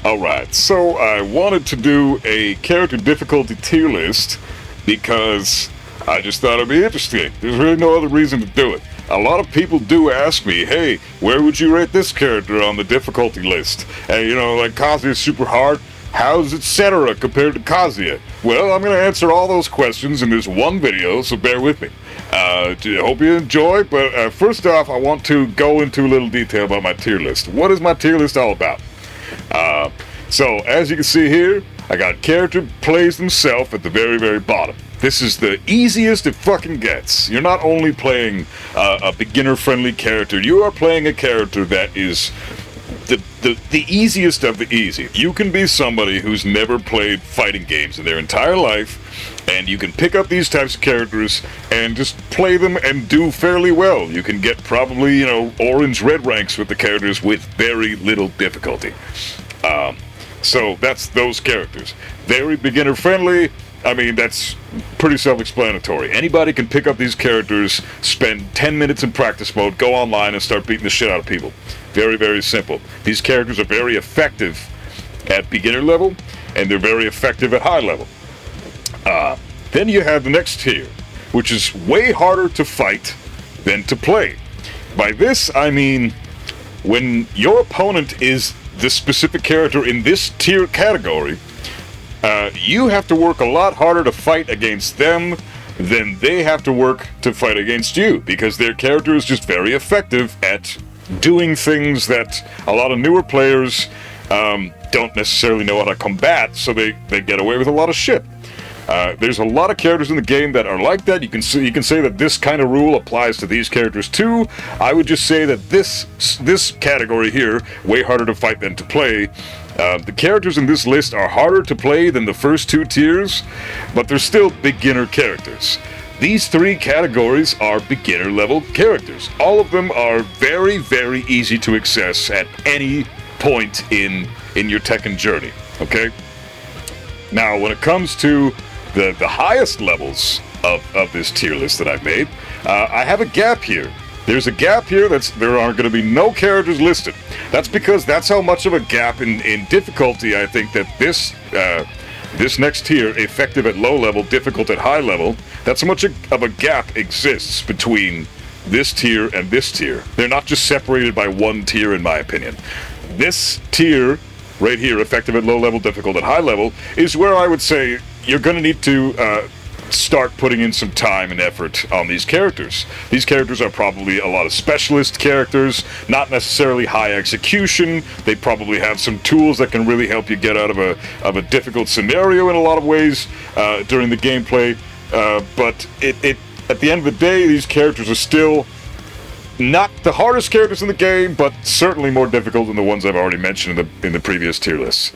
Alright, so I wanted to do a character difficulty tier list because I just thought it'd be interesting. There's really no other reason to do it. A lot of people do ask me, hey, where would you rate this character on the difficulty list? And like Kazuya's super hard. How's etc. compared to Kazuya? Well, I'm going to answer all those questions in this one video, so bear with me. I hope you enjoy, but first off, I want to go into a little detail about my tier list. What is my tier list all about? So, as you can see here, I got character plays himself at the very, very bottom. This is the easiest it fucking gets. You're not only playing a beginner-friendly character, you are playing a character that is the easiest of the easy. You can be somebody who's never played fighting games in their entire life, and you can pick up these types of characters and just play them and do fairly well. You can get probably, orange red ranks with the characters with very little difficulty. So that's those characters. Very beginner friendly. I mean, that's pretty self-explanatory. Anybody can pick up these characters, spend 10 minutes in practice mode, go online and start beating the shit out of people. Very, very simple. These characters are very effective at beginner level, and they're very effective at high level. Then you have the next tier, which is way harder to fight than to play. By this, I mean, when your opponent is the specific character in this tier category, you have to work a lot harder to fight against them than they have to work to fight against you, because their character is just very effective at doing things that a lot of newer players don't necessarily know how to combat, so they get away with a lot of shit. There's a lot of characters in the game that are like that. You can say that this kind of rule applies to these characters too. I would just say that this category here, way harder to fight than to play. The characters in this list are harder to play than the first two tiers, but they're still beginner characters. These three categories are beginner level characters. All of them are very, very easy to access at any point in your Tekken journey, okay? Now, when it comes to the highest levels of this tier list that I've made, I have a gap here. There's a gap here there are going to be no characters listed. That's because that's how much of a gap in difficulty I think that this next tier, effective at low level, difficult at high level, that's how much of a gap exists between this tier and this tier. They're not just separated by one tier, in my opinion. This tier right here, effective at low level, difficult at high level, is where I would say you're going to need to start putting in some time and effort on these characters. These characters are probably a lot of specialist characters, not necessarily high execution. They probably have some tools that can really help you get out of a difficult scenario in a lot of ways during the gameplay. But at the end of the day, these characters are still not the hardest characters in the game, but certainly more difficult than the ones I've already mentioned in the previous tier lists.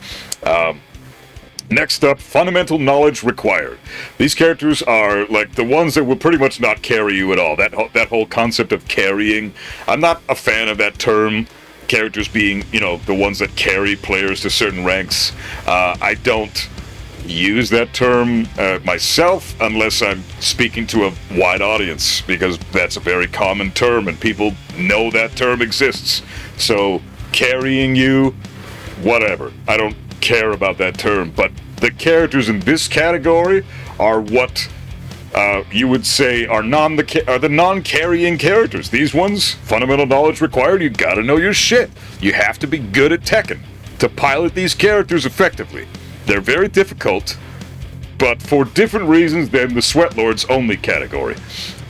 Next up, fundamental knowledge required. These characters are like the ones that will pretty much not carry you at all. That whole concept of carrying, I'm not a fan of that term. Characters being, the ones that carry players to certain ranks. I don't use that term myself unless I'm speaking to a wide audience, because that's a very common term and people know that term exists. So carrying you, whatever. I don't care about that term, but the characters in this category are what you would say are the non-carrying characters. These ones, fundamental knowledge required, you gotta know your shit. You have to be good at Tekken to pilot these characters effectively. They're very difficult, but for different reasons than the Sweatlords Only category.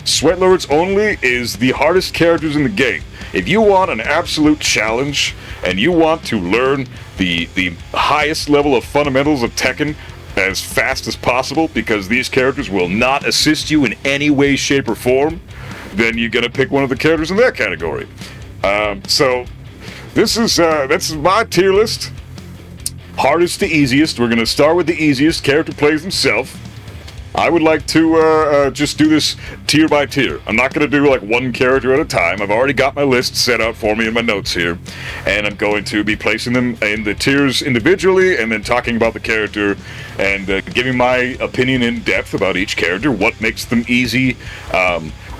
Sweatlords Only is the hardest characters in the game. If you want an absolute challenge, and you want to learn the highest level of fundamentals of Tekken as fast as possible, because these characters will not assist you in any way, shape, or form, then you're gonna pick one of the characters in that category. So this is my tier list. Hardest to easiest. We're gonna start with the easiest. Character plays himself. I would like to just do this tier by tier. I'm not going to do like one character at a time. I've already got my list set out for me in my notes here, and I'm going to be placing them in the tiers individually and then talking about the character and giving my opinion in depth about each character, what makes them easy,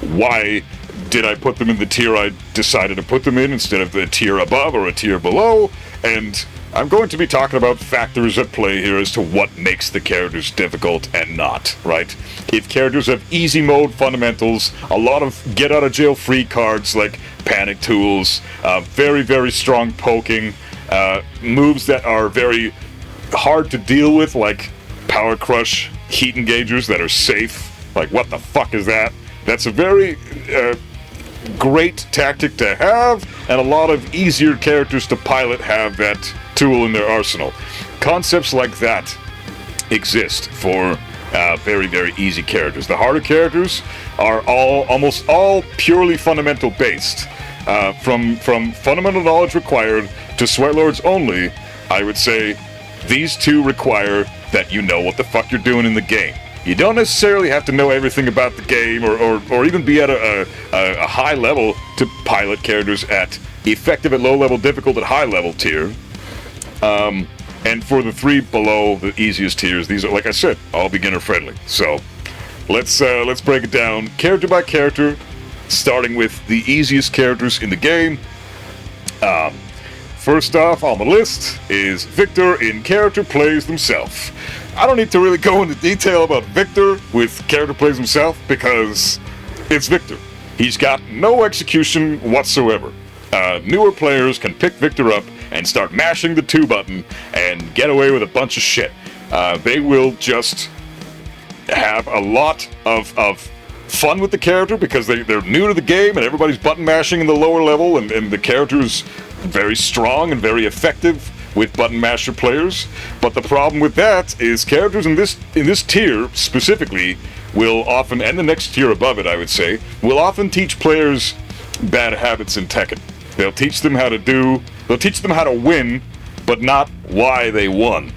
why did I put them in the tier I decided to put them in instead of the tier above or a tier below, and I'm going to be talking about factors at play here as to what makes the characters difficult and not, right? If characters have easy mode fundamentals, a lot of get out of jail free cards like panic tools, very, very strong poking, moves that are very hard to deal with like power crush, heat engagers that are safe. Like, what the fuck is that? That's a very great tactic to have, and a lot of easier characters to pilot have that tool in their arsenal. Concepts like that exist for very, very easy characters. The harder characters are almost all purely fundamental based. From fundamental knowledge required to sweat lords only, I would say these two require that you know what the fuck you're doing in the game. You don't necessarily have to know everything about the game or even be at a high level to pilot characters at effective at low level, difficult at high level tier. And for the three below the easiest tiers, these are, like I said, all beginner friendly. So let's break it down character by character, starting with the easiest characters in the game. First off on the list is Victor in Character Plays Himself. I don't need to really go into detail about Victor with Character Plays Himself because it's Victor. He's got no execution whatsoever. Newer players can pick Victor up and start mashing the 2 button and get away with a bunch of shit. They will just have a lot of fun with the character because they're new to the game and everybody's button mashing in the lower level, and the character's very strong and very effective with button masher players. But the problem with that is characters in this tier specifically will often, and the next tier above it I would say, will often teach players bad habits in Tekken. They'll teach them how to win, but not why they won.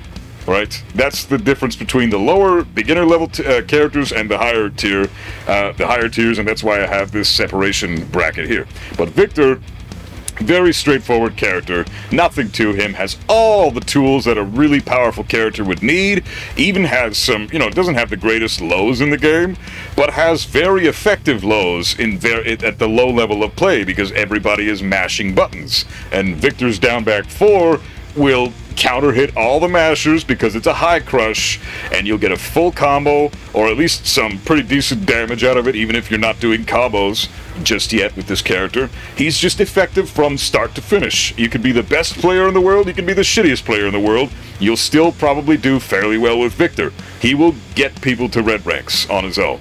Right? That's the difference between the lower beginner level characters and the higher tiers, and that's why I have this separation bracket here. But Victor, very straightforward character, nothing to him, has all the tools that a really powerful character would need, even has some, doesn't have the greatest lows in the game, but has very effective lows at the low level of play because everybody is mashing buttons. And Victor's down back 4 will counter hit all the mashers because it's a high crush, and you'll get a full combo, or at least some pretty decent damage out of it, even if you're not doing combos just yet with this character. He's just effective from start to finish. You could be the best player in the world, you can be the shittiest player in the world, you'll still probably do fairly well with Victor. He will get people to red ranks on his own.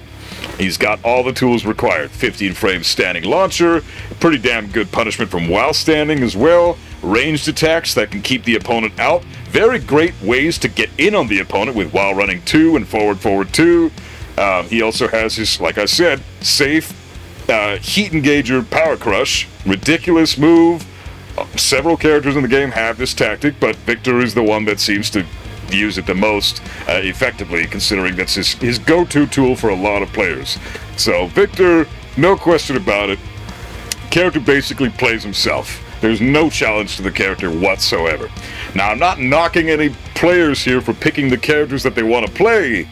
He's got all the tools required. 15 frames standing launcher, pretty damn good punishment from while standing as well, ranged attacks that can keep the opponent out, very great ways to get in on the opponent with while running 2 and forward 2. He also has his, like I said, safe heat engager power crush, ridiculous move. Several characters in the game have this tactic, but Victor is the one that seems to use it the most effectively, considering that's his go-to tool for a lot of players. So Victor, no question about it, character basically plays himself. There's no challenge to the character whatsoever. Now, I'm not knocking any players here for picking the characters that they want to play.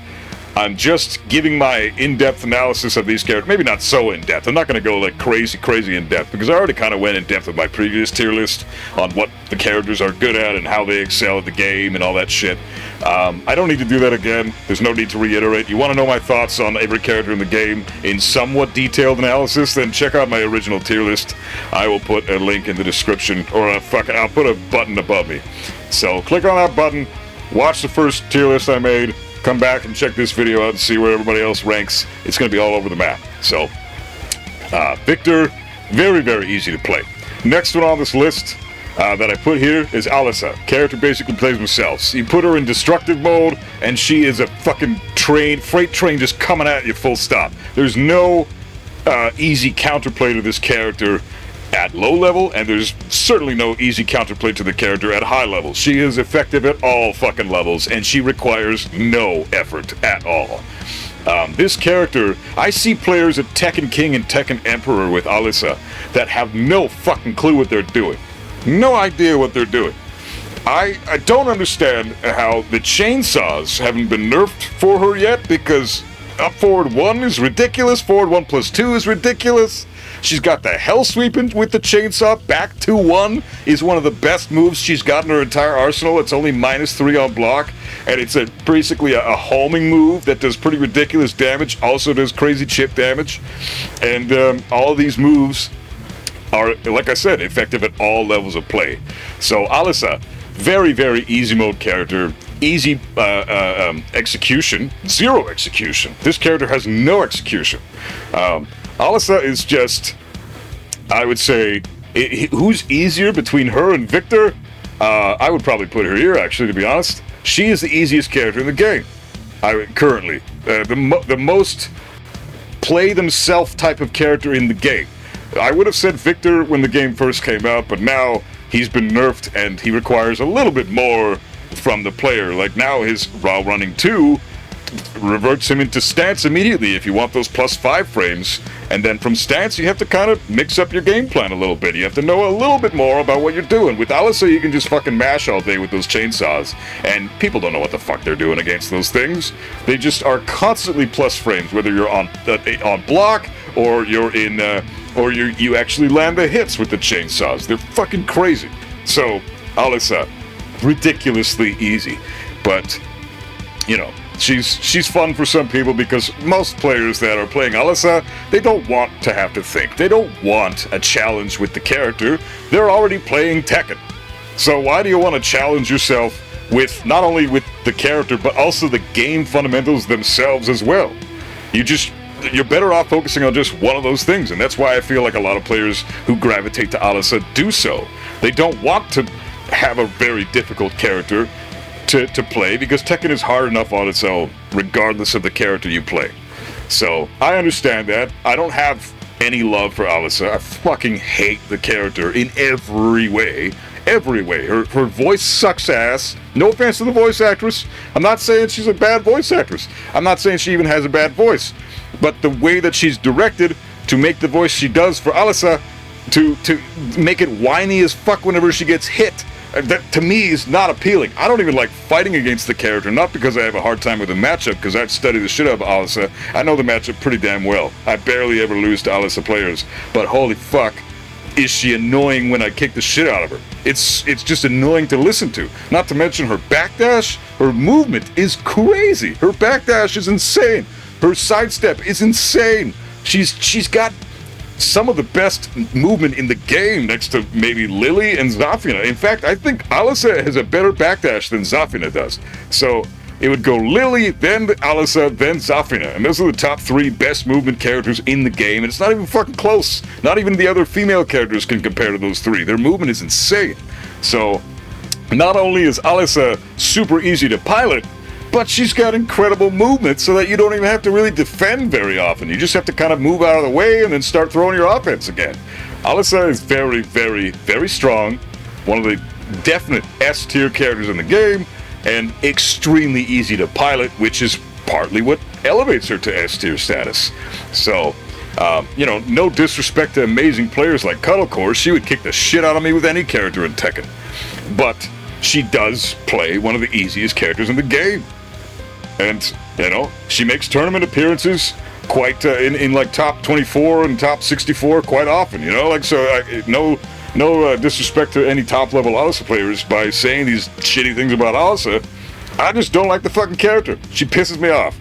I'm just giving my in-depth analysis of these characters. Maybe not so in-depth. I'm not going to go like crazy in-depth because I already kind of went in-depth with my previous tier list on what the characters are good at and how they excel at the game and all that shit. I don't need to do that again. There's no need to reiterate. You want to know my thoughts on every character in the game in somewhat detailed analysis, then check out my original tier list. I will put a link in the description, or I'll put a button above me. So click on that button, watch the first tier list I made, come back and check this video out and see where everybody else ranks. It's going to be all over the map. So, Victor, very easy to play. Next one on this list that I put here is Alyssa. Character basically plays himself. You put her in destructive mode, and she is a fucking freight train just coming at you full stop. There's no easy counterplay to this character at low level, and there's certainly no easy counterplay to the character at high level. She is effective at all fucking levels, and she requires no effort at all. This character, I see players at Tekken King and Tekken Emperor with Alyssa that have no fucking clue what they're doing. No idea what they're doing. I don't understand how the chainsaws haven't been nerfed for her yet, because up forward 1 is ridiculous, forward 1+2 is ridiculous. She's got the hell sweeping with the chainsaw. Back 2-1 is one of the best moves she's got in her entire arsenal. It's only -3 on block, and it's basically a homing move that does pretty ridiculous damage. Also does crazy chip damage, and all of these moves are, like I said, effective at all levels of play. So Alyssa, very, very easy mode character. Easy execution, 0 execution. This character has no execution. Alyssa is just, I would say, who's easier between her and Victor? I would probably put her here, actually, to be honest. She is the easiest character in the game. Currently. The most play themselves type of character in the game. I would have said Victor when the game first came out, but now he's been nerfed and he requires a little bit more from the player. Like now his raw running 2 reverts him into stance immediately if you want those +5 frames, and then from stance you have to kind of mix up your game plan a little bit. You have to know a little bit more about what you're doing. With Alyssa you can just fucking mash all day with those chainsaws, and people don't know what the fuck they're doing against those things. They just are constantly plus frames, whether you're on block or you're in or you actually land the hits with the chainsaws. They're fucking crazy. So Alyssa, ridiculously easy, but you know, she's fun for some people because most players that are playing Alyssa, they don't want to have to think. They don't want a challenge with the character. They're already playing Tekken. So why do you want to challenge yourself with not only with the character but also the game fundamentals themselves as well? You're better off focusing on just one of those things, and that's why I feel like a lot of players who gravitate to Alyssa do so. They don't want to have a very difficult character to play because Tekken is hard enough on its own, regardless of the character you play. So I understand that. I don't have any love for Alyssa. I fucking hate the character in every way. Every way. Her voice sucks ass. No offense to the voice actress. I'm not saying she's a bad voice actress. I'm not saying she even has a bad voice. But the way that she's directed to make the voice she does for Alyssa, to make it whiny as fuck whenever she gets hit, that to me is not appealing. I don't even like fighting against the character, not because I have a hard time with the matchup, because I've studied the shit out of Alyssa. I know the matchup pretty damn well. I barely ever lose to Alyssa players, but holy fuck, is she annoying when I kick the shit out of her. It's just annoying to listen to. Not to mention her backdash, her movement is crazy. Her backdash is insane. Her sidestep is insane. She's got some of the best movement in the game next to maybe Lily and Zafina. In fact, I think Alyssa has a better backdash than Zafina does. So it would go Lily, then Alyssa, then Zafina. And those are the top 3 best movement characters in the game. And it's not even fucking close. Not even the other female characters can compare to those 3. Their movement is insane. So not only is Alyssa super easy to pilot, but she's got incredible movement so that you don't even have to really defend very often. You just have to kind of move out of the way and then start throwing your offense again. Alyssa is very, very, very strong. One of the definite S-tier characters in the game, and extremely easy to pilot, which is partly what elevates her to S-tier status. So, no disrespect to amazing players like Cuddlecore, she would kick the shit out of me with any character in Tekken. But she does play one of the easiest characters in the game. And, she makes tournament appearances quite in like top 24 and top 64 quite often, no disrespect to any top level Alyssa players by saying these shitty things about Alyssa. I just don't like the fucking character. She pisses me off.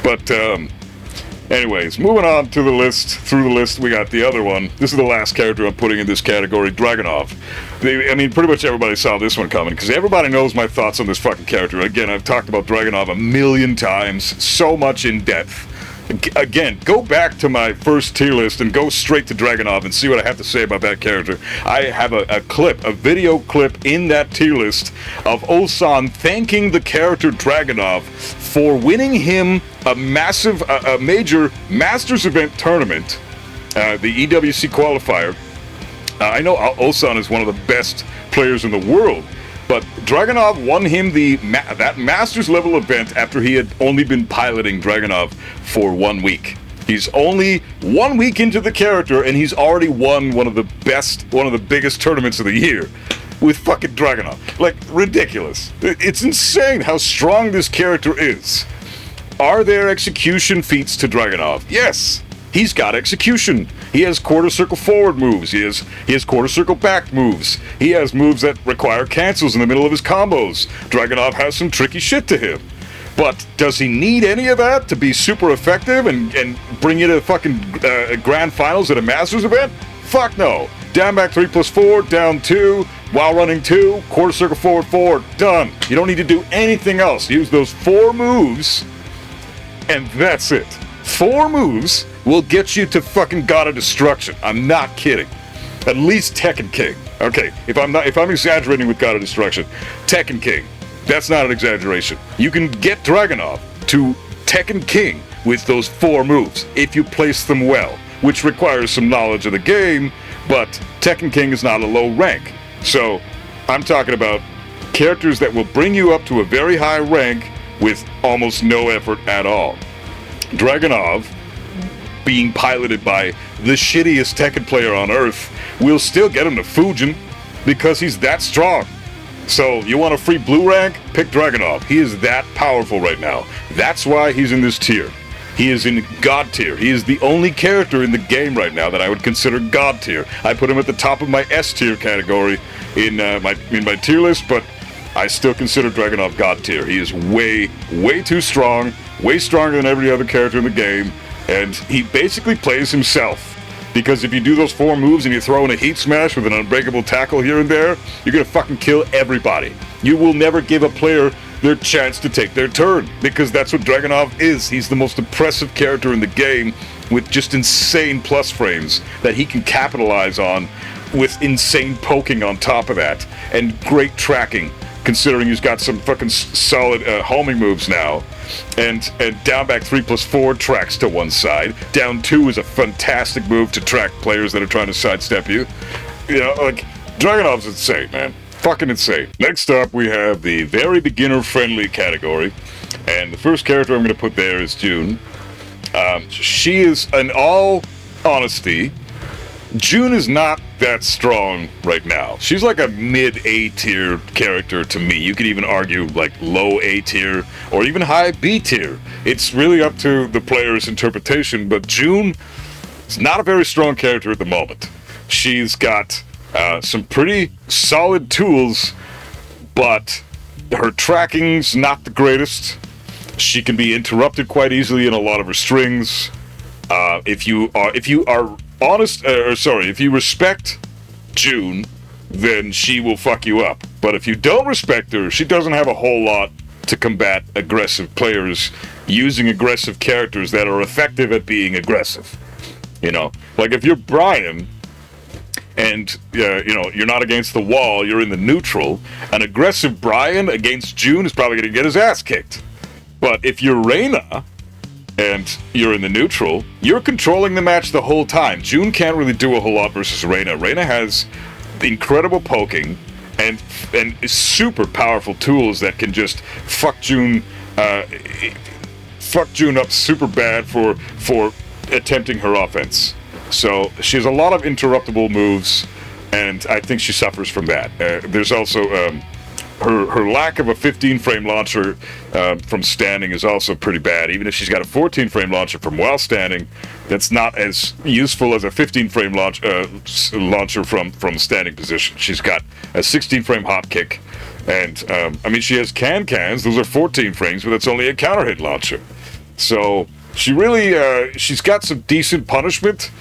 But, anyways, moving on to the list. Through the list, we got the other one. This is the last character I'm putting in this category, Dragunov. Pretty much everybody saw this one coming, because everybody knows my thoughts on this fucking character. Again, I've talked about Dragunov a million times, so much in depth. Again, go back to my first tier list and go straight to Dragunov and see what I have to say about that character. I have a video clip in that tier list of Ulsan thanking the character Dragunov for winning him a major Masters event tournament, the EWC qualifier. I know Ulsan is one of the best players in the world, but Dragunov won him that Masters level event after he had only been piloting Dragunov for 1 week. He's only 1 week into the character, and he's already won one of the biggest tournaments of the year with fucking Dragunov. Like, ridiculous. It's insane how strong this character is. Are there execution feats to Dragunov? Yes. He's got execution. He has quarter circle forward moves. He has quarter circle back moves. He has moves that require cancels in the middle of his combos. Dragunov has some tricky shit to him. But does he need any of that to be super effective and bring you to fucking grand finals at a Masters event? Fuck no. Down back 3+4, down 2, while running 2, quarter circle forward 4, done. You don't need to do anything else. Use those 4 moves, and that's it. 4 moves will get you to fucking God of Destruction. I'm not kidding. At least Tekken King. Okay, if I'm exaggerating with God of Destruction, Tekken King. That's not an exaggeration. You can get Dragunov to Tekken King with those 4 moves if you place them well, which requires some knowledge of the game, but Tekken King is not a low rank. So, I'm talking about characters that will bring you up to a very high rank with almost no effort at all. Dragunov, being piloted by the shittiest Tekken player on Earth, will still get him to Fujin because he's that strong. So, you want a free blue rank? Pick Dragunov. He is that powerful right now. That's why he's in this tier. He is in God tier. He is the only character in the game right now that I would consider God tier. I put him at the top of my S tier category in my tier list, but I still consider Dragunov God tier. He is way too strong, way stronger than every other character in the game, and he basically plays himself. Because if you do those 4 moves and you throw in a heat smash with an unbreakable tackle here and there, you're gonna fucking kill everybody. You will never give a player their chance to take their turn, because that's what Dragunov is. He's the most impressive character in the game with just insane plus frames that he can capitalize on with insane poking on top of that, and great tracking, considering he's got some fucking solid homing moves now. And down back 3+4 tracks to one side. Down 2 is a fantastic move to track players that are trying to sidestep you. You know, like, Dragunov's insane, man. Fucking insane. Next up, we have the very beginner-friendly category. And the first character I'm going to put there is June. She is, in all honesty, June is not that strong right now. She's like a mid-A tier character to me. You could even argue like low A tier or even high B tier. It's really up to the player's interpretation, but June is not a very strong character at the moment. She's got some pretty solid tools, but her tracking's not the greatest. She can be interrupted quite easily in a lot of her strings. If you respect June, then she will fuck you up. But if you don't respect her, she doesn't have a whole lot to combat aggressive players using aggressive characters that are effective at being aggressive. You know, like if you're Brian and you're not against the wall, you're in the neutral, an aggressive Brian against June is probably going to get his ass kicked. But if you're Reina and you're in the neutral, you're controlling the match the whole time. June can't really do a whole lot versus Reina. Reina has incredible poking and super powerful tools that can just fuck June up super bad for attempting her offense. So she has a lot of interruptible moves, and I think she suffers from that. There's also her lack of a 15-frame launcher from standing is also pretty bad. Even if she's got a 14-frame launcher from while standing, that's not as useful as a 15-frame launcher from standing position. She's got a 16-frame hop kick, and she has cans. Those are 14 frames, but that's only a counter hit launcher. So she really she's got some decent punishment,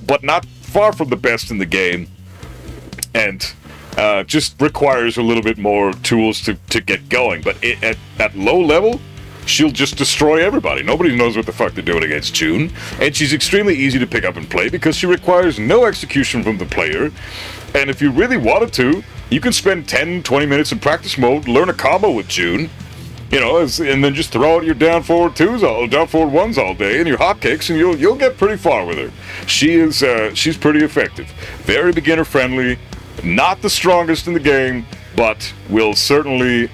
but not far from the best in the game, and just requires a little bit more tools to get going. But at low level, she'll just destroy everybody. Nobody knows what the fuck they're doing against June, and she's extremely easy to pick up and play because she requires no execution from the player. And if you really wanted to, you can spend 10-20 minutes in practice mode, learn a combo with June, and then just throw out your down forward 1s all day and your hop kicks, and you'll get pretty far with her. She's pretty effective, very beginner friendly, not the strongest in the game, but will certainly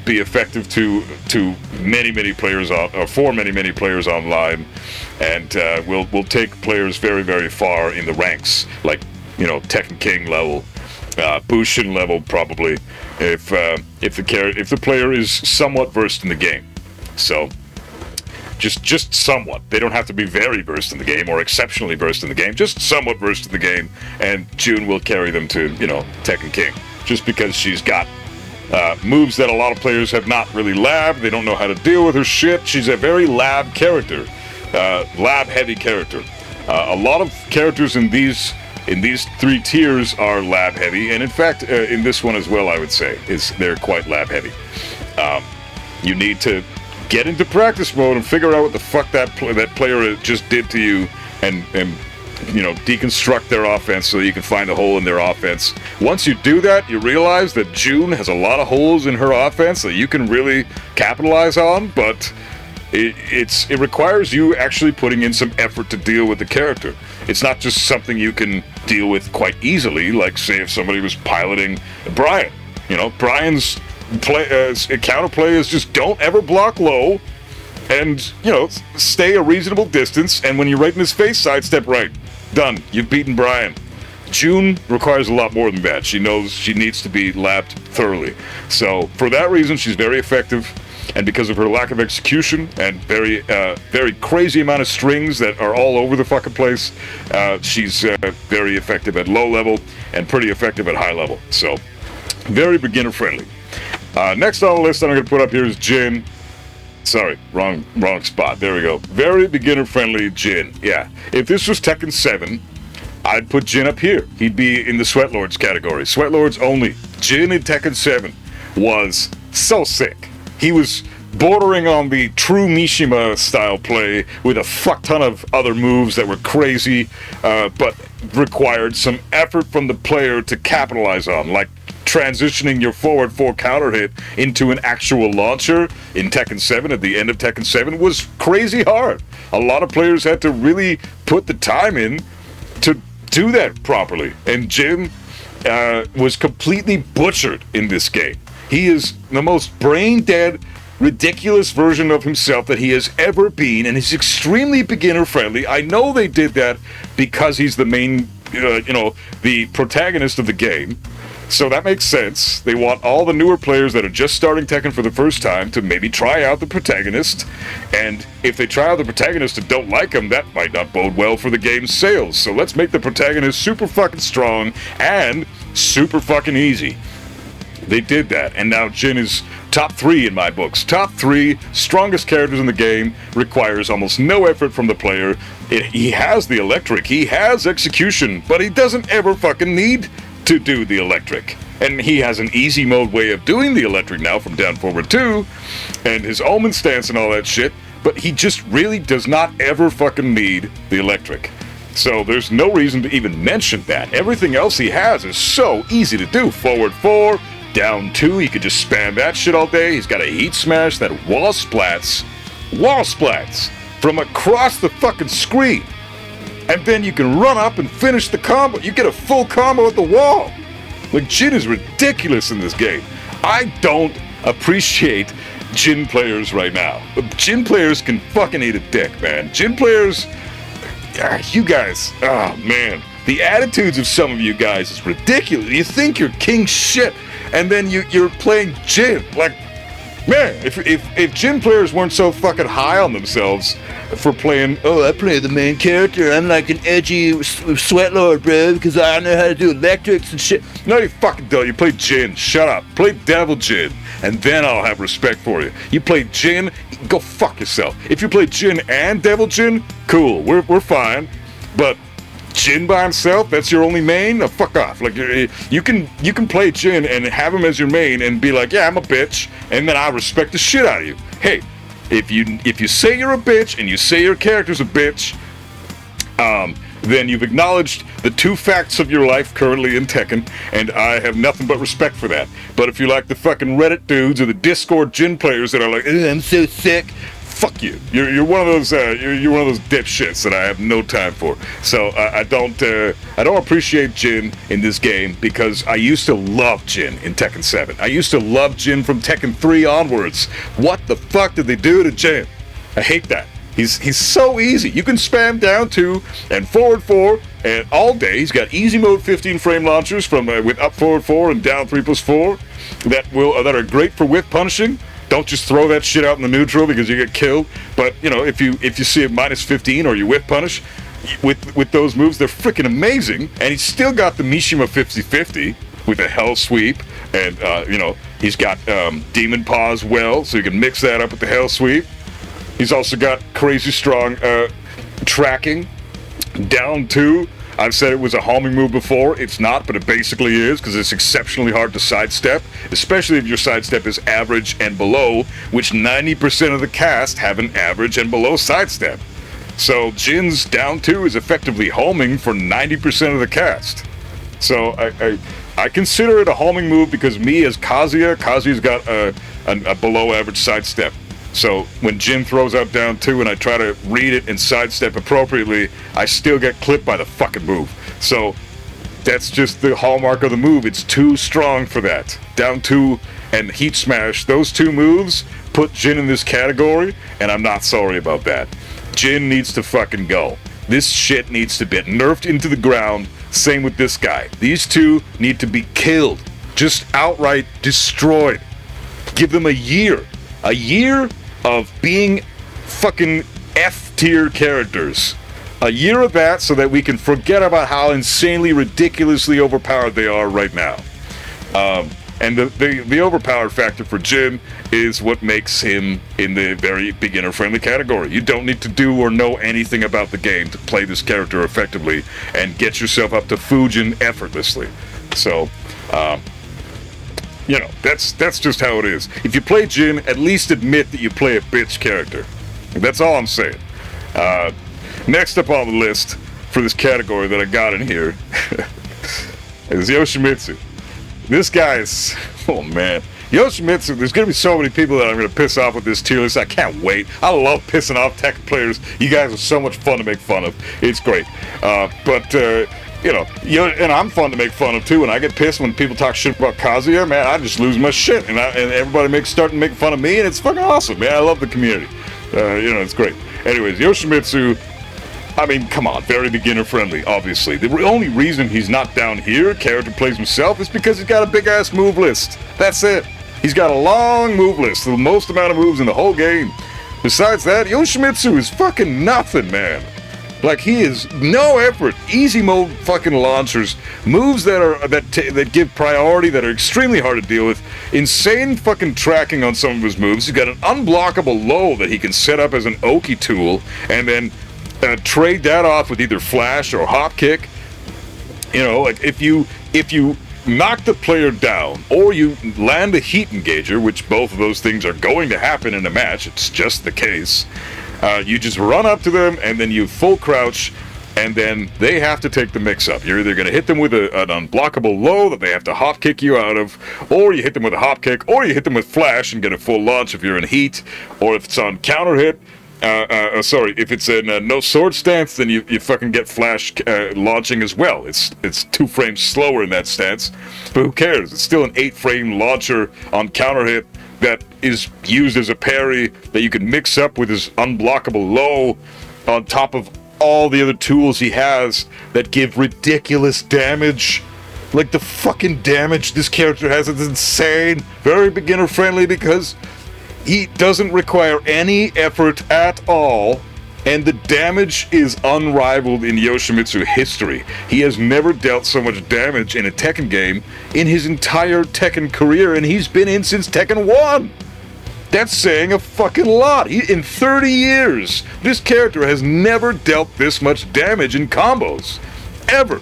be effective to many players for many players online, and will take players very, very far in the ranks, like Tekken King level, Bushin level probably, if the player is somewhat versed in the game. So just somewhat. They don't have to be very versed in the game or exceptionally versed in the game, just somewhat versed in the game, and June will carry them to, Tekken King. Just because she's got moves that a lot of players have not really labbed. They don't know how to deal with her shit. She's a very lab character, lab-heavy character. A lot of characters in these 3 tiers are lab-heavy, and in fact, in this one as well, I would say, they're quite lab-heavy. You need to get into practice mode and figure out what the fuck that player just did to you, and deconstruct their offense so you can find a hole in their offense. Once you do that, you realize that June has a lot of holes in her offense that you can really capitalize on, but it requires you actually putting in some effort to deal with the character. It's not just something you can deal with quite easily, like say if somebody was piloting Brian. Brian's counterplay is just don't ever block low, and stay a reasonable distance, and when you're right in his face, sidestep right. Done. You've beaten Brian. June requires a lot more than that. She knows she needs to be lapped thoroughly. So for that reason, she's very effective, and because of her lack of execution and very crazy amount of strings that are all over the fucking place, she's very effective at low level and pretty effective at high level. So very beginner friendly. Next on the list I'm going to put up here is Jin. Sorry, wrong spot. There we go. Very beginner-friendly Jin. Yeah. If this was Tekken 7, I'd put Jin up here. He'd be in the Sweatlords category. Sweatlords only. Jin in Tekken 7 was so sick. He was bordering on the true Mishima style play with a fuck ton of other moves that were crazy, but required some effort from the player to capitalize on, like transitioning your forward 4 counter hit into an actual launcher in Tekken 7 at the end of Tekken 7 was crazy hard. A lot of players had to really put the time in to do that properly, and Jin was completely butchered in this game. He is the most brain-dead, ridiculous version of himself that he has ever been, and he's extremely beginner-friendly. I know they did that because he's the main, the protagonist of the game. So that makes sense. They want all the newer players that are just starting Tekken for the first time to maybe try out the protagonist, and if they try out the protagonist and don't like him, that might not bode well for the game's sales. So let's make the protagonist super fucking strong and super fucking easy. They did that, and now Jin is top 3 in my books. Top 3 strongest characters in the game, requires almost no effort from the player. He has the electric, he has execution, but he doesn't ever fucking need to do the electric. And he has an easy mode way of doing the electric now from down forward 2, and his omen stance and all that shit, but he just really does not ever fucking need the electric. So there's no reason to even mention that. Everything else he has is so easy to do. Forward 4, down 2, he could just spam that shit all day. He's got a heat smash that wall splats from across the fucking screen. And then you can run up and finish the combo. You get a full combo at the wall. Like, Jin is ridiculous in this game. I don't appreciate Jin players right now. Jin players can fucking eat a dick, man. Jin players, you guys, oh man. The attitudes of some of you guys is ridiculous. You think you're king shit, and then you're playing Jin. Like, man, if Jin players weren't so fucking high on themselves for playing, I play the main character, I'm like an edgy sweatlord, bro, because I know how to do electrics and shit. No, you fucking don't. You play Jin. Shut up. Play Devil Jin, and then I'll have respect for you. You play Jin, go fuck yourself. If you play Jin and Devil Jin, cool, we're fine. But Jin by himself, that's your only main? No, fuck off. Like, you can play Jin and have him as your main and be like, yeah, I'm a bitch, and then I respect the shit out of you. Hey, if you say you're a bitch and you say your character's a bitch, then you've acknowledged the 2 facts of your life currently in Tekken, and I have nothing but respect for that. But if you like the fucking Reddit dudes or the Discord Jin players that are like, I'm so sick, fuck you. You're one of those you're one of those dipshits that I have no time for. So I don't appreciate Jin in this game, because I used to love Jin in Tekken 7. I used to love Jin from Tekken 3 onwards. What the fuck did they do to Jin? I hate that. He's so easy. You can spam down 2 and forward 4 and all day. He's got easy mode 15 frame launchers from with up forward 4 and down 3+4 that are great for whip punishing. Don't just throw that shit out in the neutral because you get killed. But you know, if you see a minus 15 or you whip punish with those moves, they're freaking amazing. And he's still got the Mishima 50/50 with a Hell Sweep, and you know, he's got Demon Paw as well, so you can mix that up with the Hell Sweep. He's also got crazy strong tracking. Down 2. I've said it was a homing move before. It's not, but it basically is, because it's exceptionally hard to sidestep, especially if your sidestep is average and below, which 90% of the cast have an average and below sidestep. So Jin's down 2 is effectively homing for 90% of the cast. So I consider it a homing move because me as Kazuya's got a below average sidestep. So when Jin throws out down 2 and I try to read it and sidestep appropriately, I still get clipped by the fucking move. So that's just the hallmark of the move. It's too strong for that. Down 2 and Heat Smash, those 2 moves put Jin in this category, and I'm not sorry about that. Jin needs to fucking go. This shit needs to be nerfed into the ground. Same with this guy. These 2 need to be killed. Just outright destroyed. Give them a year. A year of being fucking F-tier characters. A year of that so that we can forget about how insanely, ridiculously overpowered they are right now. And the overpowered factor for Jin is what makes him in the very beginner-friendly category. You don't need to do or know anything about the game to play this character effectively and get yourself up to Fujin effortlessly. So, you know, that's just how it is. If you play Jin, at least admit that you play a bitch character. That's all I'm saying. Next up on the list for this category that I got in here is Yoshimitsu. This guy is, oh man. Yoshimitsu, there's gonna be so many people that I'm gonna piss off with this tier list. I can't wait. I love pissing off Tekken players. You guys are so much fun to make fun of. It's great. You know, and I'm fun to make fun of too. And I get pissed when people talk shit about Kazuya. Man, I just lose my shit, and everybody starting making fun of me, and it's fucking awesome, man. I love the community. You know, it's great. Anyways, Yoshimitsu, I mean, come on, very beginner friendly, obviously. The only reason he's not down here, character plays himself, is because he's got a big ass move list. That's it. He's got a long move list, the most amount of moves in the whole game. Besides that, Yoshimitsu is fucking nothing, man. Like, he is no effort, easy mode fucking launchers, moves that give priority, that are extremely hard to deal with, insane fucking tracking on some of his moves. He's got an unblockable low that he can set up as an Oki tool, and then trade that off with either flash or hop kick. You know, like if you knock the player down or you land a heat engager, which both of those things are going to happen in a match, it's just the case. You just run up to them and then you full crouch, and then they have to take the mix up. You're either going to hit them with an unblockable low that they have to hop kick you out of, or you hit them with a hop kick, or you hit them with flash and get a full launch if you're in heat, or if it's on counter hit. If it's in no sword stance, then you fucking get flash launching as well. It's 2 frames slower in that stance, but who cares? It's still an 8-frame launcher on counter hit that is used as a parry that you can mix up with his unblockable low on top of all the other tools he has that give ridiculous damage. Like, the fucking damage this character has is insane. Very beginner friendly because he doesn't require any effort at all, and the damage is unrivaled in Yoshimitsu history. He has never dealt so much damage in a Tekken game in his entire Tekken career, and he's been in since Tekken 1! That's saying a fucking lot. In 30 years, this character has never dealt this much damage in combos. Ever.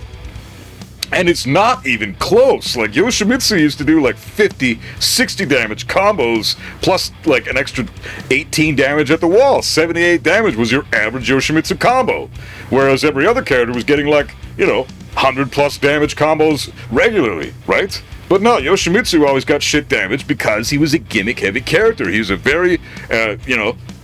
And it's not even close. Like, Yoshimitsu used to do like 50, 60 damage combos, plus like an extra 18 damage at the wall. 78 damage was your average Yoshimitsu combo. Whereas every other character was getting like, 100 plus damage combos regularly, right? But no, Yoshimitsu always got shit damage because he was a gimmick-heavy character. He was a very,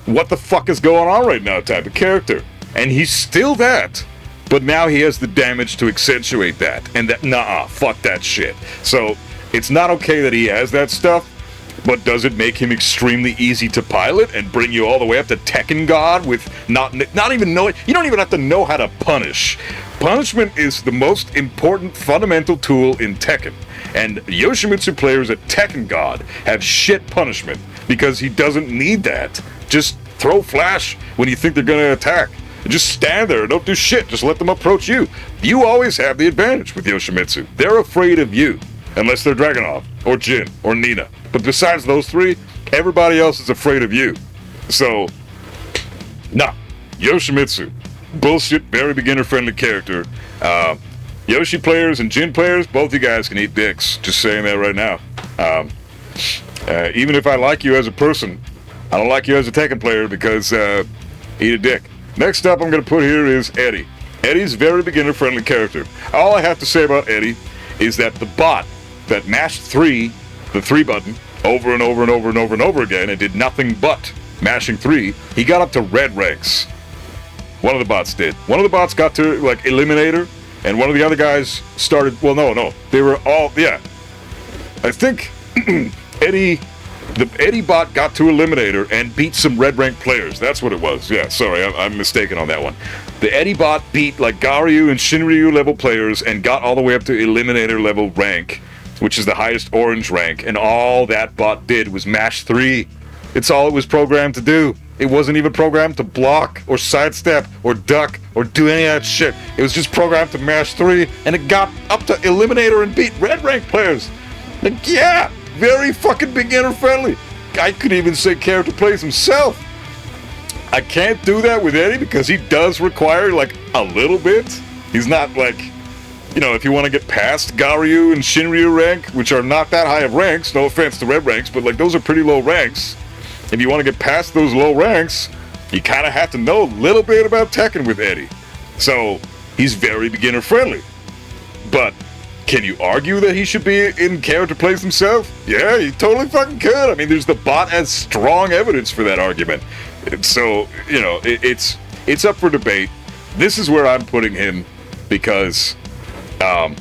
what the fuck is going on right now type of character. And he's still that. But now he has the damage to accentuate that. And that, fuck that shit. So, it's not okay that he has that stuff, but does it make him extremely easy to pilot and bring you all the way up to Tekken God with not even knowing, you don't even have to know how to punish. Punishment is the most important fundamental tool in Tekken, and Yoshimitsu players at Tekken God have shit punishment because he doesn't need that. Just throw flash when you think they're gonna attack. Just stand there, don't do shit, just let them approach you. You always have the advantage with Yoshimitsu. They're afraid of you, unless they're Dragunov, or Jin, or Nina. But besides those three, everybody else is afraid of you. So, nah, Yoshimitsu, bullshit, very beginner-friendly character. Yoshi players and Jin players, both you guys can eat dicks. Just saying that right now. Even if I like you as a person, I don't like you as a Tekken player because eat a dick. Next up I'm going to put here is Eddie. Eddie's a very beginner-friendly character. All I have to say about Eddie is that the bot that mashed the 3 button, over and over and over and over and over again and did nothing but mashing 3, he got up to red ranks. One of the bots did. One of the bots got to, like, Eliminator, and one of the other guys started, well, no. They were all, yeah. I think the Eddie bot got to Eliminator and beat some red rank players. That's what it was. Yeah, sorry, I'm mistaken on that one. The Eddie bot beat like Garyu and Shinryu level players and got all the way up to Eliminator level rank, which is the highest orange rank, and all that bot did was mash 3. It's all it was programmed to do. It wasn't even programmed to block or sidestep or duck or do any of that shit. It was just programmed to mash 3, and it got up to Eliminator and beat red rank players. Like, yeah, very fucking beginner friendly. I could even say character plays himself. I can't do that with Eddie because he does require like a little bit. He's not like, you know, if you want to get past Garyu and Shinryu rank, which are not that high of ranks, no offense to red ranks, but like those are pretty low ranks. If you want to get past those low ranks, you kind of have to know a little bit about Tekken with Eddie. So, he's very beginner friendly. But, can you argue that he should be in character plays himself? Yeah, you totally fucking could. I mean, there's the bot as strong evidence for that argument. So, you know, it's up for debate. This is where I'm putting him because I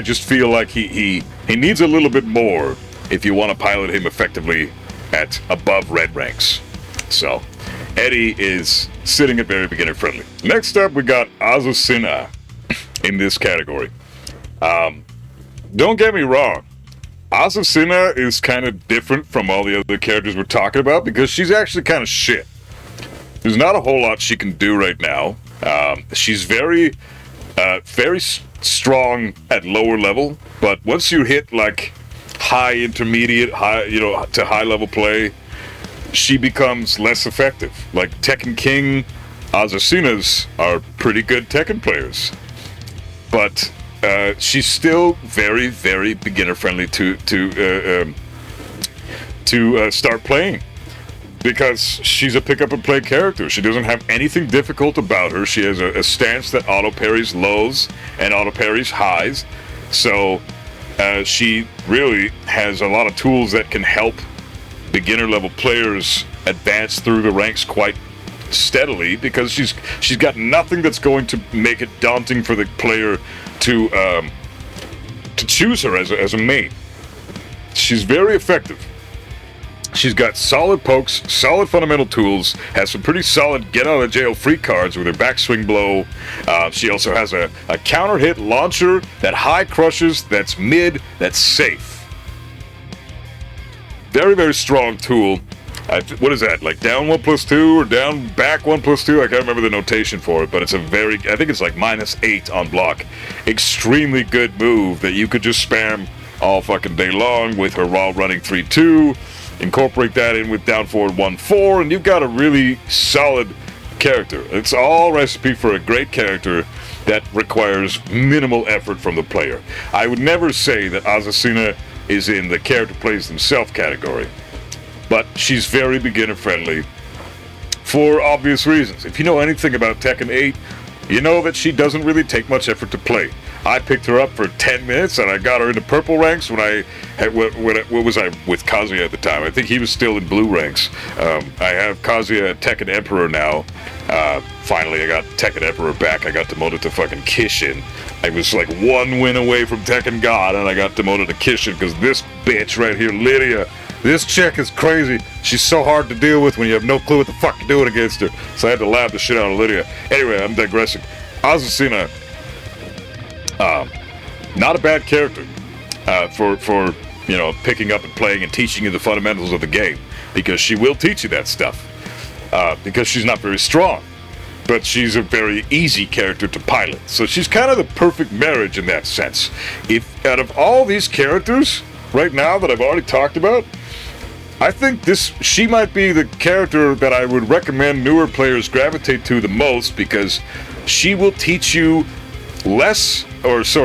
just feel like he needs a little bit more if you want to pilot him effectively at above red ranks. So, Eddie is sitting at very beginner friendly. Next up, we got Azucena in this category. Don't get me wrong, Azucena is kind of different from all the other characters we're talking about because she's actually kind of shit. There's not a whole lot she can do right now. She's very strong at lower level, but once you hit like high intermediate, to high level play, she becomes less effective. Like Tekken King, Azucenas are pretty good Tekken players, but she's still very, very beginner friendly to start playing because she's a pick up and play character. She doesn't have anything difficult about her. She has a stance that auto parries lows and auto parries highs, so she really has a lot of tools that can help beginner level players advance through the ranks quite steadily because she's got nothing that's going to make it daunting for the player to choose her as a main. She's very effective. She's got solid pokes, solid fundamental tools, has some pretty solid get out of jail free cards with her backswing blow. She also has a counter hit launcher that high crushes, that's mid, that's safe. Very, very strong tool. What is that, like down 1+2 or down back 1+2? I can't remember the notation for it, but it's I think it's like -8 on block. Extremely good move that you could just spam all fucking day long with her while running 3-2. Incorporate that in with down forward 1-4, and you've got a really solid character. It's all recipe for a great character that requires minimal effort from the player. I would never say that Azucena is in the character plays themselves category, but she's very beginner friendly for obvious reasons. If you know anything about Tekken 8, you know that she doesn't really take much effort to play. I picked her up for 10 minutes and I got her into purple ranks when I had, what was I with Kazuya at the time? I think he was still in blue ranks. I have Kazuya at Tekken Emperor now. Finally, I got Tekken Emperor back. I got demoted to fucking Kishin. I was like one win away from Tekken God and I got demoted to Kishin because this bitch right here, Lydia, this chick is crazy. She's so hard to deal with when you have no clue what the fuck you're doing against her. So I had to lab the shit out of Lydia. Anyway, I'm digressing. Azucena, not a bad character for picking up and playing and teaching you the fundamentals of the game, because she will teach you that stuff. Because she's not very strong, but she's a very easy character to pilot. So she's kind of the perfect marriage in that sense. If out of all these characters right now that I've already talked about, I think she might be the character that I would recommend newer players gravitate to the most, because she will teach you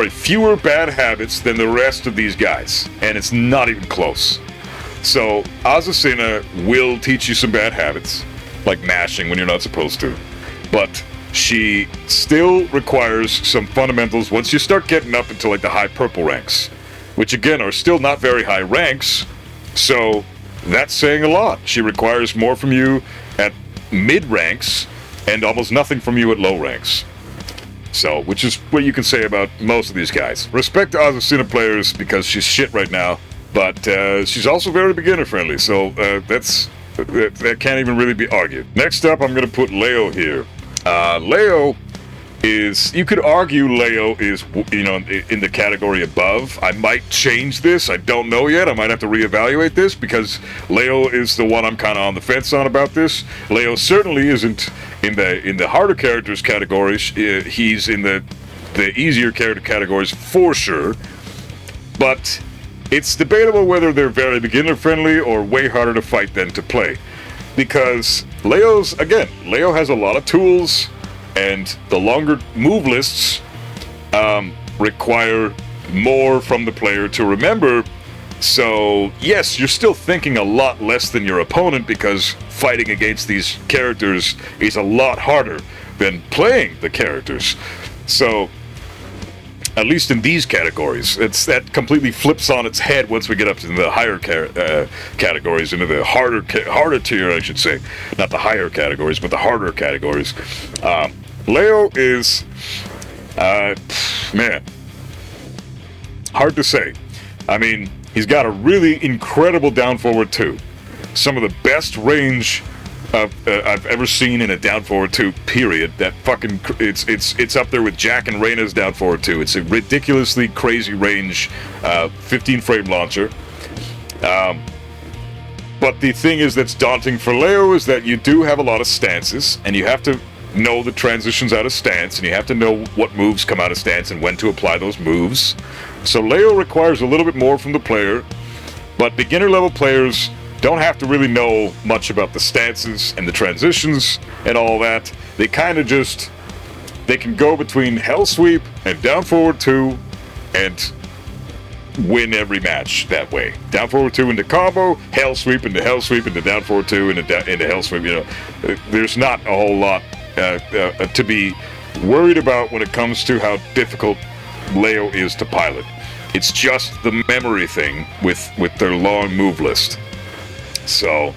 fewer bad habits than the rest of these guys, and it's not even close. So Azucena will teach you some bad habits, like mashing when you're not supposed to, but she still requires some fundamentals once you start getting up into like the high purple ranks, which again are still not very high ranks, so that's saying a lot. She requires more from you at mid ranks and almost nothing from you at low ranks. So, which is what you can say about most of these guys. Respect to Azucena players, because she's shit right now, but she's also very beginner friendly, so that can't even really be argued. Next up, I'm going to put Leo here. Leo is, you could argue Leo is, in the category above. I might change this. I don't know yet. I might have to reevaluate this, because Leo is the one I'm kind of on the fence on about this. Leo certainly isn't in the harder characters categories. He's in the easier character categories for sure. But it's debatable whether they're very beginner friendly or way harder to fight than to play. Because Leo has a lot of tools, and the longer move lists require more from the player to remember. So yes, you're still thinking a lot less than your opponent, because fighting against these characters is a lot harder than playing the characters. So at least in these categories, that completely flips on its head once we get up to the higher categories, into the harder tier, I should say. Not the higher categories, but the harder categories. Leo is, hard to say. I mean, he's got a really incredible down forward 2. Some of the best range I've ever seen in a down forward 2, period. That fucking, it's up there with Jack and Reyna's down forward 2. It's a ridiculously crazy range, 15 frame launcher. But the thing that's daunting for Leo is that you do have a lot of stances, and you have to know the transitions out of stance, and you have to know what moves come out of stance and when to apply those moves. So Leo requires a little bit more from the player, but beginner level players don't have to really know much about the stances and the transitions and all that. They kind of they can go between Hell Sweep and down forward 2 and win every match that way. Down forward 2 into combo, Hell Sweep into Hell Sweep into down forward 2 into Hell Sweep. There's not a whole lot to be worried about when it comes to how difficult Leo is to pilot. It's just the memory thing with their long move list. So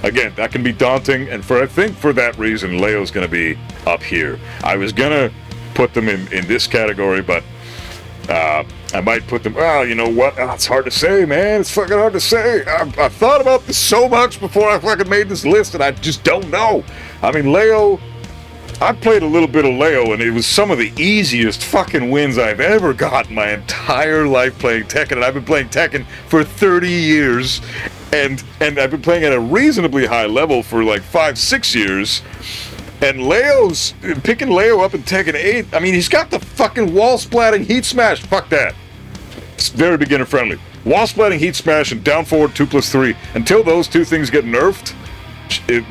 again, that can be daunting, and I think for that reason Leo's going to be up here. I was going to put them in this category, but I might put them, you know what, it's hard to say, man. It's fucking hard to say. I thought about this so much before I fucking made this list, and I just don't know. I mean, Leo, I played a little bit of Leo, and it was some of the easiest fucking wins I've ever got in my entire life playing Tekken, and I've been playing Tekken for 30 years, and I've been playing at a reasonably high level for like 5-6 years, and picking Leo up in Tekken 8, I mean, he's got the fucking wall splatting heat smash. Fuck that. It's very beginner friendly. Wall splatting heat smash and down forward 2+3. Until those two things get nerfed,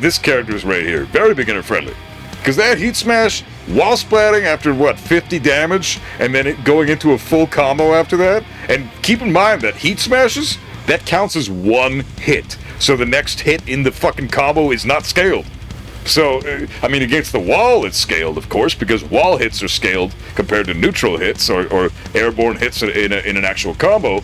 this character is right here. Very beginner friendly. Because that heat smash, wall splatting after 50 damage, and then going into a full combo after that. And keep in mind that heat smashes, that counts as one hit. So the next hit in the fucking combo is not scaled. So, I mean, against the wall it's scaled, of course, because wall hits are scaled compared to neutral hits or airborne hits in an actual combo.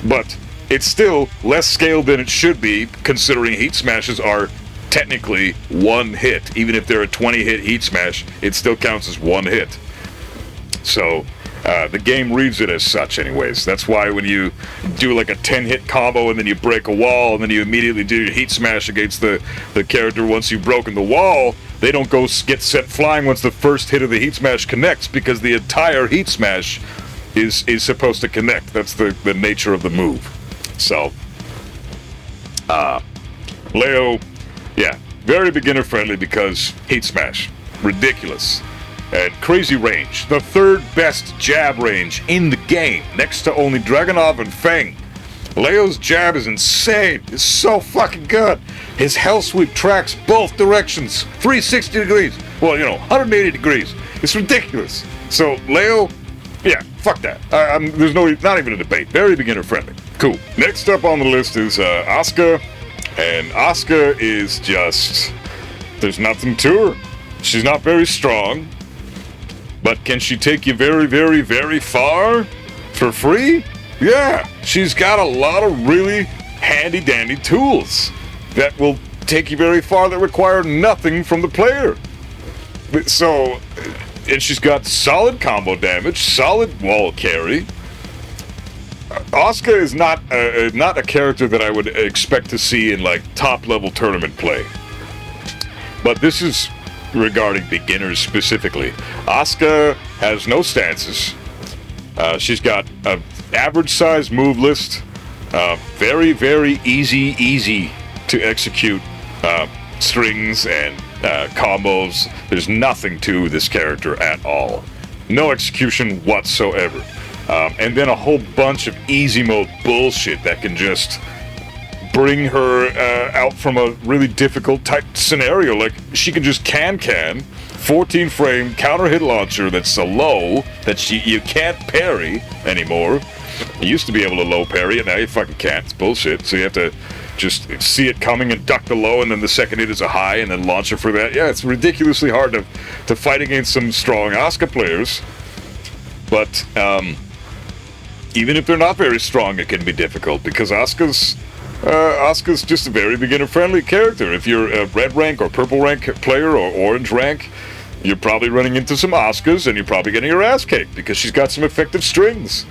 But it's still less scaled than it should be, considering heat smashes are technically one hit. Even if they're a 20-hit heat smash, it still counts as one hit. So the game reads it as such anyways. That's why when you do like a 10-hit combo and then you break a wall and then you immediately do your heat smash against the character once you've broken the wall, they don't go get set flying once the first hit of the Heat Smash connects, because the entire Heat Smash is supposed to connect. That's the nature of the move. So, Leo, yeah, very beginner friendly because Heat Smash, ridiculous. And crazy range, the third best jab range in the game, next to only Dragunov and Fang. Leo's jab is insane. It's so fucking good. His hell sweep tracks both directions, 360 degrees. Well, 180 degrees. It's ridiculous. So Leo, yeah, fuck that. There's not even a debate. Very beginner friendly. Cool. Next up on the list is Asuka, and Asuka is just, there's nothing to her. She's not very strong, but can she take you very, very, very far for free? Yeah, she's got a lot of really handy-dandy tools that will take you very far that require nothing from the player. So, and she's got solid combo damage, solid wall carry. Asuka is not a character that I would expect to see in like top-level tournament play. But this is regarding beginners specifically. Asuka has no stances. She's got a average size move list, very, very easy to execute strings and combos. There's nothing to this character at all. No execution whatsoever. And then a whole bunch of easy mode bullshit that can just bring her out from a really difficult type scenario. Like, she can just can 14 frame counter hit launcher that's so low that you can't parry anymore. You used to be able to low parry, and now you fucking can't. It's bullshit. So you have to just see it coming and duck the low, and then the second hit is a high, and then launch it for that. Yeah, it's ridiculously hard to fight against some strong Asuka players. But even if they're not very strong, it can be difficult, because Asuka's just a very beginner-friendly character. If you're a red rank or purple rank player or orange rank, you're probably running into some Asukas, and you're probably getting your ass kicked, because she's got some effective strings.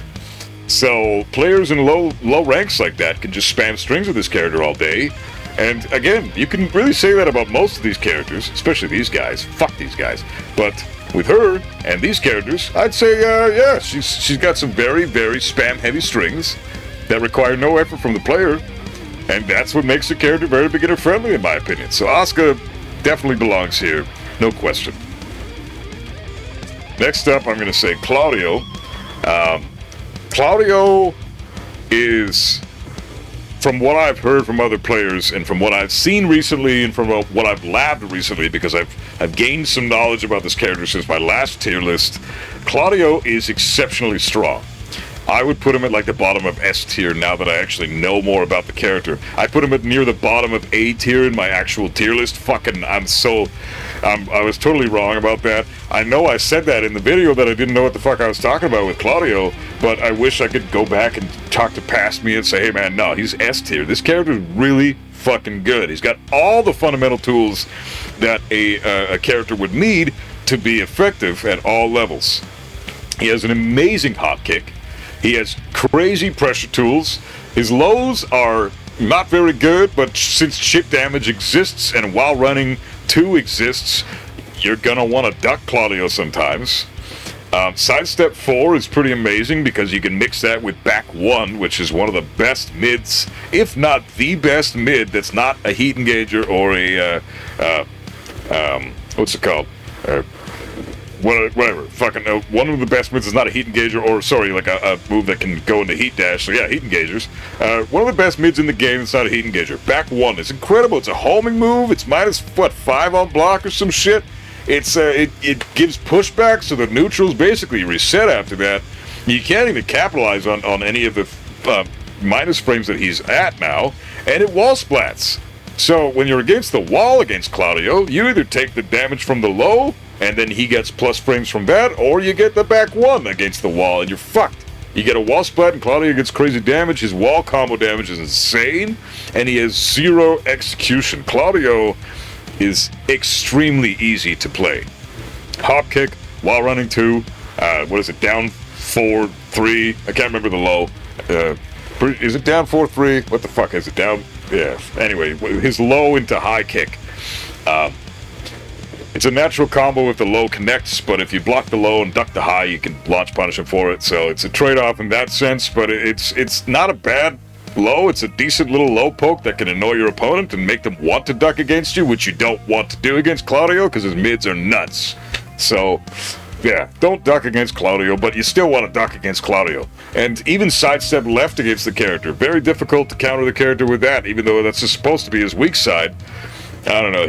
So players in low ranks like that can just spam strings with this character all day. And again, you can really say that about most of these characters, especially these guys. Fuck these guys. But with her and these characters, I'd say, yeah, she's got some very, very spam-heavy strings that require no effort from the player. And that's what makes the character very beginner-friendly, in my opinion. So Asuka definitely belongs here, no question. Next up, I'm going to say Claudio. Claudio is, from what I've heard from other players and from what I've seen recently and from what I've labbed recently, because I've gained some knowledge about this character since my last tier list, Claudio is exceptionally strong. I would put him at like the bottom of S tier now that I actually know more about the character. I put him at near the bottom of A tier in my actual tier list. Fucking, I was totally wrong about that. I know I said that in the video that I didn't know what the fuck I was talking about with Claudio, but I wish I could go back and talk to past me and say, hey man, no, he's S tier. This character is really fucking good. He's got all the fundamental tools that a character would need to be effective at all levels. He has an amazing hop kick. He has crazy pressure tools. His lows are not very good, but since chip damage exists and while running 2 exists, you're gonna want to duck Claudio sometimes. Sidestep 4 is pretty amazing because you can mix that with back 1, which is one of the best mids, if not the best mid that's not a heat engager or a what's it called? Whatever, fucking one of the best mids is not a heat engager, or sorry, like a move that can go into heat dash. So yeah, heat engagers. One of the best mids in the game that's not a heat engager. Back 1 is incredible. It's a homing move. It's minus 5 on block or some shit. It's it gives pushback, so the neutrals basically reset after that. You can't even capitalize on any of the minus frames that he's at now, and it wall splats. So when you're against the wall against Claudio, you either take the damage from the low, and then he gets plus frames from that, or you get the back 1 against the wall, and you're fucked. You get a wall splat, and Claudio gets crazy damage. His wall combo damage is insane, and he has 0 execution. Claudio is extremely easy to play. Hop kick, while running 2, what is it, down 4-3? I can't remember the low. Is it down 4-3? What the fuck is it, down? Yeah, anyway, his low into high kick. It's a natural combo if the low connects, but if you block the low and duck the high, you can launch punish him for it. So it's a trade-off in that sense, but it's not a bad low. It's a decent little low poke that can annoy your opponent and make them want to duck against you, which you don't want to do against Claudio because his mids are nuts. So yeah, don't duck against Claudio, but you still want to duck against Claudio. And even sidestep left against the character. Very difficult to counter the character with that, even though that's supposed to be his weak side. I don't know,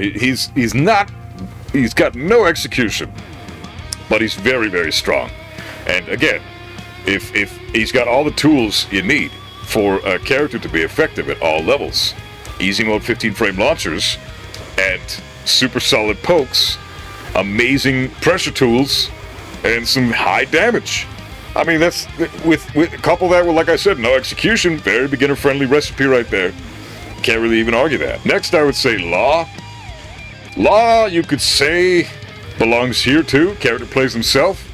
he's got no execution, but he's very, very strong. And again, if he's got all the tools you need for a character to be effective at all levels. Easy mode 15 frame launchers, and super solid pokes, amazing pressure tools, and some high damage. I mean, that's with couple that with, like I said, no execution, very beginner friendly recipe right there. Can't really even argue that. Next, I would say Law. Law, you could say, belongs here too. Character plays himself.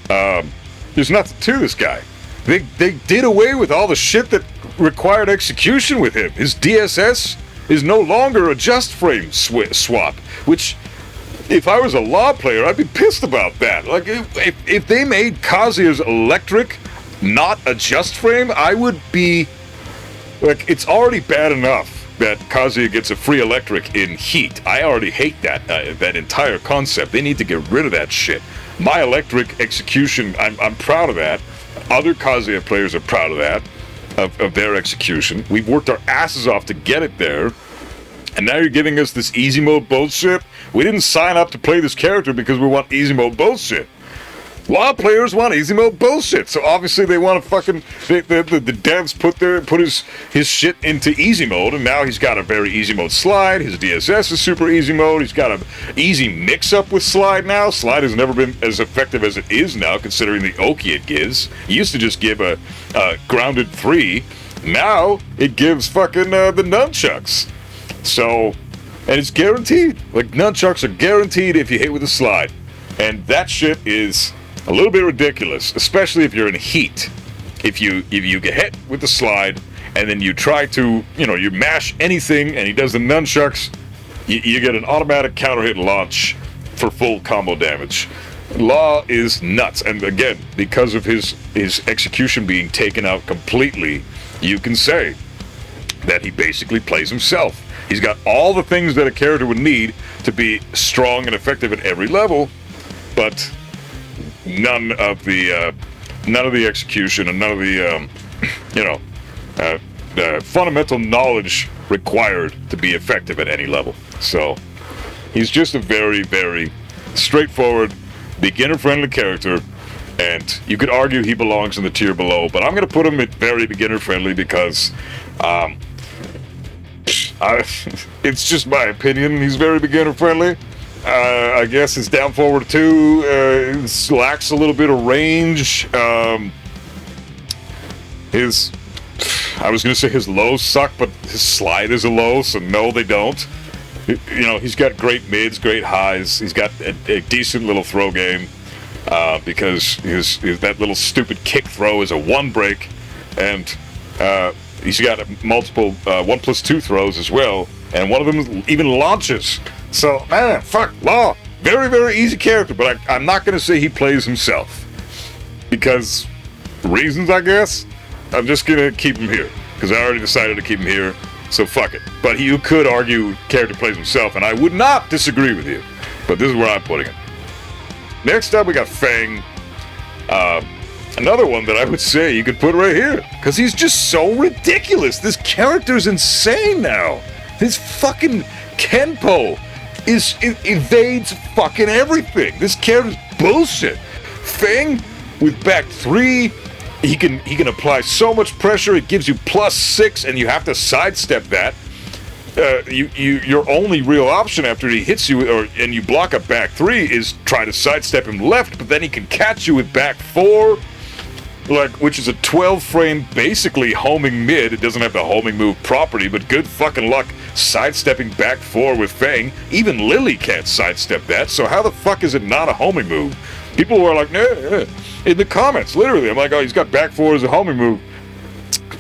There's nothing to this guy. They did away with all the shit that required execution with him. His DSS is no longer a just frame swap, which, if I was a Law player, I'd be pissed about that. Like, if they made Kazuya's electric not a just frame, I would be... Like, it's already bad enough that Kazuya gets a free electric in heat. I already hate that entire concept. They need to get rid of that shit. My electric execution, I'm proud of that. Other Kazuya players are proud of that, of their execution. We've worked our asses off to get it there. And now you're giving us this easy mode bullshit? We didn't sign up to play this character because we want easy mode bullshit. A lot of players want easy mode bullshit, so obviously they want to fucking... The devs put his shit into easy mode, and now he's got a very easy mode slide. His DSS is super easy mode. He's got an easy mix-up with slide now. Slide has never been as effective as it is now, considering the Oki it gives. It used to just give a grounded 3. Now it gives fucking the nunchucks. So, and it's guaranteed. Like, nunchucks are guaranteed if you hit with a slide. And that shit is a little bit ridiculous, especially if you're in heat. If you get hit with the slide, and then you try to, you mash anything, and he does the nunchucks, you get an automatic counter hit launch for full combo damage. Law is nuts, and again, because of his execution being taken out completely, you can say that he basically plays himself. He's got all the things that a character would need to be strong and effective at every level, but none of the execution and none of the fundamental knowledge required to be effective at any level. So he's just a very, very straightforward, beginner-friendly character, and you could argue he belongs in the tier below, but I'm going to put him at very beginner-friendly because it's just my opinion. He's very beginner-friendly. I guess his down forward 2 lacks a little bit of range. I was going to say his lows suck, but his slide is a low, so no, they don't. He's got great mids, great highs. He's got a decent little throw game because that little stupid kick throw is a 1 break, and he's got multiple 1+2 throws as well, and one of them even launches. So, man, fuck, Law. Very, very easy character, but I'm not going to say he plays himself. Because reasons, I guess. I'm just going to keep him here. Because I already decided to keep him here, so fuck it. But you could argue character plays himself, and I would not disagree with you. But this is where I'm putting it. Next up, we got Fang. Another one that I would say you could put right here. Because he's just so ridiculous. This character's insane now. This fucking Kenpo evades fucking everything. This character's bullshit. Fang with back 3, he can apply so much pressure. It gives you +6, and you have to sidestep that. Your only real option after he hits you and you block a back 3 is try to sidestep him left, but then he can catch you with back 4. Which is a 12 frame, basically homing mid. It doesn't have the homing move property, but good fucking luck sidestepping back 4 with Fang. Even Lily can't sidestep that, so how the fuck is it not a homing move? People were like, nah. In the comments, literally, I'm like, oh, he's got back 4 as a homing move.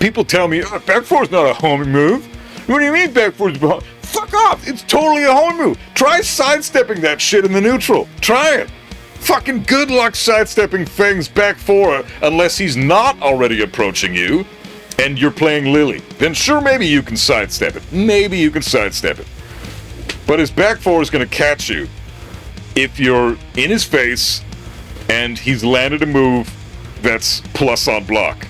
People tell me, back 4 is not a homing move. What do you mean back 4 is a homing? Fuck off. It's totally a homing move. Try sidestepping that shit in the neutral. Try it. Fucking good luck sidestepping Feng's back 4 unless he's not already approaching you and you're playing Lily. Then sure, maybe you can sidestep it. Maybe you can sidestep it. But his back 4 is going to catch you if you're in his face and he's landed a move that's plus on block.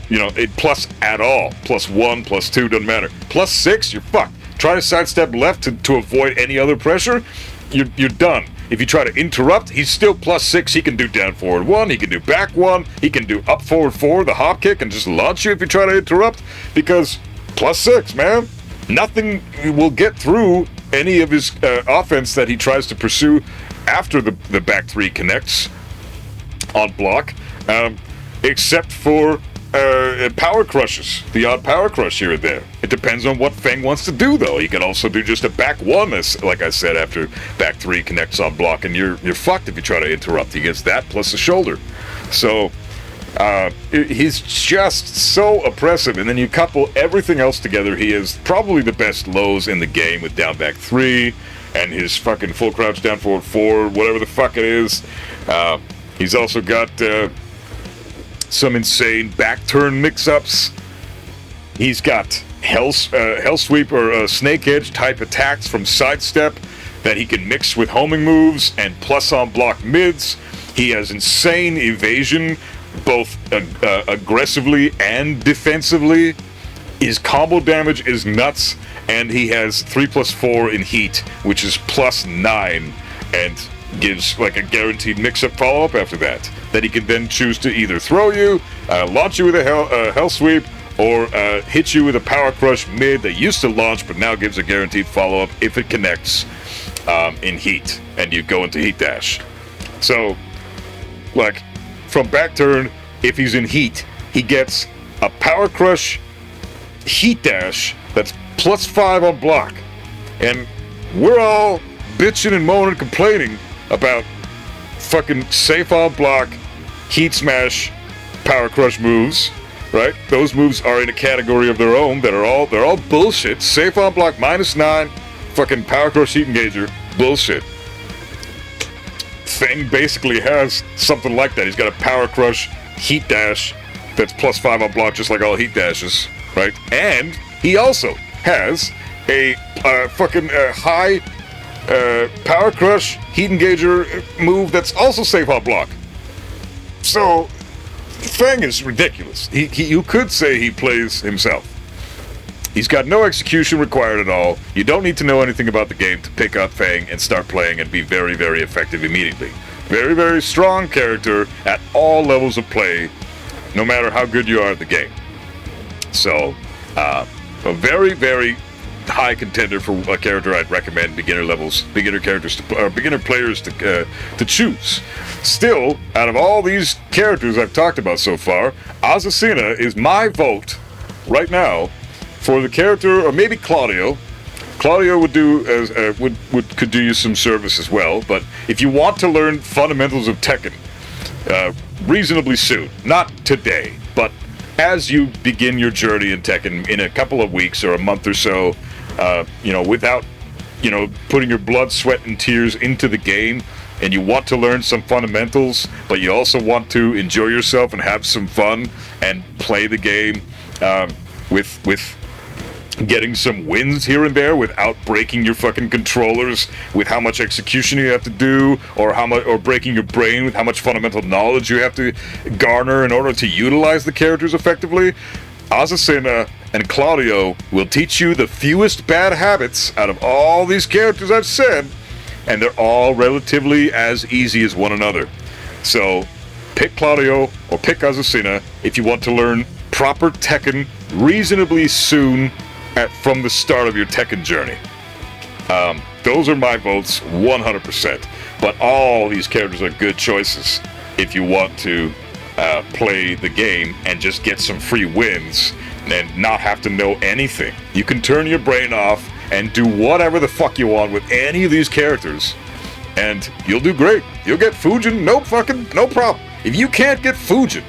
You know, it plus at all. +1, +2, doesn't matter. +6, you're fucked. Try to sidestep left to avoid any other pressure, you're done. If you try to interrupt, he's still +6. He can do down forward 1, he can do back 1, he can do up forward 4, the hop kick, and just launch you if you try to interrupt, because +6, man. Nothing will get through any of his offense that he tries to pursue after the back 3 connects on block, except for power crushes, the odd power crush here and there. It depends on what Feng wants to do, though. He can also do just a back 1, as like I said, after back 3 connects on block, and you're fucked if you try to interrupt. He gets that plus the shoulder. So he's just so oppressive, and then you couple everything else together. He is probably the best lows in the game with down back 3 and his fucking full crouch down forward 4, whatever the fuck it is. He's also got some insane back turn mix-ups. He's got hell sweep or snake edge type attacks from sidestep that he can mix with homing moves and plus on block mids. He has insane evasion, both aggressively and defensively. His combo damage is nuts, and he has 3+4 in heat, which is +9, and gives like a guaranteed mix-up follow-up after that he can then choose to either throw you, launch you with a hell sweep, or hit you with a power crush mid that used to launch but now gives a guaranteed follow-up if it connects in heat, and you go into heat dash. So, like, from back turn, if he's in heat, he gets a power crush heat dash that's +5 on block. And we're all bitching and moaning and complaining about fucking safe on block, heat smash, power crush moves, right? Those moves are in a category of their own that they're all bullshit. Safe on block -9, fucking power crush heat engager, bullshit. Feng basically has something like that. He's got a power crush heat dash that's +5 on block, just like all heat dashes, right? And he also has a fucking high power crush heat engager move that's also safe on block. So Feng is ridiculous. You could say he plays himself. He's got no execution required at all. You don't need to know anything about the game to pick up Feng and start playing and be very, very effective immediately. Very, very strong character at all levels of play, no matter how good you are at the game. So, a very, very high contender for a character I'd recommend beginner players to choose. Still, out of all these characters I've talked about so far, Azucena is my vote right now for the character, or maybe Claudio. Claudio would could do you some service as well, but if you want to learn fundamentals of Tekken reasonably soon, not today, but as you begin your journey in Tekken in a couple of weeks or a month or so, without, putting your blood, sweat, and tears into the game, and you want to learn some fundamentals, but you also want to enjoy yourself and have some fun and play the game with getting some wins here and there without breaking your fucking controllers with how much execution you have to do, or breaking your brain with how much fundamental knowledge you have to garner in order to utilize the characters effectively. Azucena and Claudio will teach you the fewest bad habits out of all these characters I've said, and they're all relatively as easy as one another. So pick Claudio or pick Azucena if you want to learn proper Tekken reasonably soon from the start of your Tekken journey. Those are my votes 100%, but all these characters are good choices if you want to play the game and just get some free wins and not have to know anything. You can turn your brain off and do whatever the fuck you want with any of these characters, and you'll do great. You'll get Fujin, no problem. If you can't get Fujin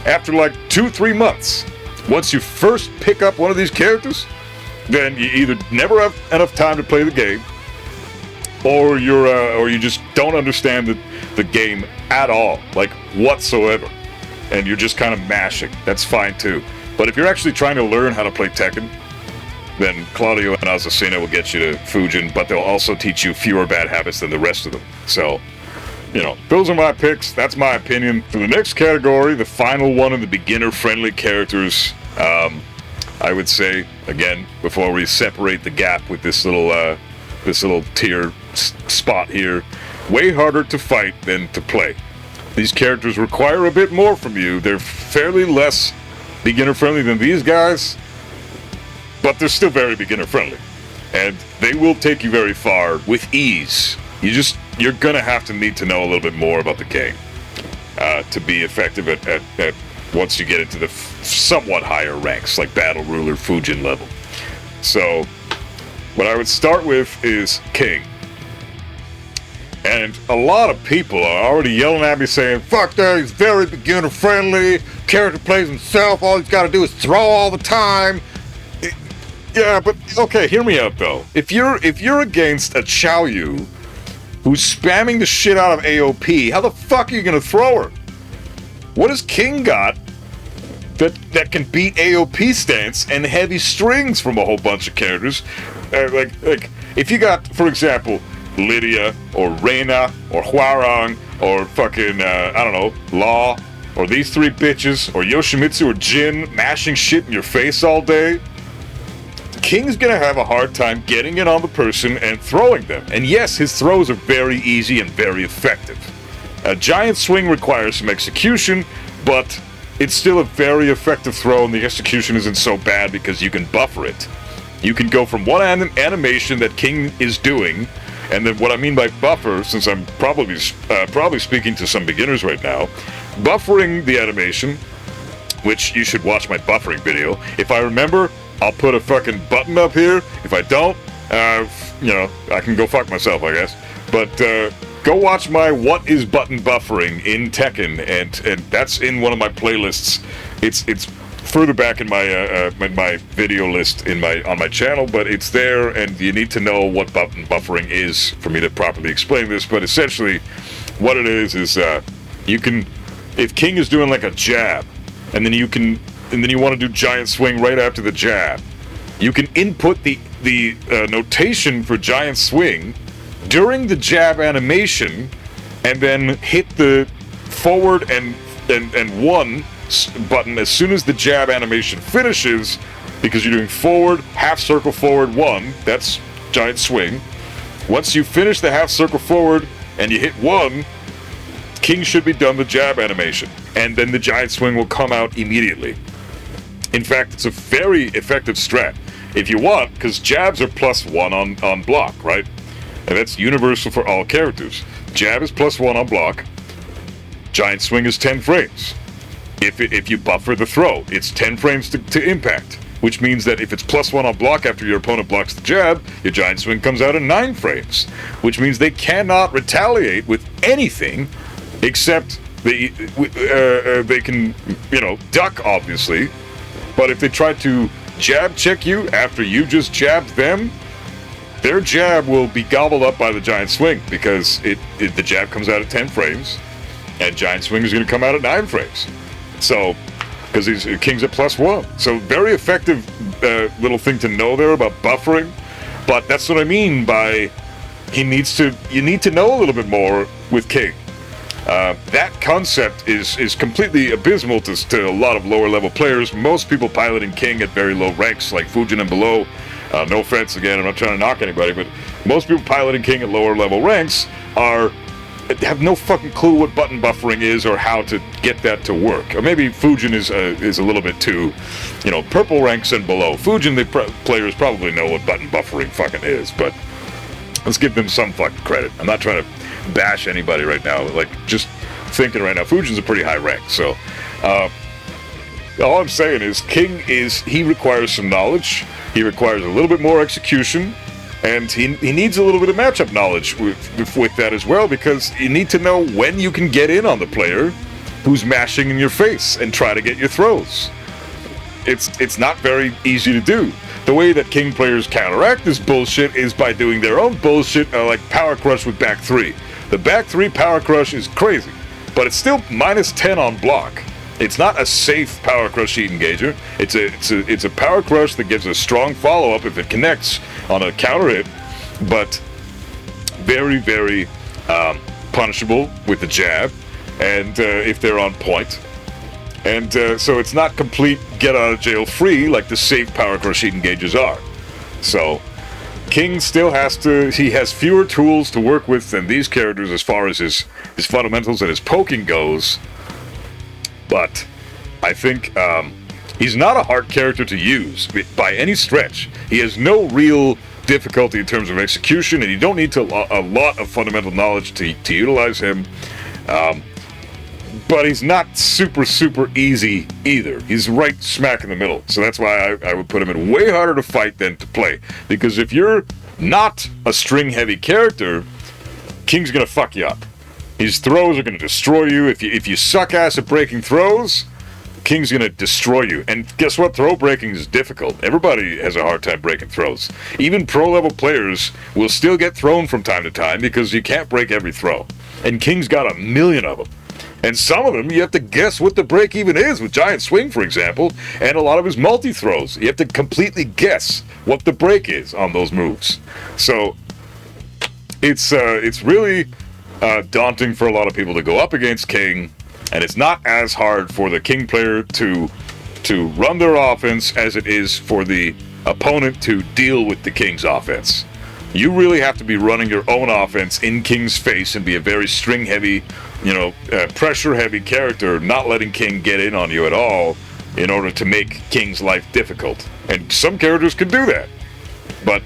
after like 2-3 months, once you first pick up one of these characters, then you either never have enough time to play the game, or you just don't understand the game at all, like whatsoever, and you're just kind of mashing. That's fine too. But if you're actually trying to learn how to play Tekken, then Claudio and Azucena will get you to Fujin, but they'll also teach you fewer bad habits than the rest of them. So, you know, those are my picks. That's my opinion. For the next category, the final one of the beginner-friendly characters, I would say, again, before we separate the gap with this little tier spot here, way harder to fight than to play. These characters require a bit more from you. They're fairly less beginner-friendly than these guys, but they're still very beginner-friendly. And they will take you very far with ease. You're gonna have to need to know a little bit more about the game to be effective at once you get into the somewhat higher ranks, like Battle Ruler, Fujin level. So, what I would start with is King. And a lot of people are already yelling at me saying, fuck that, he's very beginner friendly, character plays himself, all he's gotta do is throw all the time. Yeah, but okay, hear me out though. If you're against a Xiaoyu who's spamming the shit out of AOP, how the fuck are you gonna throw her? What has King got that can beat AOP stance and heavy strings from a whole bunch of characters? Like if you got, for example, Lydia or Reina or Hwoarang or fucking I don't know, Law or these three bitches or Yoshimitsu or Jin mashing shit in your face all day, King's gonna have a hard time getting it on the person and throwing them. And yes, his throws are very easy and very effective. A giant swing requires some execution, but it's still a very effective throw, and the execution isn't so bad because you can buffer it. You can go from one animation that King is doing, and then what I mean by buffer, since I'm probably speaking to some beginners right now, buffering the animation, which you should watch my buffering video. If I remember, I'll put a fucking button up here. If I don't, you know, I can go fuck myself, I guess. But go watch my What is Button Buffering in Tekken, and that's in one of my playlists. It's further back in my video list on my channel, but it's there, and you need to know what button buffering is for me to properly explain this. But essentially, what it is you can, if King is doing like a jab, and then you want to do giant swing right after the jab, you can input the notation for giant swing during the jab animation, and then hit the forward and one button as soon as the jab animation finishes, because you're doing forward, half circle forward, one, that's giant swing. Once you finish the half circle forward and you hit one, King should be done the jab animation, and then the giant swing will come out immediately. In fact, it's a very effective strat. If you want, because jabs are +1 on block, right? And that's universal for all characters. Jab is +1 on block. Giant swing is 10 frames. If you buffer the throw, it's 10 frames to impact, which means that if it's +1 on block after your opponent blocks the jab, your giant swing comes out in 9 frames, which means they cannot retaliate with anything except they can, you know, duck, obviously, but if they try to jab check you after you just jabbed them, their jab will be gobbled up by the giant swing, because the jab comes out at 10 frames, and giant swing is going to come out at 9 frames. So, because King's at +1. So, very effective little thing to know there about buffering. But that's what I mean by you need to know a little bit more with King. That concept is completely abysmal to a lot of lower level players. Most people piloting King at very low ranks, like Fujin and below, no offense again, I'm not trying to knock anybody, but most people piloting King at lower level ranks have no fucking clue what button buffering is or how to get that to work. Or maybe Fujin is a little bit too, you know, purple ranks and below. Fujin, players probably know what button buffering fucking is, but let's give them some fucking credit. I'm not trying to bash anybody right now, like, just thinking right now, Fujin's a pretty high rank, so all I'm saying is he requires some knowledge, he requires a little bit more execution, and he needs a little bit of matchup knowledge with that as well, because you need to know when you can get in on the player who's mashing in your face and try to get your throws. It's not very easy to do. the way that King players counteract this bullshit is by doing their own bullshit, like Power Crush with back 3. The back 3 Power Crush is crazy, but it's still minus 10 on block. It's not a safe Power Crush Heat Engager. It's a Power Crush that gives a strong follow-up if it connects on a counter hit, but very, very punishable with the jab, and if they're on point. And so it's not complete get out of jail free like the safe Power Crush Heat Engagers are. So King still he has fewer tools to work with than these characters as far as his fundamentals and his poking goes. But I think he's not a hard character to use by any stretch. He has no real difficulty in terms of execution, and you don't need a lot of fundamental knowledge to utilize him. But he's not super, super easy either. He's right smack in the middle. So that's why I would put him in way harder to fight than to play. Because if you're not a string-heavy character, King's going to fuck you up. His throws are going to destroy you. If you suck ass at breaking throws, King's going to destroy you. And guess what? Throw breaking is difficult. Everybody has a hard time breaking throws. Even pro-level players will still get thrown from time to time because you can't break every throw. And King's got a million of them. And some of them, you have to guess what the break even is, with Giant Swing, for example, and a lot of his multi-throws. You have to completely guess what the break is on those moves. So it's really daunting for a lot of people to go up against King, and it's not as hard for the King player to run their offense as it is for the opponent to deal with the King's offense. You really have to be running your own offense in King's face and be a very string-heavy, pressure-heavy character, not letting King get in on you at all in order to make King's life difficult. And some characters can do that. But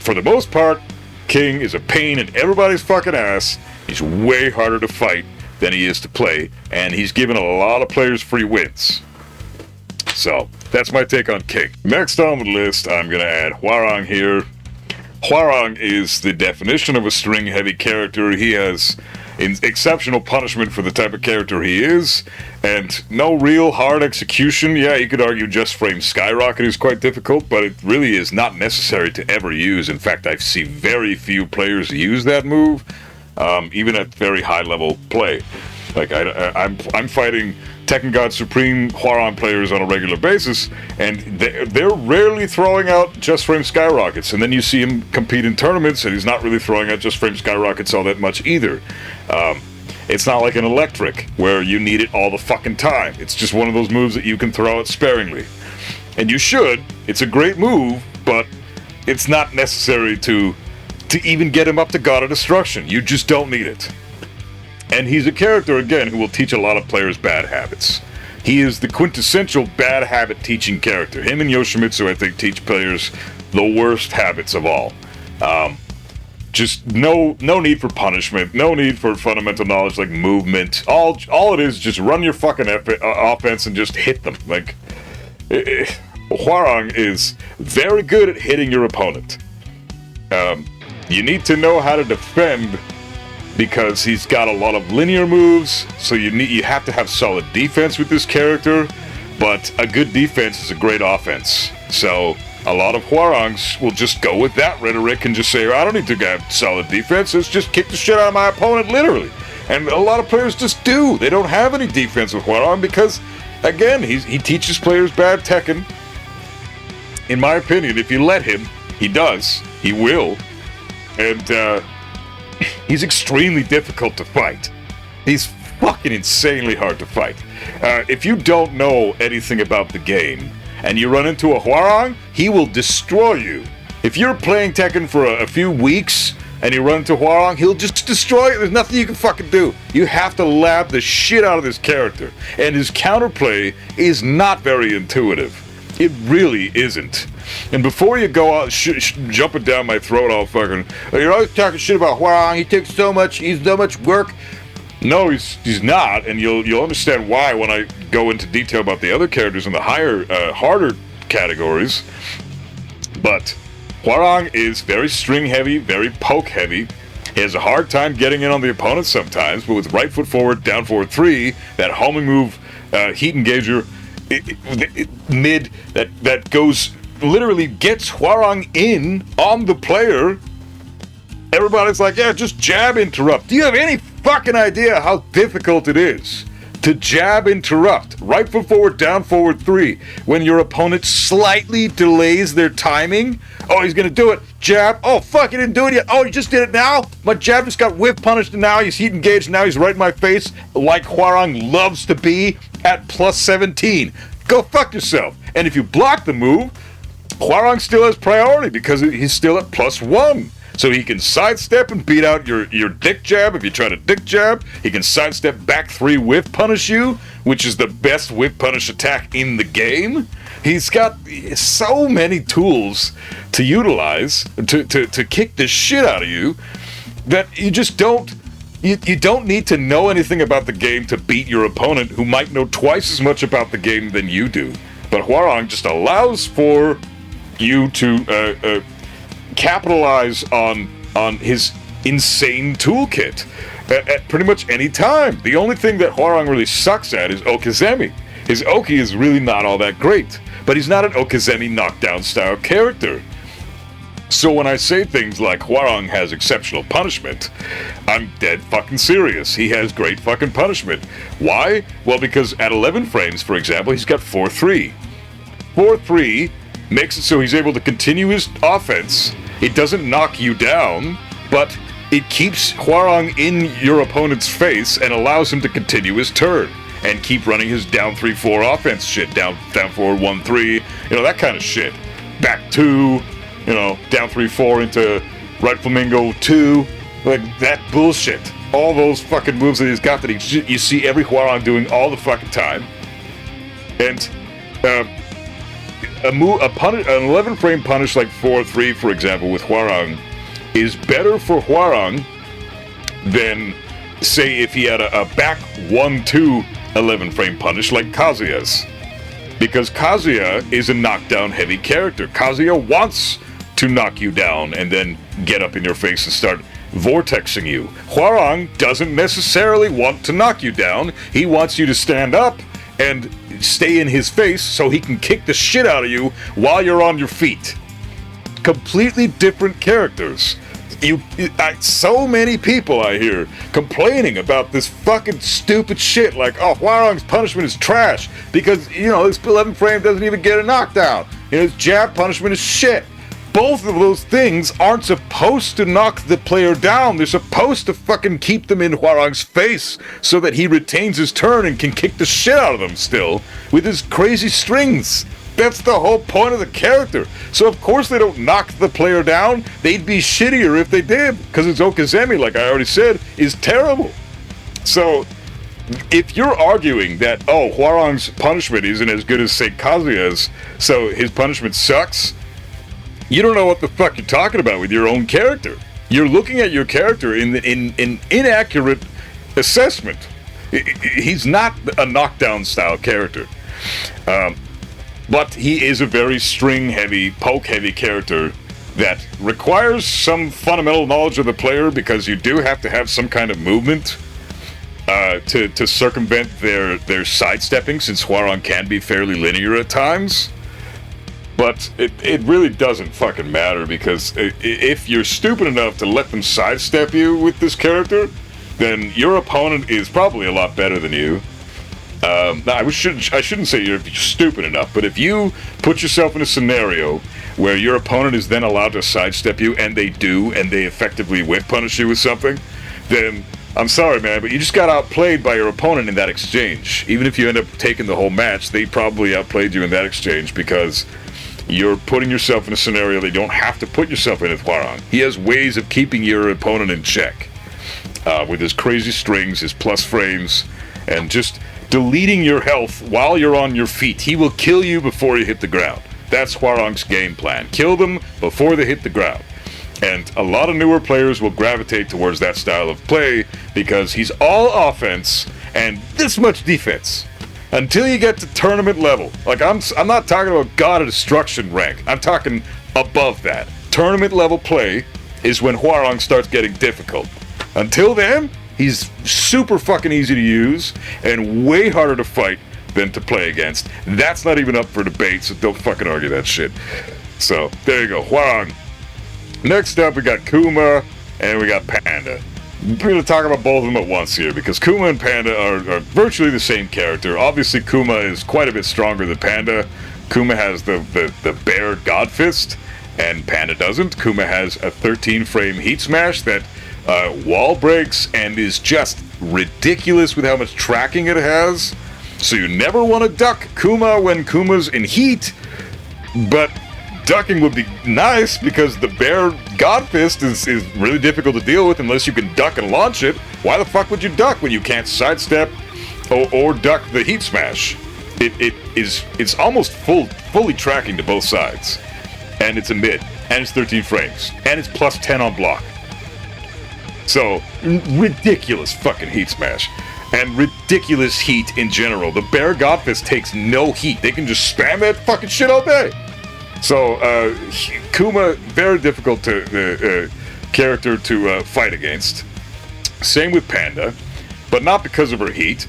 for the most part, King is a pain in everybody's fucking ass. He's way harder to fight than he is to play, and he's given a lot of players free wins. So, that's my take on King. Next on the list, I'm going to add Hwoarang here. Hwoarang is the definition of a string-heavy character. He has exceptional punishment for the type of character he is, and no real hard execution. Yeah, you could argue Just Frame Skyrocket is quite difficult, but it really is not necessary to ever use. In fact, I see very few players use that move, even at very high-level play. Like, I'm fighting Tekken God Supreme Hwoarang players on a regular basis, and they're rarely throwing out Just Frame Skyrockets. And then you see him compete in tournaments, and he's not really throwing out Just Frame Skyrockets all that much either. It's not like an Electric, where you need it all the fucking time. It's just one of those moves that you can throw out sparingly. And you should. It's a great move, but it's not necessary to even get him up to God of Destruction. You just don't need it. And he's a character, again, who will teach a lot of players bad habits. He is the quintessential bad habit teaching character. Him and Yoshimitsu, I think, teach players the worst habits of all. Just no need for punishment, no need for fundamental knowledge like movement. All it is just run your fucking offense and just hit them. Like, Hwoarang is very good at hitting your opponent. You need to know how to defend, because he's got a lot of linear moves, so you have to have solid defense with this character, but a good defense is a great offense. So a lot of Hwoarangs will just go with that rhetoric and just say, I don't need to have solid defense, let's just kick the shit out of my opponent, literally. And a lot of players just do. They don't have any defense with Hwoarang because, again, he teaches players bad Tekken. In my opinion, if you let him, he does. He will. And, he's extremely difficult to fight. He's fucking insanely hard to fight. If you don't know anything about the game, and you run into a Hwoarang, he will destroy you. If you're playing Tekken for a few weeks, and you run into Hwoarang, he'll just destroy you. There's nothing you can fucking do. You have to lab the shit out of this character. And his counterplay is not very intuitive. It really isn't. And before you go out jumping down my throat all fucking, you're always talking shit about Hwoarang, he's so much work. No, he's not, and you'll understand why when I go into detail about the other characters in the higher, harder categories. But Hwoarang is very string heavy, very poke heavy. He has a hard time getting in on the opponent sometimes, but with right foot forward, down forward 3, that homing move, heat engager, mid that goes literally gets Hwoarang in on the player. Everybody's like, yeah, just jab interrupt. Do you have any fucking idea how difficult it is to jab interrupt? Right foot forward, down forward 3. When your opponent slightly delays their timing. Oh, he's gonna do it. Jab. Oh, fuck, he didn't do it yet. Oh, he just did it now? My jab just got whiff punished and now he's heat engaged. Now he's right in my face like Hwoarang loves to be at plus 17. Go fuck yourself. And if you block the move, Hwoarang still has priority because he's still at plus 1. So he can sidestep and beat out your dick jab if you try to dick jab. He can sidestep back 3 whiff punish you, which is the best whiff punish attack in the game. He's got so many tools to utilize to kick the shit out of you that you just don't. You don't need to know anything about the game to beat your opponent who might know twice as much about the game than you do. But Hwoarang just allows for you to capitalize on his insane toolkit at pretty much any time. The only thing that Hwoarang really sucks at is Okizeme. His Oki is really not all that great, but he's not an Okizeme knockdown style character. So when I say things like Hwoarang has exceptional punishment, I'm dead fucking serious. He has great fucking punishment. Why? Well, because at 11 frames, for example, he's got 4-3. 4-3 makes it so he's able to continue his offense. It doesn't knock you down, but it keeps Hwoarang in your opponent's face and allows him to continue his turn and keep running his down 3-4 offense shit. Down forward 1-3, that kind of shit. Back 2, down 3-4 into right flamingo 2, like that bullshit. All those fucking moves that he's got that you see every Hwoarang doing all the fucking time. And an 11 frame punish like 4-3, for example, with Hwoarang is better for Hwoarang than, say, if he had a back 1-2 11 frame punish like Kazuya's. Because Kazuya is a knockdown heavy character. Kazuya wants to knock you down and then get up in your face and start vortexing you. Hwoarang doesn't necessarily want to knock you down. He wants you to stand up and stay in his face so he can kick the shit out of you while you're on your feet. Completely different characters. So many people I hear complaining about this fucking stupid shit like, oh, Hwoarang's punishment is trash because, this 11 frame doesn't even get a knockdown. His jab punishment is shit. Both of those things aren't supposed to knock the player down. They're supposed to fucking keep them in Hwoarang's face so that he retains his turn and can kick the shit out of them still with his crazy strings. That's the whole point of the character. So of course they don't knock the player down. They'd be shittier if they did, because his Okizeme, like I already said, is terrible. So if you're arguing that, oh, Hwoarang's punishment isn't as good as, say, Kazuya's, so his punishment sucks, you don't know what the fuck you're talking about with your own character. You're looking at your character in inaccurate assessment. He's not a knockdown style character. But he is a very string-heavy, poke-heavy character that requires some fundamental knowledge of the player because you do have to have some kind of movement to circumvent their sidestepping, since Hwoarang can be fairly linear at times. But it really doesn't fucking matter, because if you're stupid enough to let them sidestep you with this character, then your opponent is probably a lot better than you. I shouldn't say you're stupid enough, but if you put yourself in a scenario where your opponent is then allowed to sidestep you, and they do, and they effectively whiff punish you with something, then I'm sorry, man, but you just got outplayed by your opponent in that exchange. Even if you end up taking the whole match, they probably outplayed you in that exchange because you're putting yourself in a scenario they don't have to put yourself in with Hwoarang. He has ways of keeping your opponent in check with his crazy strings, his plus frames, and just deleting your health while you're on your feet. He will kill you before you hit the ground. That's Hwoarang's game plan. Kill them before they hit the ground. And a lot of newer players will gravitate towards that style of play because he's all offense and this much defense. Until you get to tournament level. Like, I'm not talking about God of Destruction rank. I'm talking above that. Tournament level play is when Hwoarang starts getting difficult. Until then, he's super fucking easy to use and way harder to fight than to play against. That's not even up for debate, so don't fucking argue that shit. So, there you go, Huang. Next up, we got Kuma, and we got Panda. We're going to talk about both of them at once here, because Kuma and Panda are virtually the same character. Obviously, Kuma is quite a bit stronger than Panda. Kuma has the bear God Fist, and Panda doesn't. Kuma has a 13-frame heat smash that wall breaks and is just ridiculous with how much tracking it has. So you never want to duck Kuma when Kuma's in heat, but ducking would be nice because the bear God Fist is really difficult to deal with unless you can duck and launch it. Why the fuck would you duck when you can't sidestep or duck the heat smash? It's almost fully tracking to both sides, and it's a mid, and it's 13 frames, and it's plus 10 on block. So ridiculous fucking heat smash, and ridiculous heat in general. The bear God Fist takes no heat. They can just spam that fucking shit all day. So Kuma, very difficult character to fight against. Same with Panda, but not because of her heat.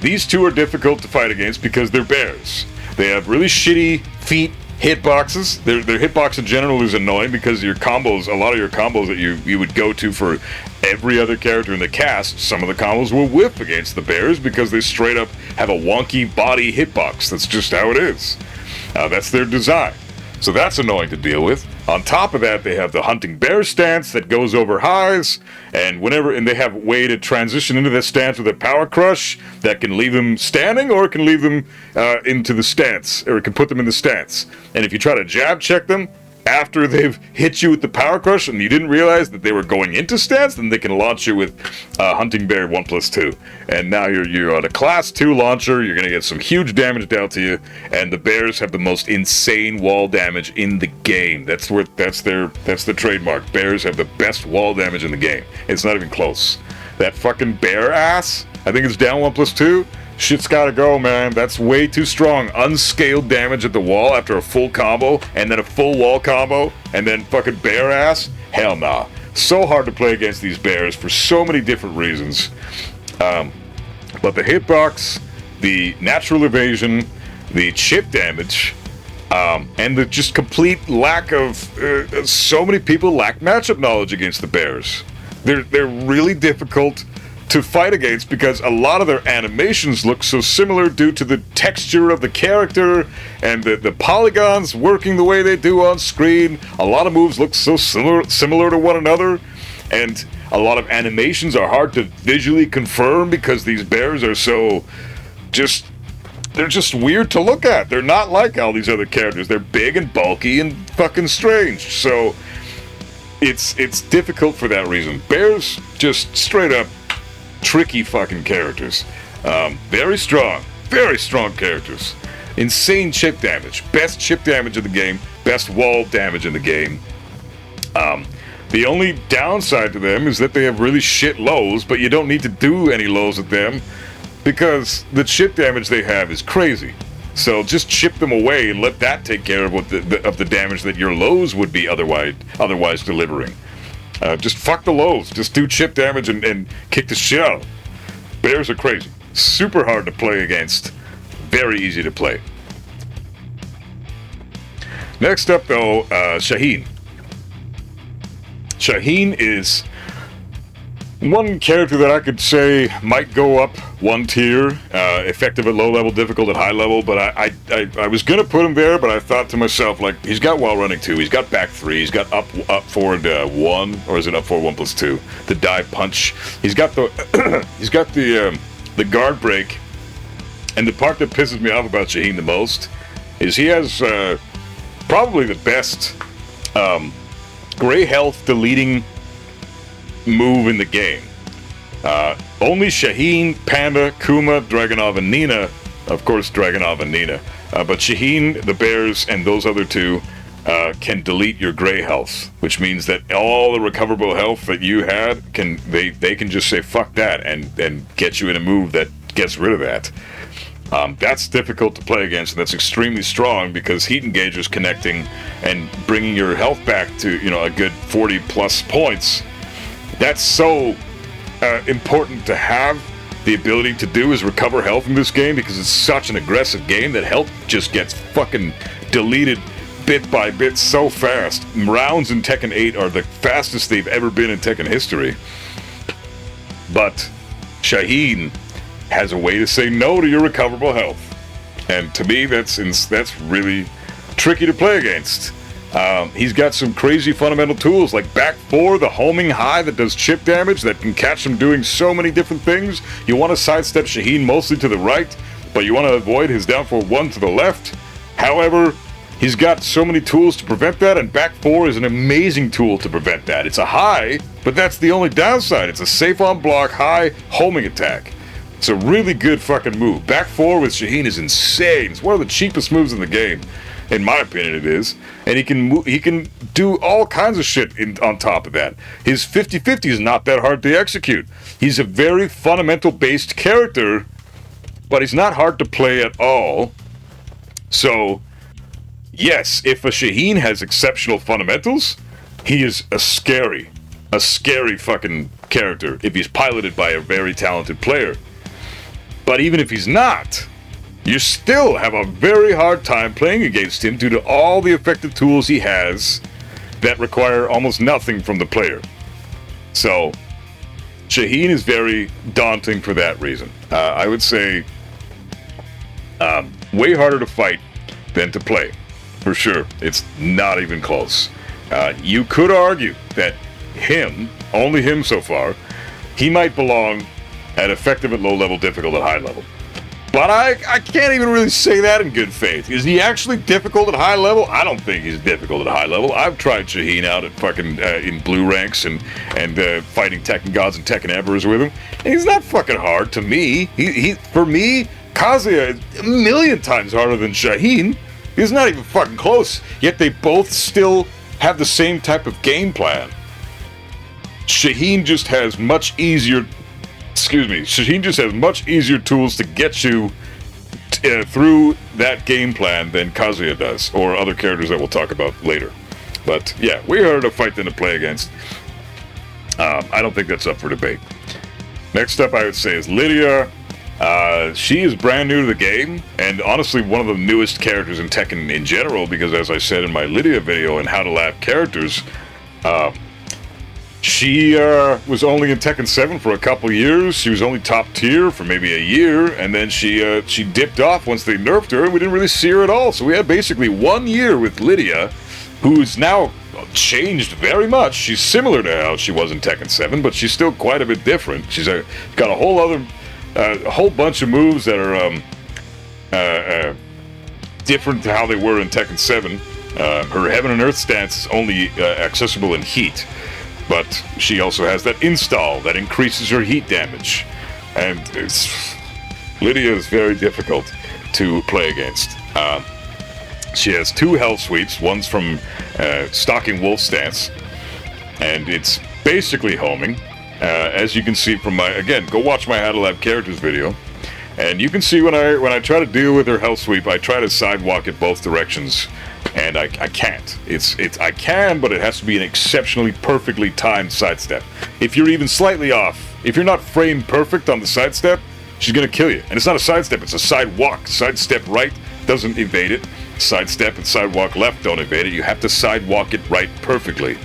These two are difficult to fight against because they're bears. They have really shitty feet hitboxes. Their hitbox in general is annoying because your combos, a lot of your combos that you would go to for every other character in the cast, some of the combos will whiff against the bears because they straight up have a wonky body hitbox. That's just how it is. That's their design. So that's annoying to deal with. On top of that, they have the hunting bear stance that goes over highs, and they have a way to transition into that stance with a power crush that can leave them standing, or it can leave them into the stance, or it can put them in the stance. And if you try to jab check them after they've hit you with the power crush and you didn't realize that they were going into stance, then they can launch you with hunting bear 1+2. And now you're on a class 2 launcher. You're gonna get some huge damage dealt to you, and the bears have the most insane wall damage in the game. That's the trademark. Bears have the best wall damage in the game. It's not even close. That fucking bear ass, I think it's down 1+2. Shit's gotta go, man. That's way too strong. Unscaled damage at the wall after a full combo, and then a full wall combo, and then fucking bear ass? Hell nah. So hard to play against these bears for so many different reasons. But the hitbox, the natural evasion, the chip damage, and the just complete lack of... so many people lack matchup knowledge against the bears. They're really difficult to fight against because a lot of their animations look so similar due to the texture of the character and the polygons working the way they do on screen. A lot of moves look so similar to one another, and a lot of animations are hard to visually confirm because these bears are so they're just weird to look at. They're not like all these other characters. They're big and bulky and fucking strange. So it's difficult for that reason. Bears just straight up tricky fucking characters. Very strong characters. Insane chip damage. Best chip damage in the game. Best wall damage in the game. The only downside to them is that they have really shit lows, but you don't need to do any lows with them because the chip damage they have is crazy. So just chip them away and let that take care of the damage that your lows would be otherwise delivering. Just fuck the lows. Just do chip damage and kick the shit out. Bears are crazy. Super hard to play against. Very easy to play. Next up, though, Shaheen. Shaheen is one character that I could say might go up one tier, effective at low level, difficult at high level, but I was gonna put him there, but I thought to myself, like, he's got while running 2, he's got back 3, he's got up forward 1, or is it up forward 1+2? The dive punch. He's got the he's got the guard break, and the part that pisses me off about Shaheen the most is he has probably the best gray health deleting move in the game. Only Shaheen, Panda, Kuma, Dragunov, and Nina, of course Dragunov and Nina, but Shaheen, the bears, and those other two can delete your gray health, which means that all the recoverable health that you had, they can just say fuck that and get you in a move that gets rid of that. That's difficult to play against, and that's extremely strong because heat engagers connecting and bringing your health back to a good 40 plus points. That's so important to have the ability to do is recover health in this game, because it's such an aggressive game that health just gets fucking deleted bit by bit so fast. Rounds in Tekken 8 are the fastest they've ever been in Tekken history. But Shaheen has a way to say no to your recoverable health. And to me, that's really tricky to play against. He's got some crazy fundamental tools like back 4, the homing high that does chip damage, that can catch him doing so many different things. You want to sidestep Shaheen mostly to the right, but you want to avoid his down 4-1 to the left. However, he's got so many tools to prevent that, and back 4 is an amazing tool to prevent that. It's a high, but that's the only downside. It's a safe on block, high, homing attack. It's a really good fucking move. Back 4 with Shaheen is insane. It's one of the cheapest moves in the game. In my opinion, it is. And he can do all kinds of shit on top of that. His 50-50 is not that hard to execute. He's a very fundamental-based character, but he's not hard to play at all. So, yes, if a Shaheen has exceptional fundamentals, he is a scary fucking character if he's piloted by a very talented player. But even if he's not, you still have a very hard time playing against him due to all the effective tools he has that require almost nothing from the player. So, Shaheen is very daunting for that reason. I would say way harder to fight than to play, for sure. It's not even close. You could argue that only him so far, he might belong at effective at low level, difficult at high level. But I can't even really say that in good faith. Is he actually difficult at high level? I don't think he's difficult at high level. I've tried Shaheen out at fucking in blue ranks and fighting Tekken gods and Tekken Emperors with him, and he's not fucking hard to me. For me, Kazuya is a million times harder than Shaheen. He's not even fucking close. Yet they both still have the same type of game plan. Shaheen just has much easier tools to get you through that game plan than Kazuya does, or other characters that we'll talk about later. But yeah, way harder to fight than to play against. I don't think that's up for debate. Next up, I would say, is Lydia. She is brand new to the game, and honestly one of the newest characters in Tekken in general, because as I said in my Lydia video on how to lab characters, she was only in Tekken 7 for a couple years. She was only top tier for maybe a year, and then she dipped off once they nerfed her, and we didn't really see her at all. So we had basically 1 year with Lydia, who's now changed very much. She's similar to how she was in Tekken 7, but she's still quite a bit different. She's got a whole bunch of moves that are different to how they were in Tekken 7. Her Heaven and Earth stance is only accessible in heat. But she also has that install that increases her heat damage. And Lydia is very difficult to play against. She has 2 health sweeps. One's from Stalking Wolf stance, and it's basically homing. As you can see from again, go watch my How to Lab Characters video. And you can see when I try to deal with her health sweep, I try to sidewalk it both directions. And I can't. I can, but it has to be an exceptionally perfectly timed sidestep. If you're even slightly off, if you're not framed perfect on the sidestep, she's gonna kill you. And it's not a sidestep, it's a sidewalk. Sidestep right doesn't evade it. Sidestep and sidewalk left don't evade it. You have to sidewalk it right perfectly.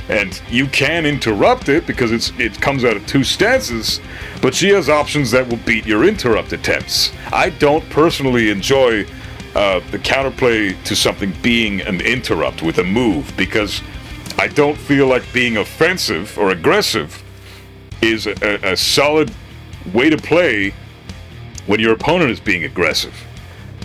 And you can interrupt it because it comes out of 2 stances, but she has options that will beat your interrupt attempts. I don't personally enjoy the counterplay to something being an interrupt with a move, because I don't feel like being offensive or aggressive is a solid way to play when your opponent is being aggressive.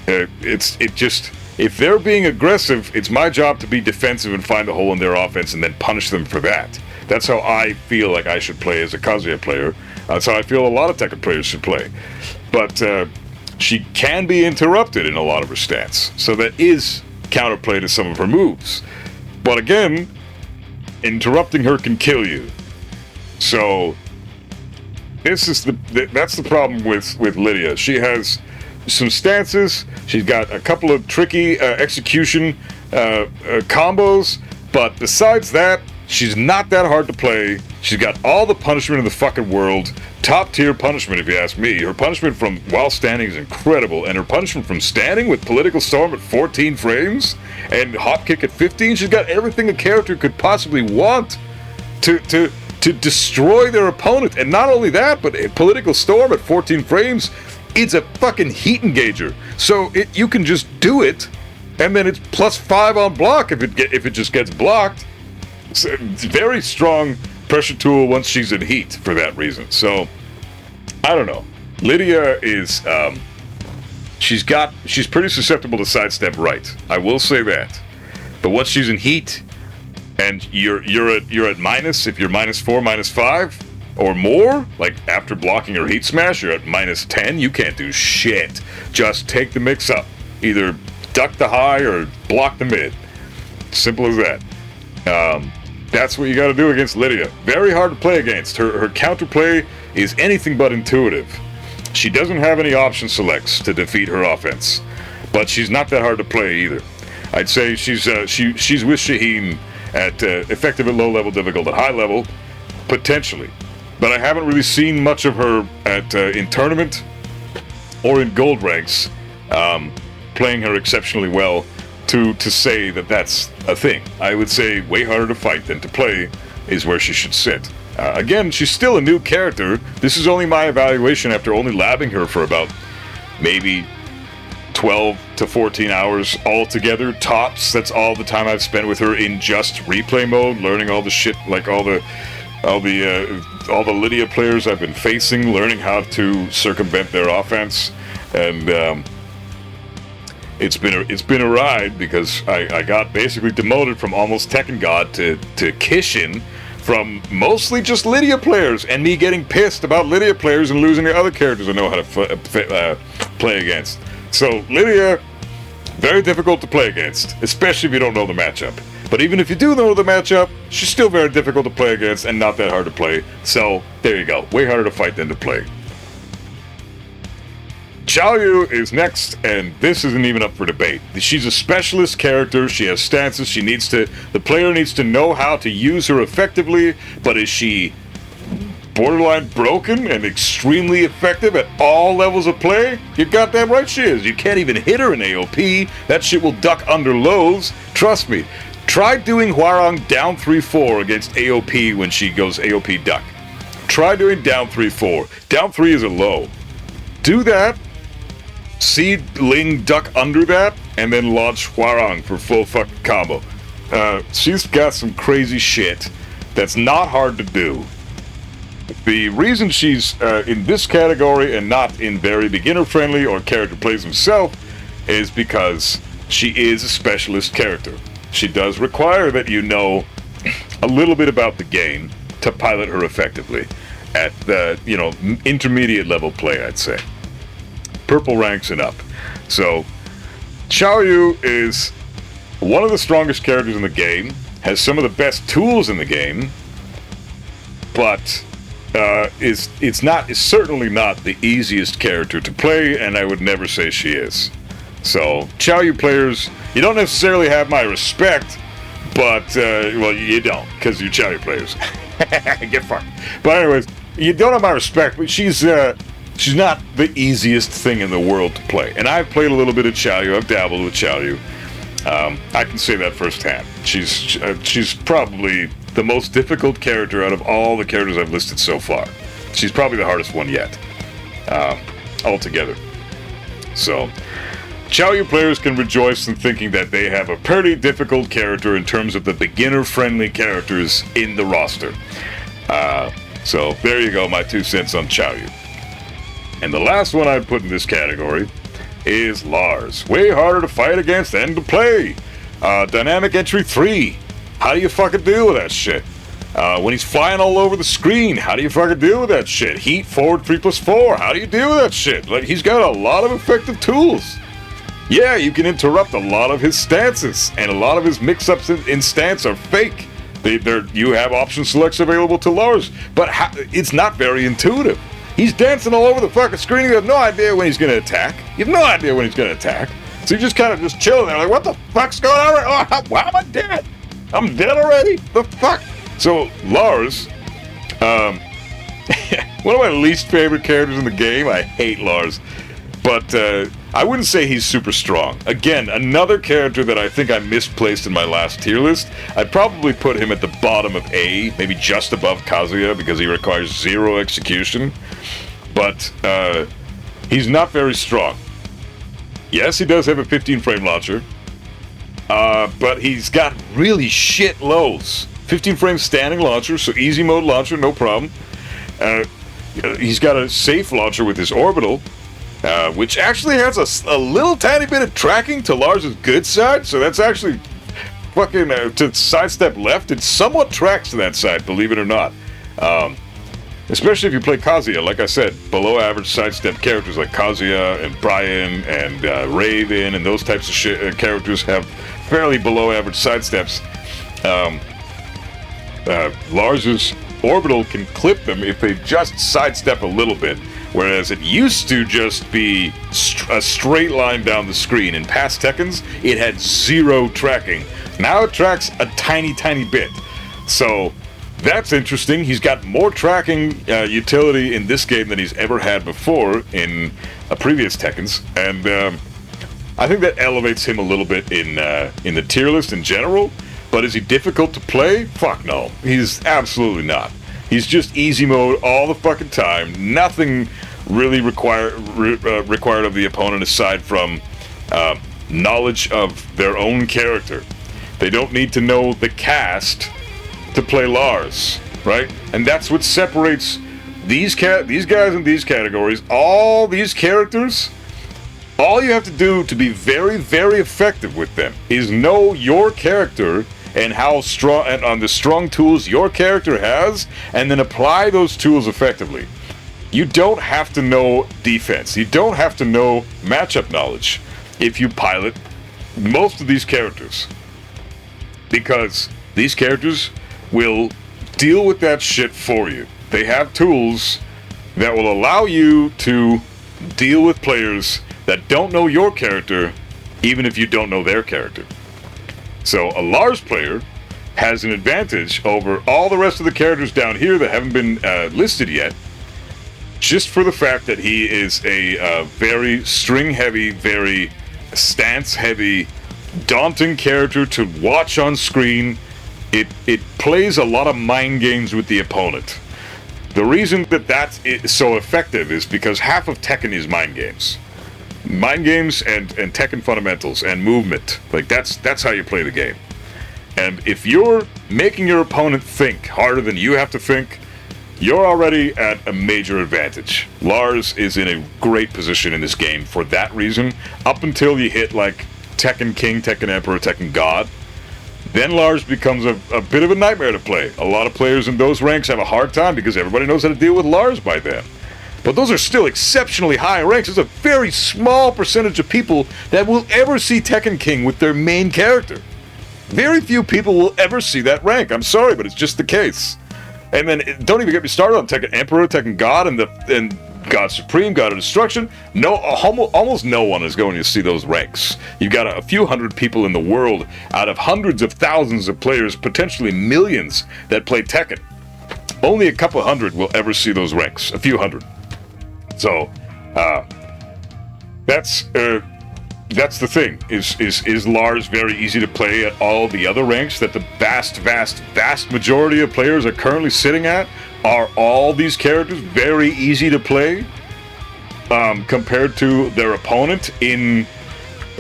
If they're being aggressive, it's my job to be defensive and find a hole in their offense and then punish them for that. That's how I feel like I should play as a Kazuya player. That's how I feel a lot of Tekken players should play. But she can be interrupted in a lot of her stats, so that is counterplay to some of her moves. But again, interrupting her can kill you. So that's the problem with Lydia. She has some stances. She's got a couple of tricky execution combos, but besides that, she's not that hard to play. She's got all the punishment in the fucking world. Top tier punishment, if you ask me. Her punishment from while standing is incredible, and her punishment from standing with Political Storm at 14 frames and Hop Kick at 15, she's got everything a character could possibly want to destroy their opponent. And not only that, but Political Storm at 14 frames, it's a fucking heat engager. So you can just do it, and then it's +5 on block if it just gets blocked. So it's very strong pressure tool once she's in heat for that reason. So I don't know. Lydia is she's pretty susceptible to sidestep right. I will say that. But once she's in heat and you're at minus, if you're -4, -5 or more, like after blocking her heat smash, you're at -10, you can't do shit. Just take the mix up. Either duck the high or block the mid. Simple as that. That's what you got to do against Lydia. Very hard to play against. Her counterplay is anything but intuitive. She doesn't have any option selects to defeat her offense, but she's not that hard to play either. I'd say she's with Shaheen at effective at low level, difficult at high level, potentially. But I haven't really seen much of her at in tournament or in gold ranks, playing her exceptionally well to say that that's a thing. I would say way harder to fight than to play is where she should sit. Again, she's still a new character. This is only my evaluation after only labbing her for about maybe 12 to 14 hours altogether, tops. That's all the time I've spent with her in just replay mode, learning all the shit, like all the Lydia players I've been facing, learning how to circumvent their offense, and it's been a ride because I got basically demoted from almost Tekken God to Kishin from mostly just Lydia players and me getting pissed about Lydia players and losing to other characters I know how to play against. So Lydia, very difficult to play against, especially if you don't know the matchup. But even if you do know the matchup, she's still very difficult to play against and not that hard to play. So there you go, way harder to fight than to play. Xiaoyu is next, and this isn't even up for debate. She's a specialist character, she has stances, the player needs to know how to use her effectively, but is she borderline broken and extremely effective at all levels of play? You're goddamn right she is. You can't even hit her in AOP, that shit will duck under lows, trust me. Try doing Hwoarang down 3-4 against AOP when she goes AOP duck. Try doing down 3-4. Down 3 is a low. Do that. See Ling duck under that, and then launch Hwoarang for full fucking combo. She's got some crazy shit that's not hard to do. The reason she's in this category and not in very beginner-friendly or character plays himself is because she is a specialist character. She does require that you know a little bit about the game to pilot her effectively at the, intermediate level play, I'd say. Purple ranks and up. So, Xiaoyu is one of the strongest characters in the game, has some of the best tools in the game, but is certainly not the easiest character to play, and I would never say she is. So, Xiaoyu players, you don't necessarily have my respect, but, you don't, because you're Xiaoyu players. Get fucked. But anyways, you don't have my respect, but she's not the easiest thing in the world to play. And I've played a little bit of Xiaoyu, I've dabbled with Xiaoyu. I can say that firsthand. She's probably the most difficult character out of all the characters I've listed so far. She's probably the hardest one yet, altogether. So, Xiaoyu players can rejoice in thinking that they have a pretty difficult character in terms of the beginner-friendly characters in the roster. So, there you go, my 2 cents on Xiaoyu. And the last one I'd put in this category is Lars. Way harder to fight against and to play. Dynamic entry 3. How do you fucking deal with that shit? When he's flying all over the screen, how do you fucking deal with that shit? Heat forward 3+4. How do you deal with that shit? Like, he's got a lot of effective tools. Yeah, you can interrupt a lot of his stances, and a lot of his mix-ups in stance are fake. You have option selects available to Lars, but it's not very intuitive. He's dancing all over the fucking screen. You have no idea when he's going to attack. You have no idea when he's going to attack. So you're just kind of just chilling there like, what the fuck's going on? Oh, why am I dead? I'm dead already? The fuck? So Lars One of my least favorite characters in the game. I hate Lars. But I wouldn't say he's super strong. Again, another character that I think I misplaced in my last tier list. I'd probably put him at the bottom of A, maybe just above Kazuya, because he requires 0 execution. But he's not very strong. Yes, he does have a 15-frame launcher. But he's got really shit lows. 15-frame standing launcher, so easy mode launcher, no problem. He's got a safe launcher with his orbital, which actually has a little tiny bit of tracking to Lars' good side, so that's actually fucking to sidestep left. It somewhat tracks to that side, believe it or not. Especially if you play Kazuya, like I said, below average sidestep characters like Kazuya and Brian and Raven and those types of characters have fairly below average sidesteps. Lars's orbital can clip them if they just sidestep a little bit, whereas it used to just be a straight line down the screen. In past Tekkens, it had 0 tracking. Now it tracks a tiny, tiny bit. So that's interesting. He's got more tracking utility in this game than he's ever had before in previous Tekkens, and I think that elevates him a little bit in the tier list in general. But is he difficult to play? Fuck no. He's absolutely not. He's just easy mode all the fucking time. Nothing really required of the opponent aside from knowledge of their own character. They don't need to know the cast to play Lars, right? And that's what separates these guys in these categories. All these characters, all you have to do to be very, very effective with them is know your character and how strong, and on the strong tools your character has, and then apply those tools effectively. You don't have to know defense. You don't have to know matchup knowledge if you pilot most of these characters, because these characters will deal with that shit for you. They have tools that will allow you to deal with players that don't know your character, even if you don't know their character. So a Lars player has an advantage over all the rest of the characters down here that haven't been listed yet, just for the fact that he is a very string-heavy, very stance-heavy, daunting character to watch on screen. It plays a lot of mind games with the opponent. The reason that that's so effective is because half of Tekken is mind games. Mind games and Tekken fundamentals and movement. Like that's how you play the game. And if you're making your opponent think harder than you have to think, you're already at a major advantage. Lars is in a great position in this game for that reason, up until you hit like Tekken King, Tekken Emperor, Tekken God. Then Lars becomes a bit of a nightmare to play. A lot of players in those ranks have a hard time because everybody knows how to deal with Lars by then. But those are still exceptionally high ranks. There's a very small percentage of people that will ever see Tekken King with their main character. Very few people will ever see that rank. I'm sorry, but it's just the case. And then don't even get me started on Tekken Emperor, Tekken God, and God Supreme, God of Destruction. No, almost no one is going to see those ranks. You've got a few hundred people in the world out of hundreds of thousands of players, potentially millions, that play Tekken. Only a couple hundred will ever see those ranks. A few hundred. So, that's the thing. Is Lars very easy to play at all the other ranks that the vast majority of players are currently sitting at? Are all these characters very easy to play compared to their opponent in,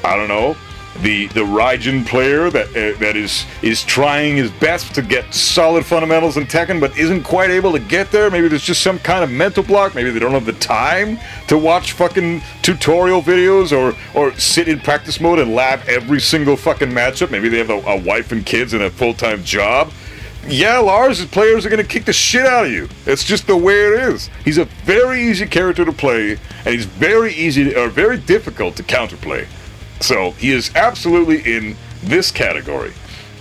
I don't know, the Raijin player that is trying his best to get solid fundamentals in Tekken but isn't quite able to get there? Maybe there's just some kind of mental block. Maybe they don't have the time to watch fucking tutorial videos or sit in practice mode and lab every single fucking matchup. Maybe they have a wife and kids and a full-time job. Yeah, Lars' players are going to kick the shit out of you. It's just the way it is. He's a very easy character to play, and he's very difficult to counterplay. So he is absolutely in this category.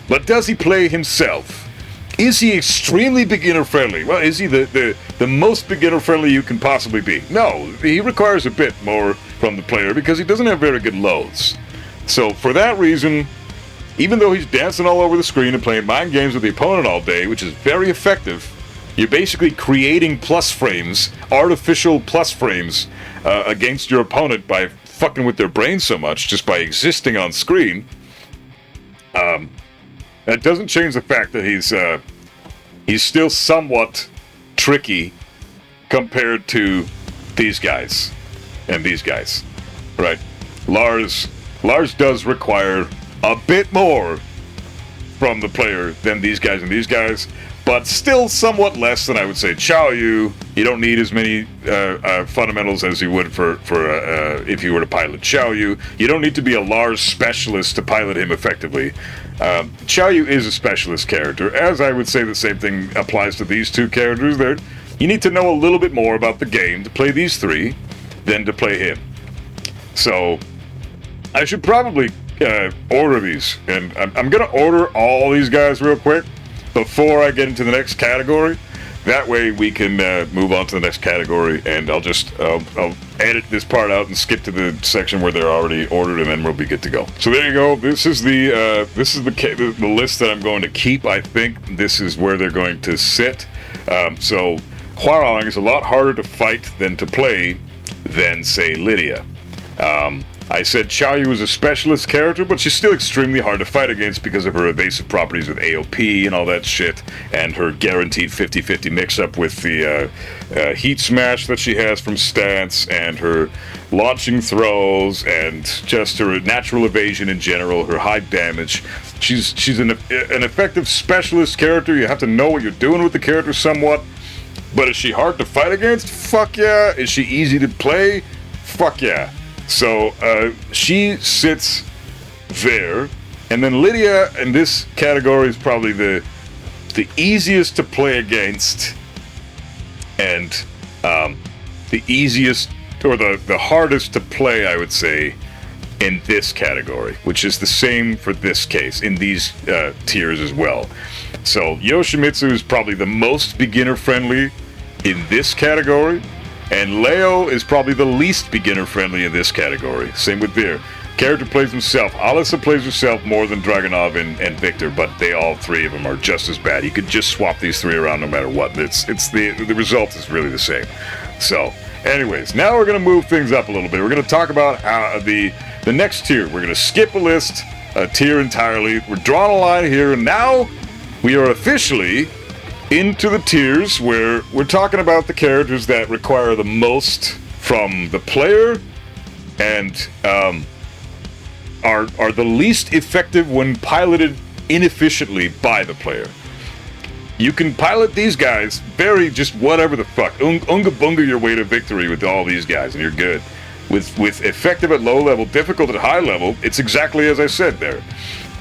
But does he play himself? Is he extremely beginner friendly? Well, is he the most beginner friendly you can possibly be? No, he requires a bit more from the player because he doesn't have very good loads. So for that reason, even though he's dancing all over the screen and playing mind games with the opponent all day, which is very effective, You're basically creating plus frames, artificial plus frames, against your opponent by fucking with their brain so much, just by existing on screen. That doesn't change the fact that he's still somewhat tricky compared to these guys and these guys, right? Lars does require a bit more from the player than these guys and these guys, but still somewhat less than I would say Xiao Yu. You don't need as many fundamentals as you would for if you were to pilot Xiao Yu. You don't need to be a Lars specialist to pilot him effectively. Xiao Yu is a specialist character, as I would say the same thing applies to these two characters. There, you need to know a little bit more about the game to play these three than to play him. So I should probably order these, and I'm gonna order all these guys real quick before I get into the next category. That way we can move on to the next category, and I'll edit this part out and skip to the section where they're already ordered, and then we'll be good to go. So there you go. This is the list that I'm going to keep. I think this is where they're going to sit. So Hwoarang is a lot harder to fight than to play than, say, Lydia. I said Xiao Yu is a specialist character, but she's still extremely hard to fight against because of her evasive properties with AOP and all that shit, and her guaranteed 50-50 mix-up with the heat smash that she has from stance, and her launching throws, and just her natural evasion in general, her high damage. She's an effective specialist character. You have to know what you're doing with the character somewhat. But is she hard to fight against? Fuck yeah. Is she easy to play? Fuck yeah. So she sits there, and then Lydia in this category is probably the easiest to play against, and the easiest or the hardest to play, I would say, in this category, which is the same for this case in these tiers as well. So Yoshimitsu is probably the most beginner friendly in this category. And Leo is probably the least beginner-friendly in this category. Same with Vir. Character plays himself. Alyssa plays herself more than Dragunov and Victor, but all three of them are just as bad. You could just swap these three around no matter what. The result is really the same. So, anyways, now we're going to move things up a little bit. We're going to talk about the next tier. We're going to skip a tier entirely. We're drawing a line here, and now we are officially into the tiers where we're talking about the characters that require the most from the player and are the least effective when piloted inefficiently by the player. You can pilot these guys just whatever the fuck. Unga bunga your way to victory with all these guys, and you're good. With effective at low level, difficult at high level, it's exactly as I said there.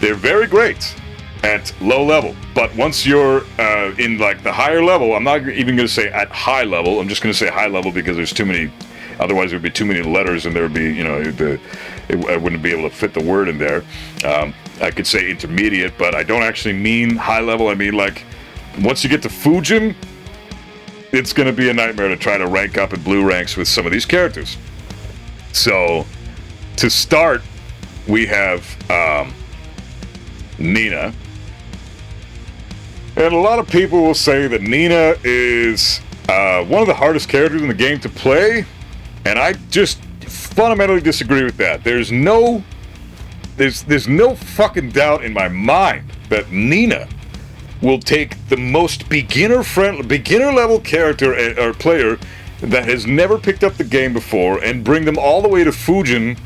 They're very great at low level, but once you're in like the higher level, I'm not even going to say at high level, I'm just going to say high level because there's too many, otherwise there would be too many letters and there would be, I wouldn't be able to fit the word in there. I could say intermediate, but I don't actually mean high level. I mean, like, once you get to Fujin, it's going to be a nightmare to try to rank up in blue ranks with some of these characters. So to start, we have Nina. And a lot of people will say that Nina is one of the hardest characters in the game to play, and I just fundamentally disagree with that. There's no fucking doubt in my mind that Nina will take the most beginner level character or player that has never picked up the game before and bring them all the way to Fujin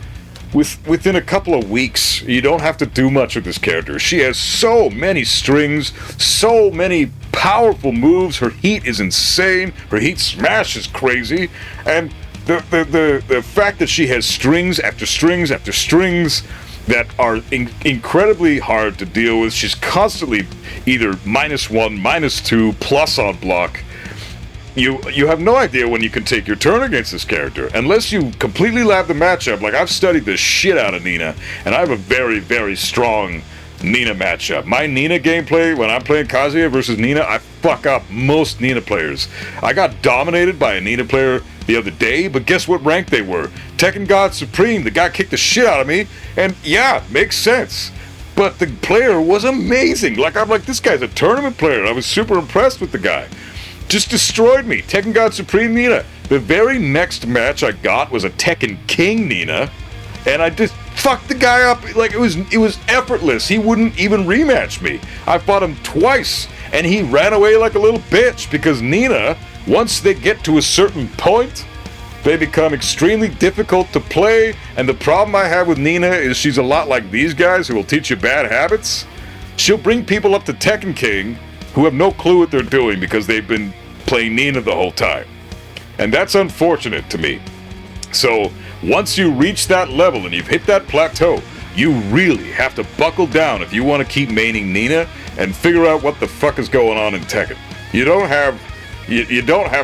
within a couple of weeks. You don't have to do much with this character. She has so many strings, so many powerful moves. Her heat is insane. Her heat smash is crazy. And the fact that she has strings after strings after strings that are incredibly hard to deal with. She's constantly either -1, -2, plus on block. You have no idea when you can take your turn against this character unless you completely lab the matchup. Like, I've studied the shit out of Nina, and I have a very, very strong Nina matchup. My Nina gameplay, when I'm playing Kazuya versus Nina, I fuck up most Nina players. I got dominated by a Nina player the other day, but guess what rank they were? Tekken God Supreme. The guy kicked the shit out of me, and yeah, makes sense. But the player was amazing. I'm like, this guy's a tournament player. I was super impressed with the guy. just destroyed me. Tekken God Supreme Nina. The very next match I got was a Tekken King Nina, and I just fucked the guy up like it was effortless. He wouldn't even rematch me. I fought him twice, and he ran away like a little bitch because Nina, once they get to a certain point, they become extremely difficult to play, and the problem I have with Nina is she's a lot like these guys who will teach you bad habits. She'll bring people up to Tekken King who have no clue what they're doing because they've been playing Nina the whole time. And that's unfortunate to me. So, once you reach that level and you've hit that plateau, you really have to buckle down if you want to keep maining Nina and figure out what the fuck is going on in Tekken. You don't have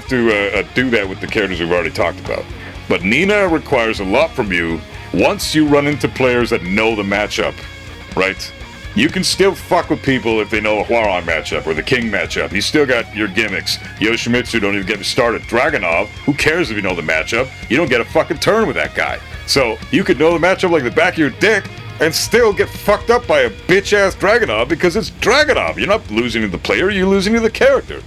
to do that with the characters we've already talked about. But Nina requires a lot from you once you run into players that know the matchup, right? You can still fuck with people if they know a Huaron matchup or the King matchup. You still got your gimmicks. Yoshimitsu, don't even get me started. Dragunov, who cares if you know the matchup? You don't get a fucking turn with that guy. So you could know the matchup like the back of your dick and still get fucked up by a bitch-ass Dragunov because it's Dragunov. You're not losing to the player, you're losing to the character.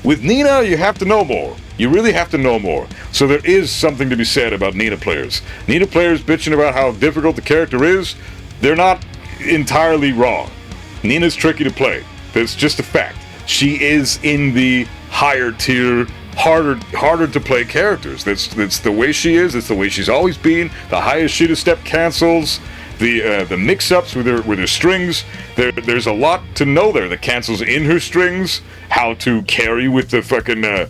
With Nina, you have to know more. You really have to know more. So there is something to be said about Nina players. Nina players bitching about how difficult the character is, they're not entirely wrong. Nina's tricky to play. That's just a fact. She is in the higher tier, harder to play characters. That's the way she is. It's the way she's always been. The highest Shida step cancels. The mix-ups with her strings. There's a lot to know there. The cancels in her strings. How to carry with the fucking the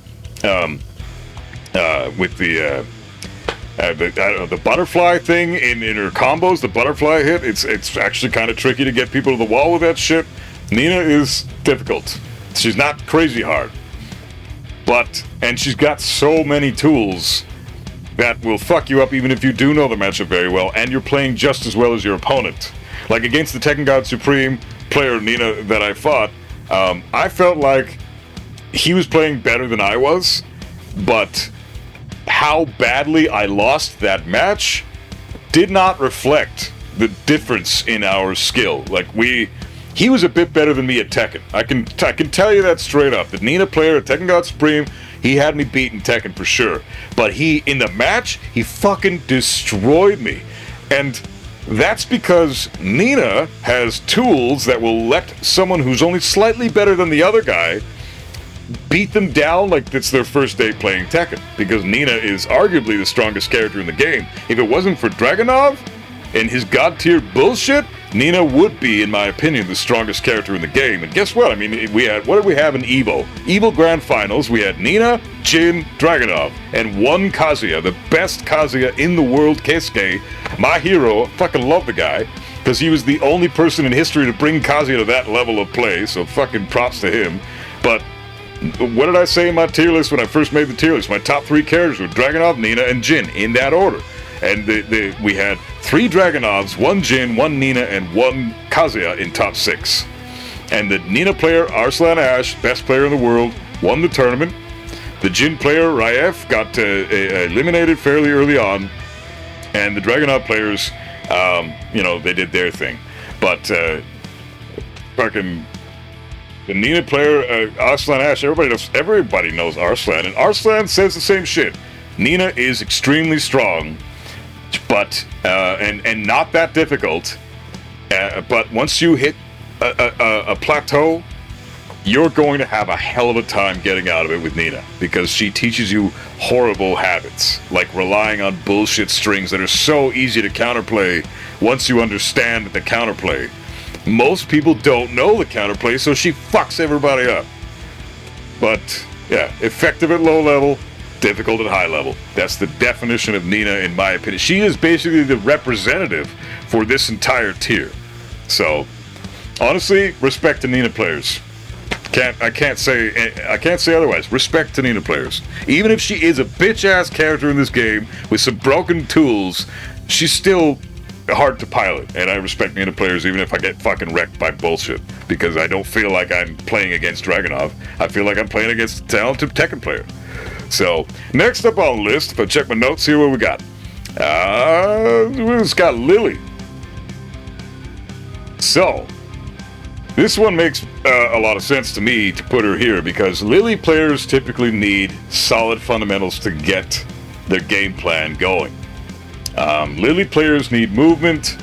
butterfly thing in her combos, the butterfly hit. It's actually kind of tricky to get people to the wall with that shit. Nina is difficult. She's not crazy hard, and she's got so many tools that will fuck you up even if you do know the matchup very well and you're playing just as well as your opponent. Like against the Tekken God Supreme player Nina that I fought, I felt like he was playing better than I was, but how badly I lost that match did not reflect the difference in our skill. Like he was a bit better than me at Tekken. I can tell you that straight up. The Nina player at Tekken God Supreme, he had me beat in Tekken for sure. But in the match, he fucking destroyed me. And that's because Nina has tools that will let someone who's only slightly better than the other guy beat them down like it's their first day playing Tekken. Because Nina is arguably the strongest character in the game. If it wasn't for Dragunov and his god tier bullshit, Nina would be, in my opinion, the strongest character in the game. And guess what? I mean, what did we have in EVO? EVO Grand Finals, we had Nina, Jin, Dragunov, and one Kazuya, the best Kazuya in the world, Keisuke. My hero, fucking love the guy, because he was the only person in history to bring Kazuya to that level of play, so fucking props to him. But what did I say in my tier list when I first made the tier list? My top 3 characters were Dragunov, Nina, and Jin, in that order. And we had 3 Dragunovs, 1 Jin, 1 Nina, and 1 Kazuya in top 6. And the Nina player, Arslan Ash, best player in the world, won the tournament. The Jin player, Raef, got eliminated fairly early on. And the Dragunov players, they did their thing. But fucking the Nina player, Arslan Ash, everybody knows Arslan. And Arslan says the same shit. Nina is extremely strong, but and not that difficult. But once you hit a plateau, you're going to have a hell of a time getting out of it with Nina, because she teaches you horrible habits, like relying on bullshit strings that are so easy to counterplay once you understand the counterplay. Most people don't know the counterplay, so she fucks everybody up. But yeah, effective at low level, difficult at high level. That's the definition of Nina, in my opinion. She is basically the representative for this entire tier. So, honestly, respect to Nina players. I can't say otherwise. Respect to Nina players. Even if she is a bitch-ass character in this game with some broken tools, she's still hard to pilot, and I respect Nina players even if I get fucking wrecked by bullshit, because I don't feel like I'm playing against Dragunov. I feel like I'm playing against a talented Tekken player. So, next up on the list, if I check my notes here, what we got? We've got Lily. So, This one makes a lot of sense to me to put her here because Lily players typically need solid fundamentals to get their game plan going. Lily players need movement.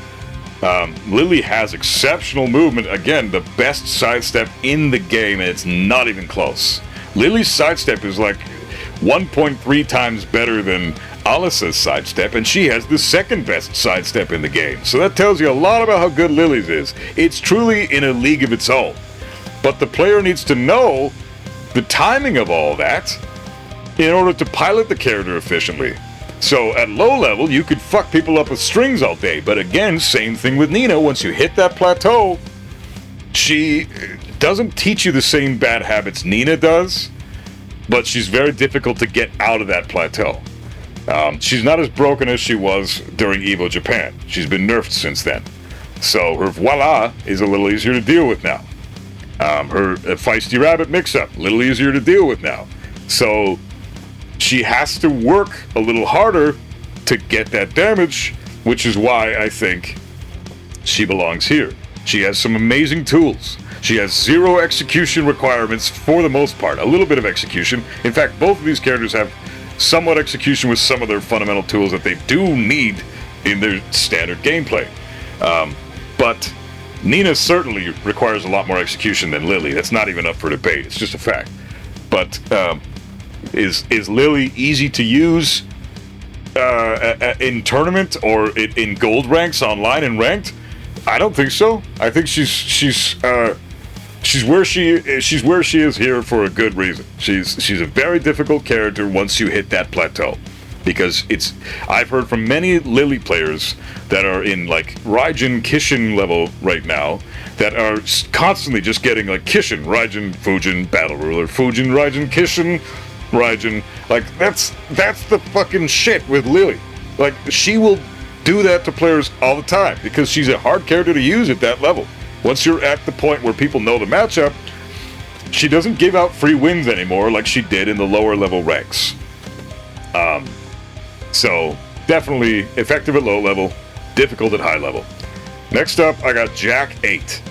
Lily has exceptional movement. Again, the best sidestep in the game, and it's not even close. Lily's sidestep is like 1.3 times better than Alisa's sidestep, and she has the second best sidestep in the game. So that tells you a lot about how good Lily's is. It's truly in a league of its own. But the player needs to know the timing of all that in order to pilot the character efficiently. So at low level, you could fuck people up with strings all day. But again, same thing with Nina. Once you hit that plateau, she doesn't teach you the same bad habits Nina does, but she's very difficult to get out of that plateau. She's not as broken as she was during EVO Japan. She's been nerfed since then. So her voila is a little easier to deal with now. Her feisty rabbit mix-up, a little easier to deal with now. So she has to work a little harder to get that damage, which is why I think she belongs here. She has some amazing tools. She has 0 execution requirements for the most part. A little bit of execution. In fact, both of these characters have somewhat execution with some of their fundamental tools that they do need in their standard gameplay. But Nina certainly requires a lot more execution than Lily. That's not even up for debate. It's just a fact. But is Lily easy to use in tournament or in gold ranks online and ranked? I don't think so. I think she's where she is here for a good reason. She's a very difficult character once you hit that plateau, because I've heard from many Lily players that are in like Raijin Kishin level right now that are constantly just getting like Kishin, Raijin, Fujin, Battle Ruler, Fujin, Raijin, Kishin, Raijin. Like that's the fucking shit with Lily. Like she will do that to players all the time because she's a hard character to use at that level. Once you're at the point where people know the matchup, she doesn't give out free wins anymore like she did in the lower level ranks. So definitely effective at low level, difficult at high level. Next up, I got Jack 8.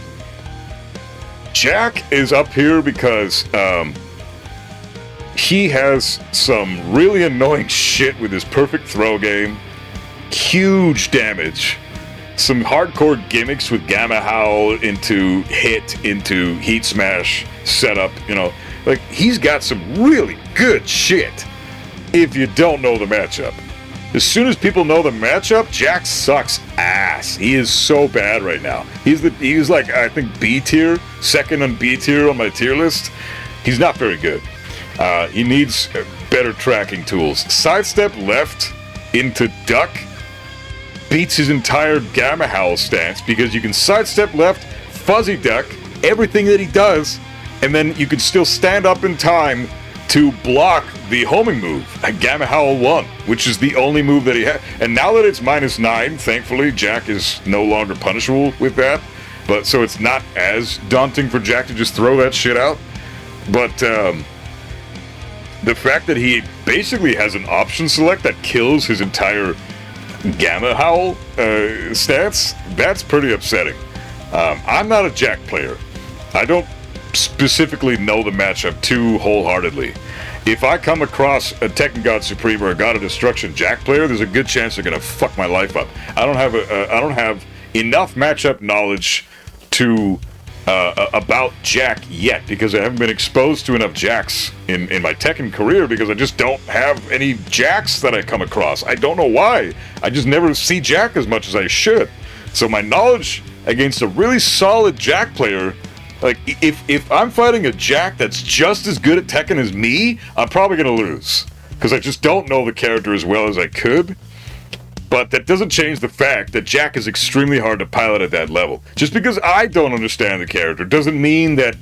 Jack is up here because he has some really annoying shit with his perfect throw game. Huge damage. Some hardcore gimmicks with Gamma Howl into hit, into Heat Smash setup, you know. Like, he's got some really good shit if you don't know the matchup. As soon as people know the matchup, Jack sucks ass. He is so bad right now. He's like, I think, B tier, second on B tier on my tier list. He's not very good. He needs better tracking tools. Sidestep left into duck beats his entire Gamma Howl stance because you can sidestep left, fuzzy duck, everything that he does, and then you can still stand up in time to block the homing move, Gamma Howl 1, which is the only move that he has. And now that it's -9, thankfully, Jack is no longer punishable with that. But so it's not as daunting for Jack to just throw that shit out. But the fact that he basically has an option select that kills his entire Gamma Howl stance, that's pretty upsetting. I'm not a Jack player. I don't specifically know the matchup too wholeheartedly. If I come across a Tekken God Supreme or a God of Destruction Jack player, there's a good chance they're gonna fuck my life up. I don't have enough matchup knowledge to about Jack yet, because I haven't been exposed to enough Jacks in my Tekken career, because I just don't have any Jacks that I come across. I don't know why. I just never see Jack as much as I should. So my knowledge against a really solid Jack player, like if I'm fighting a Jack that's just as good at Tekken as me, I'm probably gonna lose, because I just don't know the character as well as I could. But that doesn't change the fact that Jack is extremely hard to pilot at that level. Just because I don't understand the character doesn't mean that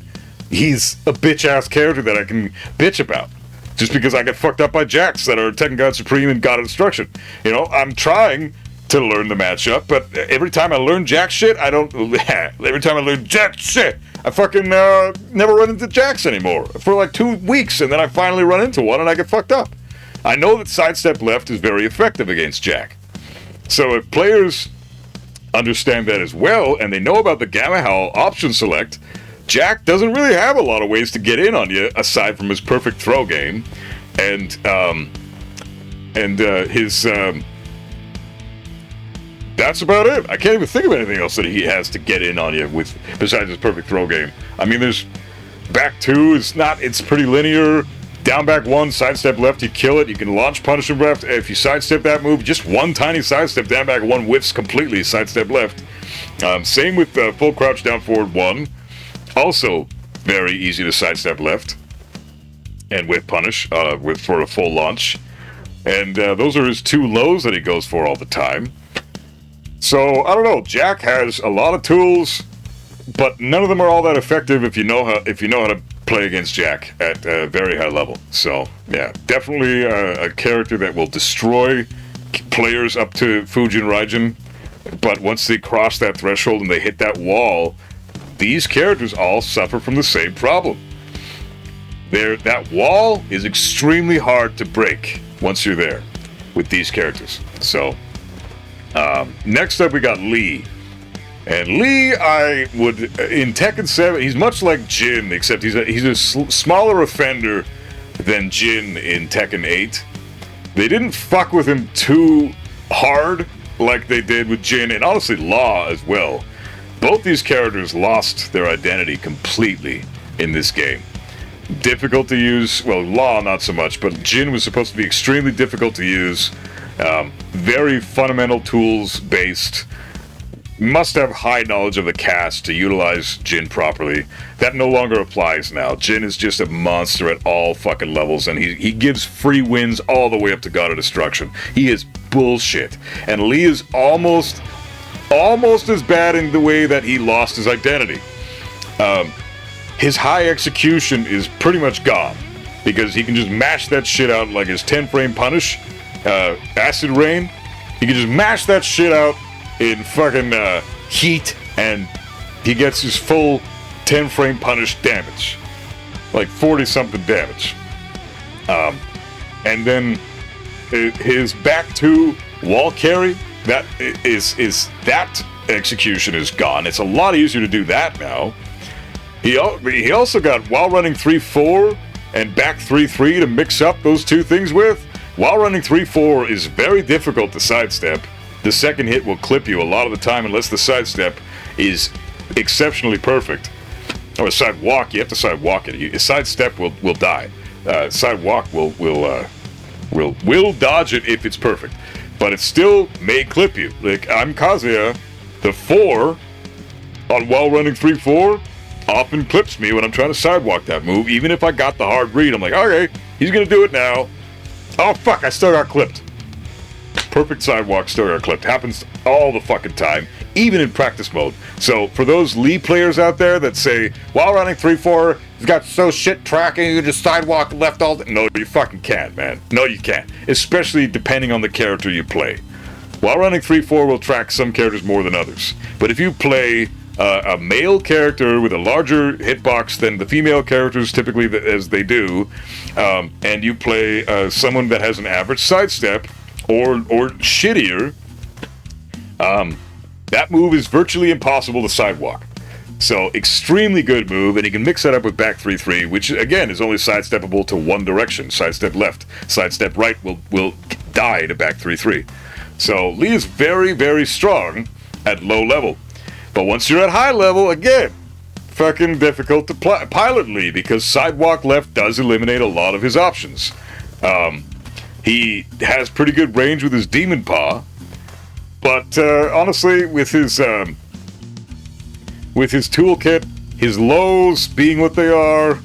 he's a bitch-ass character that I can bitch about. Just because I get fucked up by Jacks that are Tekken God Supreme and God of Destruction. You know, I'm trying to learn the matchup, but every time I learn Jack shit, every time I learn Jack shit, I fucking never run into Jacks anymore. For like 2 weeks, and then I finally run into one and I get fucked up. I know that sidestep left is very effective against Jack. So if players understand that as well, and they know about the Gamma Howl option select, Jack doesn't really have a lot of ways to get in on you aside from his perfect throw game, and his. That's about it. I can't even think of anything else that he has to get in on you with besides his perfect throw game. I mean, there's back two. It's pretty linear. Down back one, sidestep left, you kill it. You can launch punish him left. If you sidestep that move, just one tiny sidestep, down back one whiffs completely, sidestep left. Same with full crouch down forward one. Also very easy to sidestep left. And whiff punish for a full launch. And those are his two lows that he goes for all the time. So, I don't know, Jack has a lot of tools, but none of them are all that effective if you know how to play against Jack at a very high level. So, yeah, definitely a character that will destroy players up to Fujin Raijin, but once they cross that threshold and they hit that wall, these characters all suffer from the same problem. That wall is extremely hard to break once you're there with these characters. So, next up we got Lee. And Lee, in Tekken 7, he's much like Jin, except he's a smaller offender than Jin in Tekken 8. They didn't fuck with him too hard like they did with Jin, and honestly Law as well. Both these characters lost their identity completely in this game. Difficult to use, well, Law not so much, but Jin was supposed to be extremely difficult to use. Very fundamental tools based. Must have high knowledge of the cast to utilize Jin properly. That no longer applies now. Jin is just a monster at all fucking levels, and he gives free wins all the way up to God of Destruction. He is bullshit. And Lee is almost as bad in the way that he lost his identity. His high execution is pretty much gone, because he can just mash that shit out like his 10-frame punish. Acid Rain, he can just mash that shit out in fucking heat, and he gets his full 10-frame punish damage, like 40-something damage. And then his back two wall carry, that execution is gone. It's a lot easier to do that now. He also got while running 3-4 and back 3-3 to mix up those two things with. While running 3-4 is very difficult to sidestep. The second hit will clip you a lot of the time unless the sidestep is exceptionally perfect. Or a sidewalk, you have to sidewalk it. A sidestep will die. Sidewalk will dodge it if it's perfect. But it still may clip you. Like, I'm Kazuya, the 4 on while running 3-4 often clips me when I'm trying to sidewalk that move. Even if I got the hard read, I'm like, okay, he's gonna do it now. Oh fuck, I still got clipped. Perfect sidewalk, still got clipped. Happens all the fucking time, even in practice mode. So for those Lee players out there that say, while running 3-4, he's got so shit tracking, you just sidewalk left all day. No, you fucking can't, man. No, you can't. Especially depending on the character you play. While running 3-4 will track some characters more than others. But if you play a male character with a larger hitbox than the female characters typically as they do, and you play someone that has an average sidestep or shittier, that move is virtually impossible to sidewalk. So extremely good move, and you can mix that up with back 3-3, which again is only sidesteppable to one direction. Sidestep left, sidestep right will die to back 3-3. So Lee is very, very strong at low level. But once you're at high level, again, fucking difficult to pilot Lee, because sidewalk left does eliminate a lot of his options. He has pretty good range with his Demon Paw, but honestly, with his toolkit, his lows being what they are,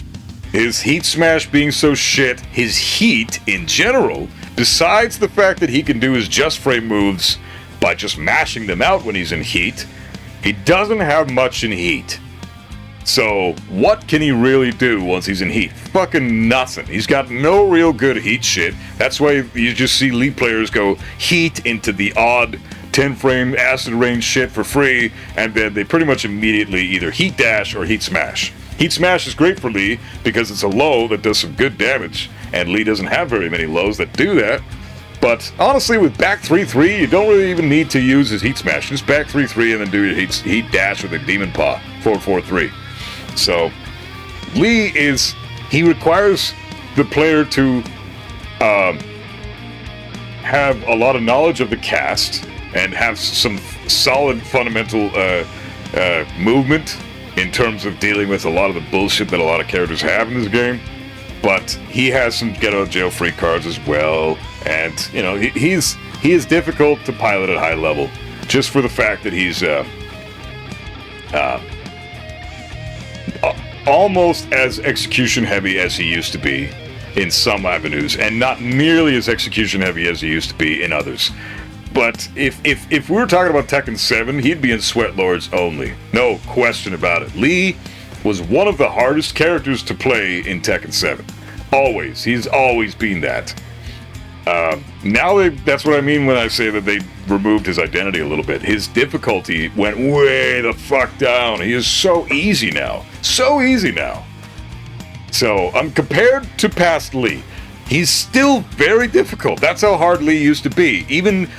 his heat smash being so shit, his heat in general, besides the fact that he can do his just frame moves by just mashing them out when he's in heat, he doesn't have much in heat. So, what can he really do once he's in heat? Fucking nothing. He's got no real good heat shit. That's why you just see Lee players go heat into the odd 10-frame acid rain shit for free, and then they pretty much immediately either heat dash or heat smash. Heat smash is great for Lee because it's a low that does some good damage, and Lee doesn't have very many lows that do that. But honestly, with back 3-3, you don't really even need to use his Heat Smash. Just back 3-3 and then do your Heat Dash with a Demon Paw, 4-4-3. So, Lee he requires the player to have a lot of knowledge of the cast and have some solid fundamental movement in terms of dealing with a lot of the bullshit that a lot of characters have in this game. But he has some get out of jail free cards as well, and he is difficult to pilot at high level, just for the fact that he's almost as execution heavy as he used to be in some avenues, and not nearly as execution heavy as he used to be in others. But if we were talking about Tekken 7, he'd be in Sweat Lords only. No question about it. Lee was one of the hardest characters to play in Tekken 7. Always. He's always been that. Now that's what I mean when I say that they removed his identity a little bit. His difficulty went way the fuck down. He is so easy now. So easy now. So, compared to past Lee, he's still very difficult. That's how hard Lee used to be. Even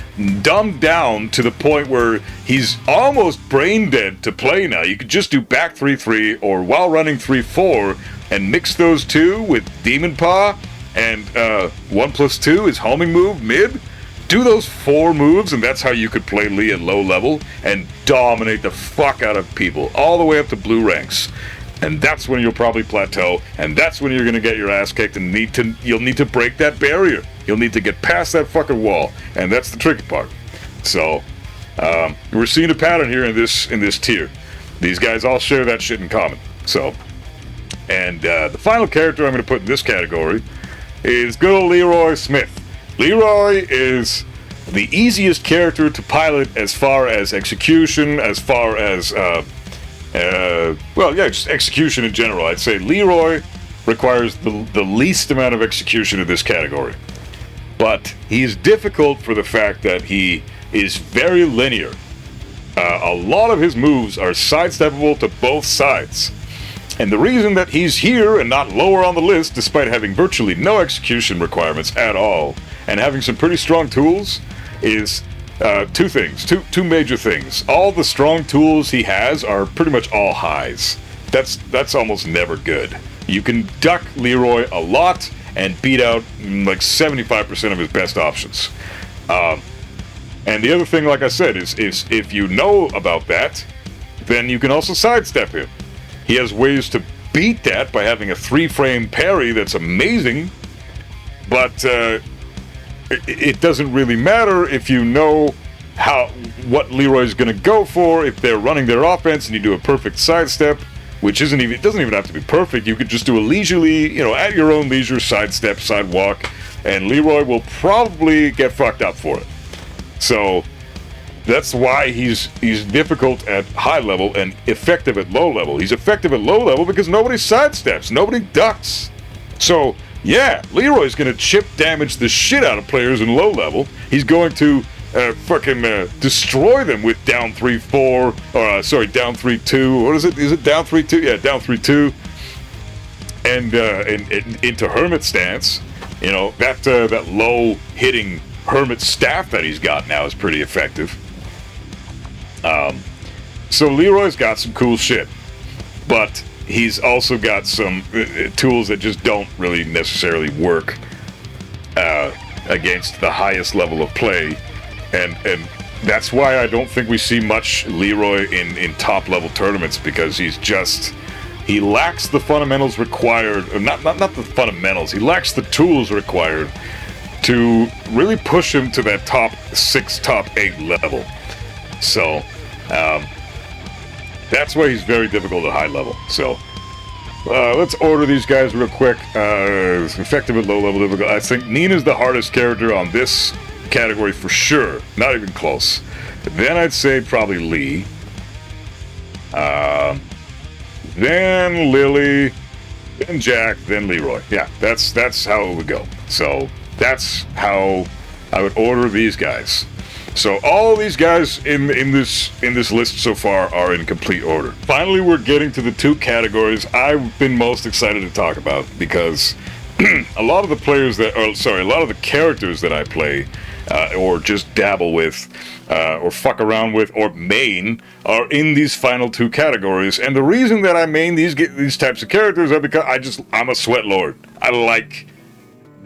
dumbed down to the point where he's almost brain dead to play now. You could just do back 3-3 or while running 3-4 and mix those two with Demon Paw and 1+2, his homing move, mid. Do those 4 moves, and that's how you could play Lee at low level and dominate the fuck out of people all the way up to blue ranks. And that's when you'll probably plateau, and that's when you're going to get your ass kicked and you'll need to break that barrier. You'll need to get past that fucking wall, and that's the tricky part. So, we're seeing a pattern here in this tier. These guys all share that shit in common. So, and the final character I'm going to put in this category is good old Leroy Smith. Leroy is the easiest character to pilot as far as execution, as far as just execution in general. I'd say Leroy requires the least amount of execution in this category. But he's difficult for the fact that he is very linear. A lot of his moves are sidesteppable to both sides. And the reason that he's here and not lower on the list, despite having virtually no execution requirements at all, and having some pretty strong tools, is two major things. All the strong tools he has are pretty much all highs. That's almost never good. You can duck Leroy a lot and beat out like 75% of his best options. And the other thing, like I said, is if you know about that, then you can also sidestep him. He has ways to beat that by having a 3-frame parry that's amazing, but it doesn't really matter if you know what Leroy's going to go for. If they're running their offense and you do a perfect sidestep, which it doesn't even have to be perfect. You could just do a leisurely, at your own leisure sidestep, sidewalk, and Leroy will probably get fucked up for it. So that's why he's difficult at high level and effective at low level. He's effective at low level because nobody sidesteps, nobody ducks. So yeah, Leroy's going to chip damage the shit out of players in low level. He's going to destroy them with down 3-4, or down 3-2. What is it? Is it down 3-2? Yeah, down 3-2. And into Hermit stance. That low hitting Hermit staff that he's got now is pretty effective. So Leroy's got some cool shit, but he's also got some tools that just don't really necessarily work against the highest level of play, and that's why I don't think we see much Leroy in top level tournaments, because he lacks the fundamentals required, or not the fundamentals, he lacks the tools required to really push him to that top 6, top 8 level. So that's why he's very difficult at high level. So let's order these guys real quick. Effective at low level difficult. I think Nina's the hardest character on this category for sure. Not even close. Then I'd say probably Lee. Then Lily. Then Jack. Then Leroy. Yeah, that's how it would go. So that's how I would order these guys. So all these guys in this list so far are in complete order. Finally, we're getting to the 2 categories I've been most excited to talk about, because a lot of the players that, or sorry, a lot of the characters that I play, or just dabble with, or fuck around with, or main, are in these final two categories. And the reason that I main these types of characters are because I'm a sweat lord. I like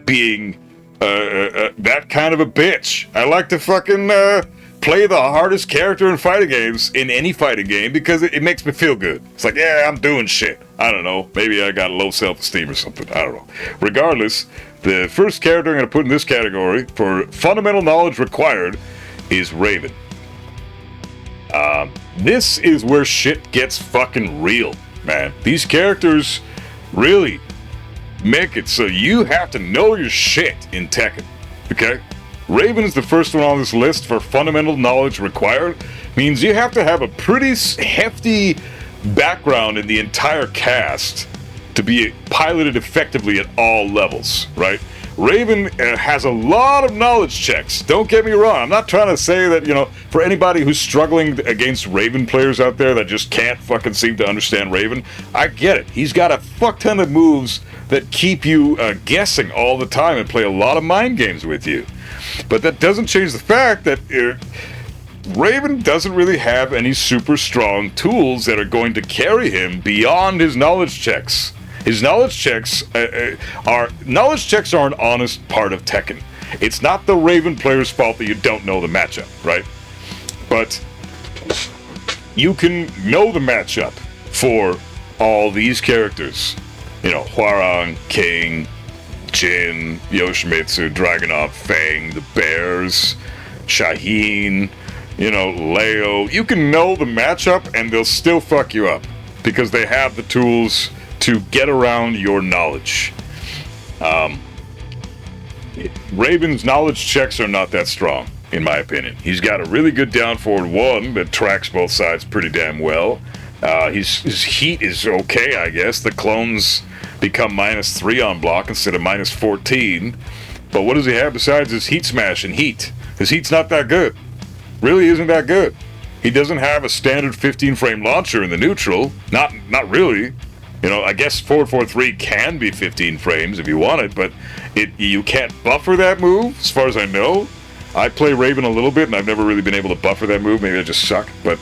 being that kind of a bitch. I like to fucking play the hardest character in fighting games, in any fighting game, because it makes me feel good. It's like, yeah, I'm doing shit. I don't know. Maybe I got low self-esteem or something. I don't know. Regardless, the first character I'm going to put in this category for fundamental knowledge required is Raven. This is where shit gets fucking real, man. These characters really make it so you have to know your shit in Tekken, okay? Raven is the first one on this list for fundamental knowledge required. Means you have to have a pretty hefty background in the entire cast to be piloted effectively at all levels, right? Raven has a lot of knowledge checks. Don't get me wrong. I'm not trying to say that, you know, for anybody who's struggling against Raven players out there that just can't fucking seem to understand Raven, I get it. He's got a fuck ton of moves that keep you guessing all the time and play a lot of mind games with you. But that doesn't change the fact that Raven doesn't really have any super strong tools that are going to carry him beyond his knowledge checks. His knowledge checks are an honest part of Tekken. It's not the Raven player's fault that you don't know the matchup, right? But you can know the matchup for all these characters. You know, Hwoarang, King, Jin, Yoshimitsu, Dragunov, Fang, the Bears, Shaheen, you know, Leo. You can know the matchup and they'll still fuck you up because they have the tools to get around your knowledge. Raven's knowledge checks are not that strong, in my opinion. He's got a really good down forward one that tracks both sides pretty damn well. His heat is okay, I guess. The clones become -3 on block instead of -14. But what does he have besides his heat smash and heat? His heat's not that good. Really isn't that good. He doesn't have a standard 15 frame launcher in the neutral. Not really. You know, I guess 443 can be 15 frames if you want it, but you can't buffer that move, as far as I know. I play Raven a little bit, and I've never really been able to buffer that move. Maybe I just suck, but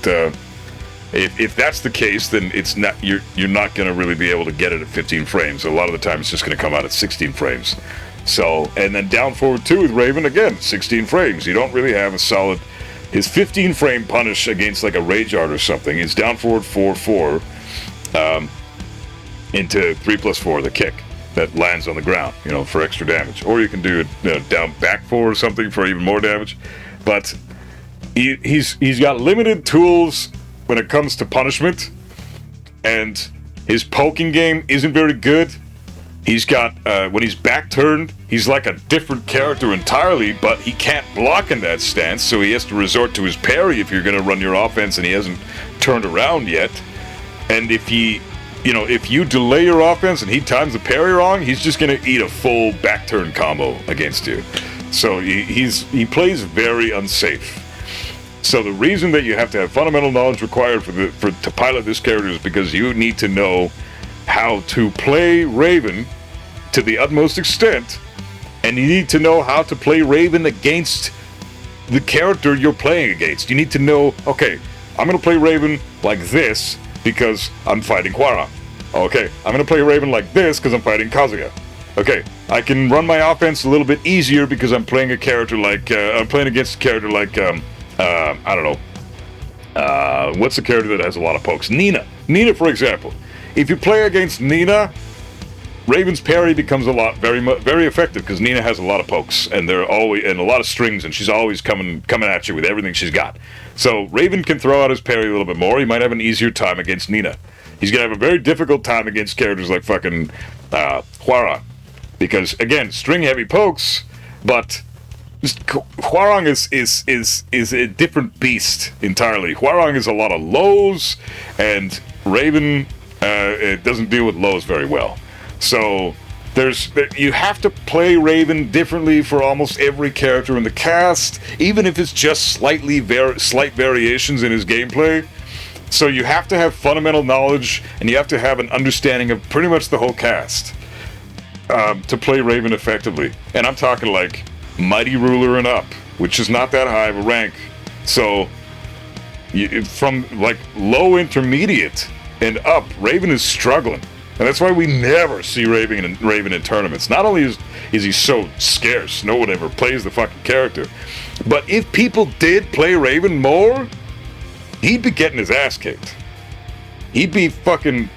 if that's the case, then it's not you're not going to really be able to get it at 15 frames. A lot of the time, it's just going to come out at 16 frames. So, and then down forward 2 with Raven, again, 16 frames. You don't really have a solid... His 15 frame punish against like a Rage Art or something is down forward 4-4 into 3+4, the kick that lands on the ground, you know, for extra damage. Or you can do it, you know, down back 4 or something for even more damage. But he's got limited tools when it comes to punishment, and his poking game isn't very good. He's got, when he's back turned, he's like a different character entirely, but he can't block in that stance, so he has to resort to his parry if you're going to run your offense and he hasn't turned around yet. And if you delay your offense and he times the parry wrong, he's just going to eat a full back turn combo against you. So he plays very unsafe. So the reason that you have to have fundamental knowledge required to pilot this character is because you need to know how to play Raven to the utmost extent, and you need to know how to play Raven against the character you're playing against. You need to know, okay, I'm going to play Raven like this because I'm fighting Hwoarang. Okay, I'm going to play Raven like this because I'm fighting Kazuya. Okay, I can run my offense a little bit easier because I'm playing against a character like I don't know. What's the character that has a lot of pokes? Nina. Nina, for example. If you play against Nina, Raven's parry becomes very effective because Nina has a lot of pokes and a lot of strings, and she's always coming at you with everything she's got. So Raven can throw out his parry a little bit more. He might have an easier time against Nina. He's gonna have a very difficult time against characters like fucking Hwoarang, because again, string heavy pokes, but Hwoarang is a different beast entirely. Hwoarang is a lot of lows, and Raven it doesn't deal with lows very well. So you have to play Raven differently for almost every character in the cast, even if it's just slight variations in his gameplay. So you have to have fundamental knowledge, and you have to have an understanding of pretty much the whole cast. to play Raven effectively. And I'm talking like Mighty Ruler and up, which is not that high of a rank. So from like low intermediate and up, Raven is struggling. And that's why we never see Raven in tournaments. Not only is he so scarce, no one ever plays the fucking character, but if people did play Raven more, he'd be getting his ass kicked. He'd be fucking...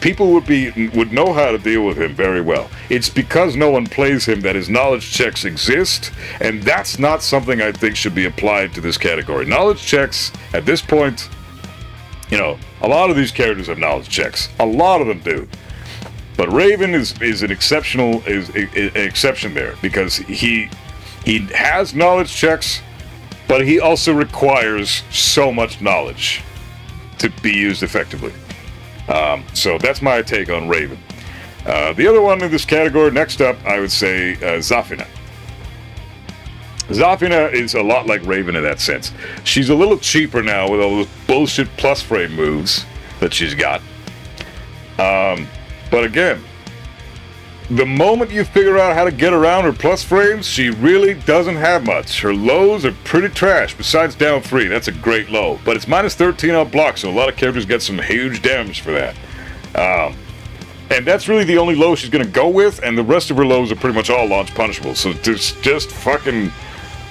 People would know how to deal with him very well. It's because no one plays him that his knowledge checks exist, and that's not something I think should be applied to this category. Knowledge checks, at this point, you know, a lot of these characters have knowledge checks. A lot of them do. But Raven is an exception there, because he has knowledge checks, but he also requires so much knowledge to be used effectively. So that's my take on Raven. The other one in this category, next up, I would say Zafina. Zafina is a lot like Raven in that sense. She's a little cheaper now with all those bullshit plus frame moves that she's got. But again, the moment you figure out how to get around her plus frames, she really doesn't have much. Her lows are pretty trash, besides down 3. That's a great low. But it's minus 13 on block, so a lot of characters get some huge damage for that. And that's really the only low she's going to go with, and the rest of her lows are pretty much all launch punishable. So just fucking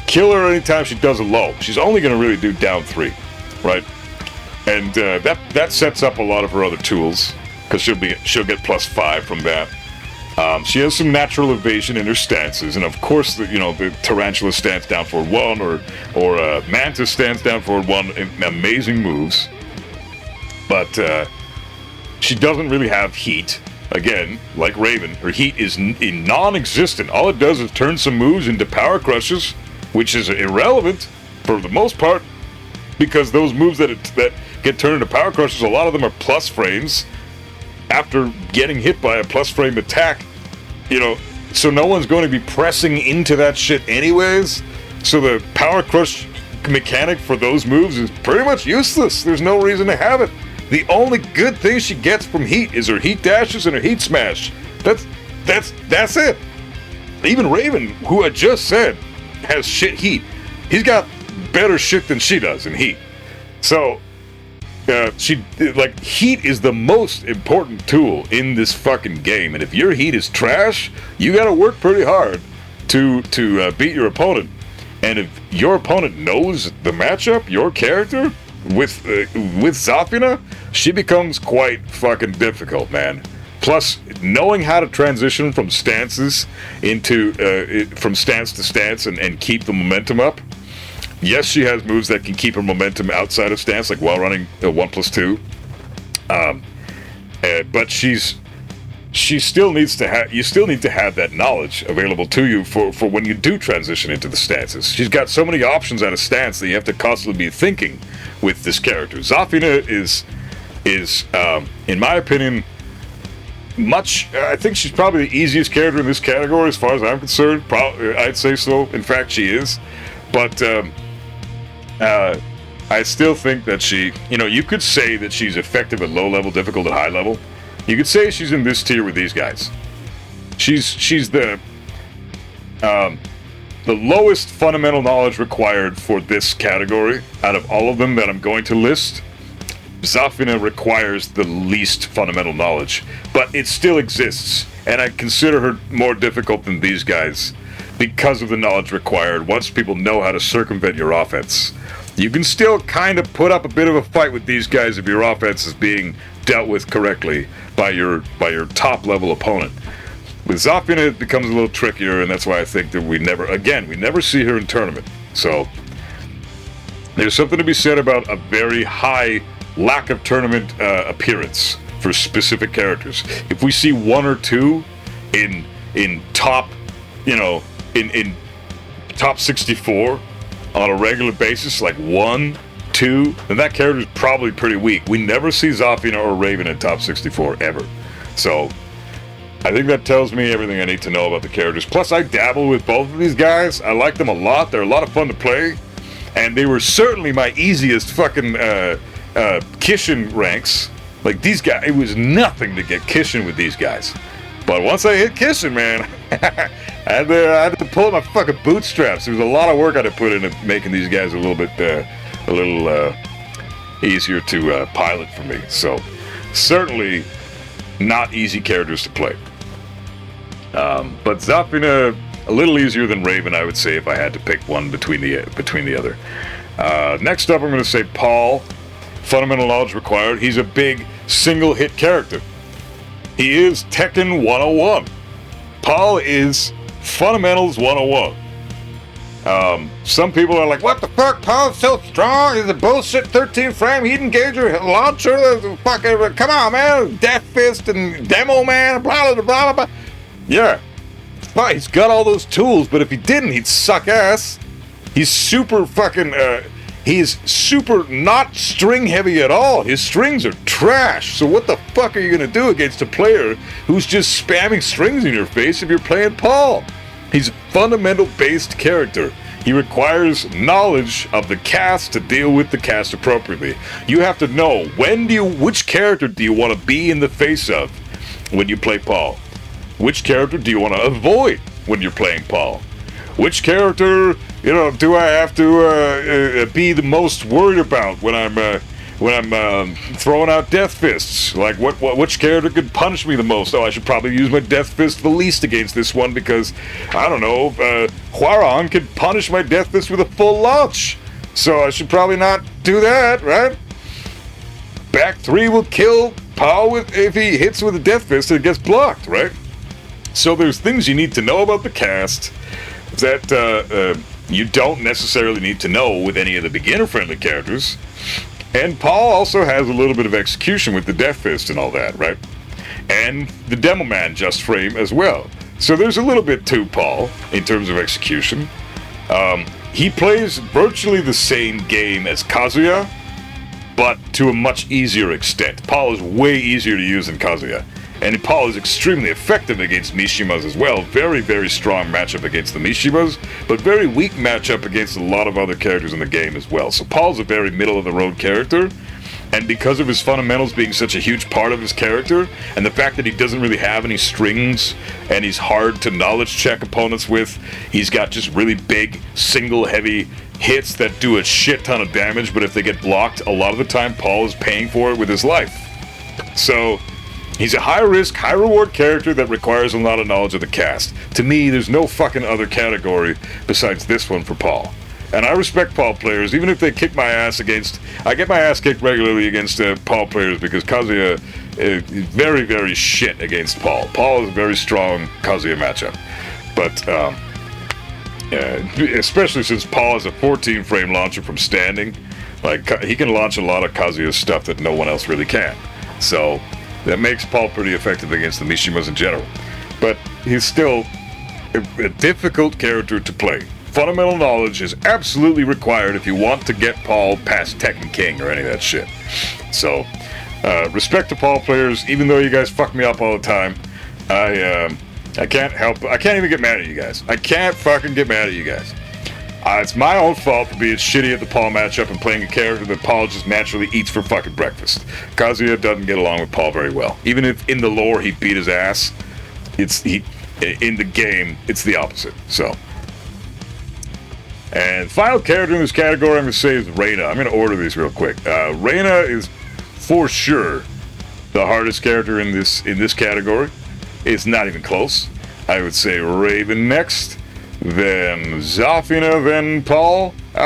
kill her anytime she does a low. She's only going to really do down 3, right? And that sets up a lot of her other tools, because she'll get plus 5 from that. She has some natural evasion in her stances, and of course, the Tarantula stance down forward 1 or Mantis stance down forward 1, amazing moves. But she doesn't really have heat. Again, like Raven, her heat is non-existent. All it does is turn some moves into power crushes, which is irrelevant for the most part, because those moves that get turned into power crushes, a lot of them are plus frames after getting hit by a plus frame attack, so no one's going to be pressing into that shit anyways. So the power crush mechanic for those moves is pretty much useless. There's no reason to have it. The only good thing she gets from heat is her heat dashes and her heat smash. That's it. Even Raven, who I just said has shit heat, he's got better shit than she does in heat. So heat is the most important tool in this fucking game, and if your heat is trash, you gotta work pretty hard to beat your opponent. And if your opponent knows the matchup, your character with Zafina, she becomes quite fucking difficult, man. Plus, knowing how to transition from stances from stance to stance and keep the momentum up. Yes, she has moves that can keep her momentum outside of stance, like while running 1+2. But she still needs to have. You still need to have that knowledge available to you for when you do transition into the stances. She's got so many options out of stance that you have to constantly be thinking with this character. Zafina is in my opinion, I think she's probably the easiest character in this category as far as I'm concerned. I'd say so. In fact, she is. But I still think that you could say that she's effective at low level, difficult at high level. You could say she's in this tier with these guys. She's the lowest fundamental knowledge required for this category out of all of them that I'm going to list. Zafina requires the least fundamental knowledge, but it still exists, and I consider her more difficult than these guys because of the knowledge required. Once people know how to circumvent your offense, you can still kind of put up a bit of a fight with these guys if your offense is being dealt with correctly by your top level opponent. With Zafina, it becomes a little trickier, and that's why I think that we never see her in tournament. So there's something to be said about a very high lack of tournament appearance for specific characters. If we see 1 or 2 in top, in top 64 on a regular basis, like 1, 2, then that character is probably pretty weak. We never see Zafina or Raven in top 64 ever. So I think that tells me everything I need to know about the characters. Plus, I dabble with both of these guys. I like them a lot. They're a lot of fun to play, and they were certainly my easiest fucking Kishin ranks. Like these guys, it was nothing to get Kishin with these guys. But once I hit kissing, man, I had to pull my fucking bootstraps. There was a lot of work I had to put into making these guys a little easier to pilot for me. So certainly not easy characters to play. But Zafina, a little easier than Raven, I would say, if I had to pick one between the other. Next up, I'm going to say Paul. Fundamental knowledge required. He's a big single-hit character. He is Tekken 101. Paul is Fundamentals 101. Some people are like, what the fuck? Paul's so strong. He's a bullshit 13 frame heat engager launcher. Fucking, come on, man. Death Fist and Demo Man. Blah, blah, blah, blah. Yeah. But he's got all those tools, but if he didn't, he'd suck ass. He's super fucking, he's super not string heavy at all. His strings are trash. So what the fuck are you gonna do against a player who's just spamming strings in your face if you're playing Paul? He's a fundamental based character. He requires knowledge of the cast to deal with the cast appropriately. You have to know which character do you want to be in the face of when you play Paul? Which character do you want to avoid when you're playing Paul? Which character, do I have to be the most worried about when I'm throwing out death fists? Like, which character could punish me the most? Oh, I should probably use my death fist the least against this one because, I don't know, Huaron could punish my death fist with a full launch. So I should probably not do that, right? Back 3 will kill Paul if he hits with a death fist and it gets blocked, right? So there's things you need to know about the cast that you don't necessarily need to know with any of the beginner-friendly characters. And Paul also has a little bit of execution with the Death Fist and all that, right? And the Demo Man just frame as well. So there's a little bit to Paul in terms of execution. He plays virtually the same game as Kazuya, but to a much easier extent. Paul is way easier to use than Kazuya. And Paul is extremely effective against Mishimas as well. Very, very strong matchup against the Mishimas, but very weak matchup against a lot of other characters in the game as well. So Paul's a very middle-of-the-road character, and because of his fundamentals being such a huge part of his character, and the fact that he doesn't really have any strings, and he's hard to knowledge check opponents with, he's got just really big, single, heavy hits that do a shit ton of damage, but if they get blocked, a lot of the time Paul is paying for it with his life. So he's a high-risk, high-reward character that requires a lot of knowledge of the cast. To me, there's no fucking other category besides this one for Paul. And I respect Paul players, even if they kick my ass against... I get my ass kicked regularly against Paul players because Kazuya is very, very shit against Paul. Paul is a very strong Kazuya matchup. But, especially since Paul has a 14-frame launcher from standing, like, he can launch a lot of Kazuya's stuff that no one else really can. So that makes Paul pretty effective against the Mishimas in general. But he's still a difficult character to play. Fundamental knowledge is absolutely required if you want to get Paul past Tekken King or any of that shit. So, respect to Paul players, even though you guys fuck me up all the time. I can't help, I can't even get mad at you guys. I can't fucking get mad at you guys. It's my own fault for being shitty at the Paul matchup and playing a character that Paul just naturally eats for fucking breakfast. Kazuya doesn't get along with Paul very well. Even if in the lore he beat his ass, in the game, it's the opposite. So. And final character in this category I'm going to say is Reina. I'm going to order these real quick. Reina is for sure the hardest character in this category. It's not even close. I would say Raven next, then Zafina, then Paul. Yeah,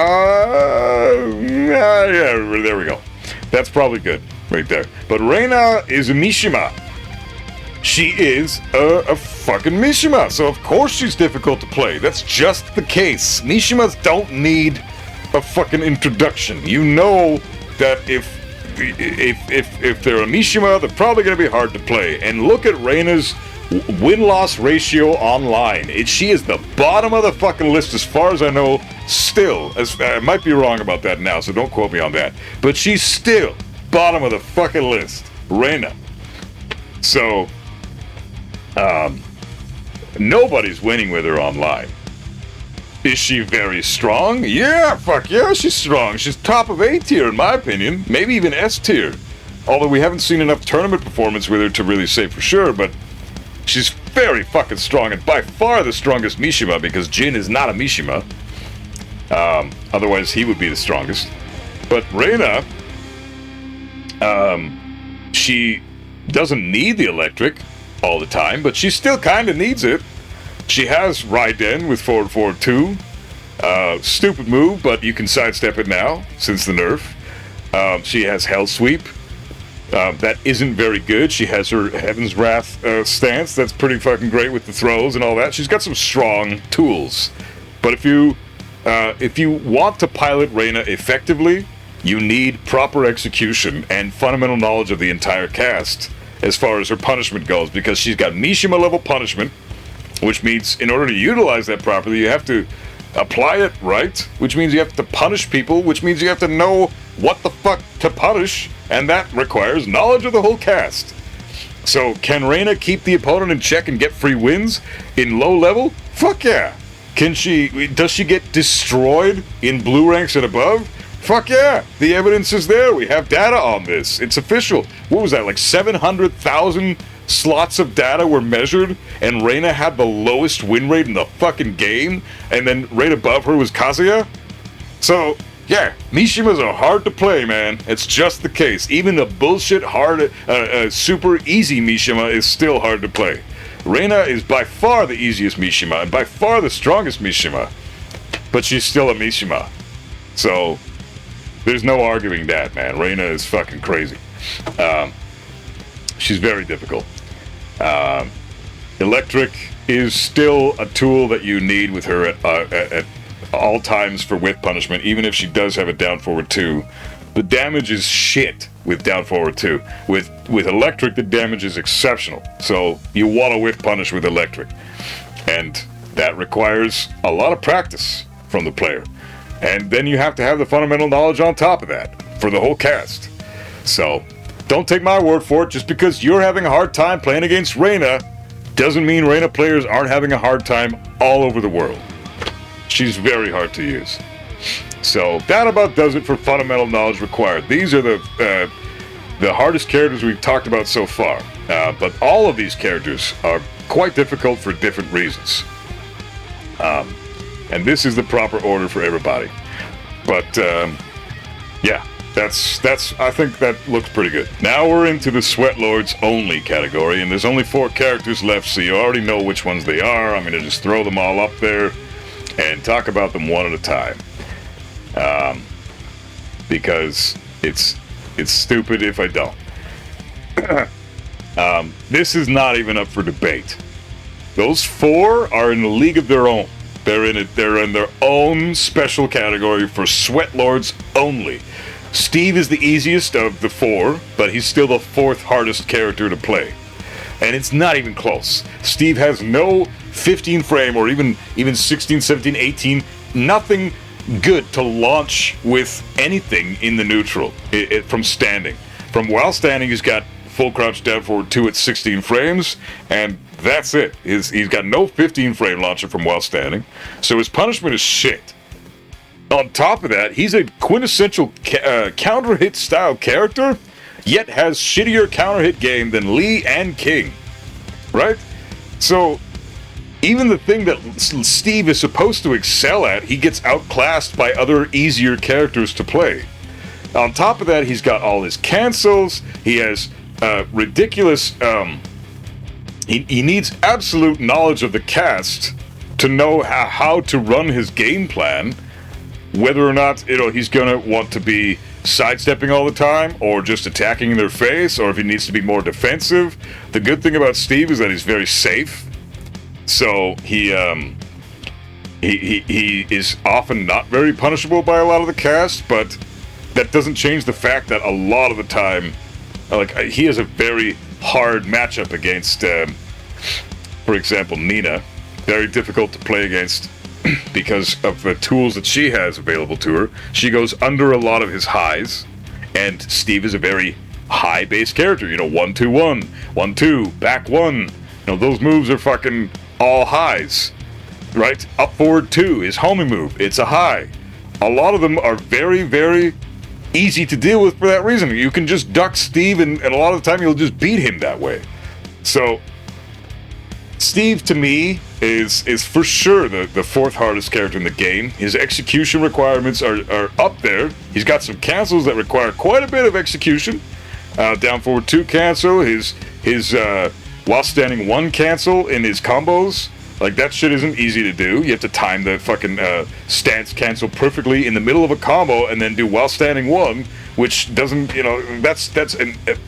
there we go. That's probably good right there. But Reina is a Mishima. She is a fucking Mishima, so of course she's difficult to play. That's just the case. Mishimas don't need a fucking introduction. You know that if they're a Mishima, they're probably going to be hard to play. And look at Reina's win-loss ratio online. She is the bottom of the fucking list as far as I know still. I might be wrong about that now, so don't quote me on that. But she's still bottom of the fucking list. Reina. So nobody's winning with her online. Is she very strong? Yeah, fuck yeah, she's strong. She's top of A tier in my opinion, maybe even S tier. Although we haven't seen enough tournament performance with her to really say for sure, but She's very fucking strong, and by far the strongest Mishima, because Jin is not a Mishima. Otherwise, he would be the strongest. But Reina, she doesn't need the electric all the time, but she still kind of needs it. She has Raiden with forward forward 2. Stupid move, but you can sidestep it now, since the nerf. She has Hell Sweep. That isn't very good. She has her Heaven's Wrath stance. That's pretty fucking great with the throws and all that. She's got some strong tools. But if you want to pilot Reina effectively, you need proper execution and fundamental knowledge of the entire cast as far as her punishment goes, because she's got Mishima level punishment, which means in order to utilize that properly, you have to apply it right, which means you have to punish people, which means you have to know what the fuck to punish, and that requires knowledge of the whole cast. So, can Reina keep the opponent in check and get free wins in low level? Fuck yeah. Does she get destroyed in blue ranks and above? Fuck yeah. The evidence is there. We have data on this. It's official. What was that, like 700,000 slots of data were measured, and Reina had the lowest win rate in the fucking game, and then right above her was Kazuya? So, yeah, Mishimas are hard to play, man. It's just the case. Even the bullshit hard, super easy Mishima is still hard to play. Reina is by far the easiest Mishima, and by far the strongest Mishima. But she's still a Mishima. So, there's no arguing that, man. Reina is fucking crazy. She's very difficult. Electric is still a tool that you need with her at all times for whip punishment, even if she does have a down forward 2. The damage is shit with down forward 2. With electric, the damage is exceptional. So you want to whip punish with electric. And that requires a lot of practice from the player. And then you have to have the fundamental knowledge on top of that for the whole cast. So don't take my word for it. Just because you're having a hard time playing against Reina doesn't mean Reina players aren't having a hard time all over the world. She's very hard to use. So that about does it for fundamental knowledge required. These are the hardest characters we've talked about so far. But all of these characters are quite difficult for different reasons. And this is the proper order for everybody. But yeah, I think that looks pretty good. Now we're into the Sweat Lords only category, and there's only 4 characters left, so you already know which ones they are. I'm gonna just throw them all up there and talk about them one at a time. Because it's stupid if I don't. This is not even up for debate. Those 4 are in a league of their own. They're in their own special category for Sweat Lords only. Steve is the easiest of the 4, but he's still the 4th hardest character to play. And it's not even close. Steve has no 15 frame or even 16, 17, 18, nothing good to launch with anything in the neutral from standing. From while standing, he's got full crouch down forward 2 at 16 frames, and that's it. He's got no 15 frame launcher from while standing, so his punishment is shit. On top of that, he's a quintessential counter hit style character, yet has shittier counter hit game than Lee and King, right? So even the thing that Steve is supposed to excel at, he gets outclassed by other easier characters to play. On top of that, he's got all his cancels. He has ridiculous. He needs absolute knowledge of the cast to know how to run his game plan. Whether or not he's gonna want to be sidestepping all the time, or just attacking in their face, or if he needs to be more defensive. The good thing about Steve is that he's very safe. So he is often not very punishable by a lot of the cast, but that doesn't change the fact that a lot of the time, he has a very hard matchup against, for example, Nina. Very difficult to play against because of the tools that she has available to her. She goes under a lot of his highs, and Steve is a very high base character. 1-2-1, 1-2, back 1. Those moves are fucking all highs, right? Up forward 2 is homing move. It's a high. A lot of them are very, very easy to deal with for that reason. You can just duck Steve, and a lot of the time you'll just beat him that way. So Steve, to me, is for sure the fourth hardest character in the game. His execution requirements are up there. He's got some cancels that require quite a bit of execution. Down forward 2 cancel, his while standing 1 cancel in his combos. Like, that shit isn't easy to do. You have to time the fucking stance cancel perfectly in the middle of a combo and then do while standing 1, which doesn't, that's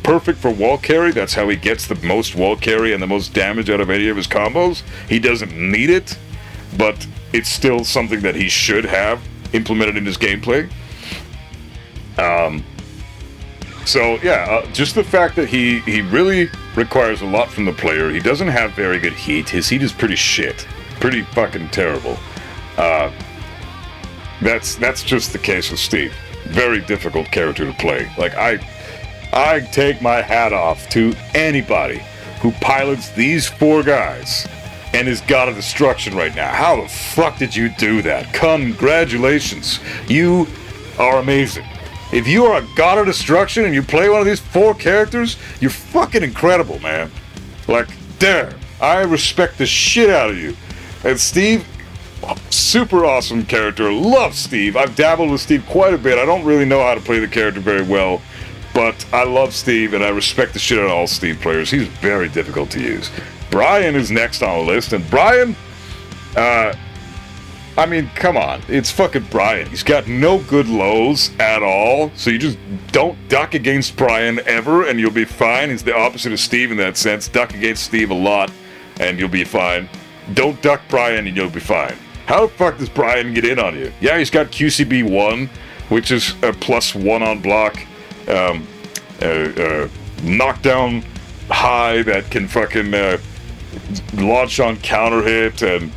perfect for wall carry. That's how he gets the most wall carry and the most damage out of any of his combos. He doesn't need it, but it's still something that he should have implemented in his gameplay. So yeah, just the fact that he really requires a lot from the player. He doesn't have very good heat. His heat is pretty shit, pretty fucking terrible. That's just the case with Steve. Very difficult character to play. Like, I take my hat off to anybody who pilots these 4 guys and is God of Destruction right now. How the fuck did you do that? Congratulations, you are amazing. If you are a God of Destruction and you play one of these 4 characters, you're fucking incredible, man. Like, damn, I respect the shit out of you. And Steve, super awesome character. Love Steve. I've dabbled with Steve quite a bit. I don't really know how to play the character very well, but I love Steve and I respect the shit out of all Steve players. He's very difficult to use. Brian is next on the list, and Brian, I mean, come on. It's fucking Brian. He's got no good lows at all, so you just don't duck against Brian ever, and you'll be fine. He's the opposite of Steve in that sense. Duck against Steve a lot, and you'll be fine. Don't duck Brian, and you'll be fine. How the fuck does Brian get in on you? Yeah, he's got QCB 1, which is a +1 on block. Knockdown high that can fucking launch on counter hit, and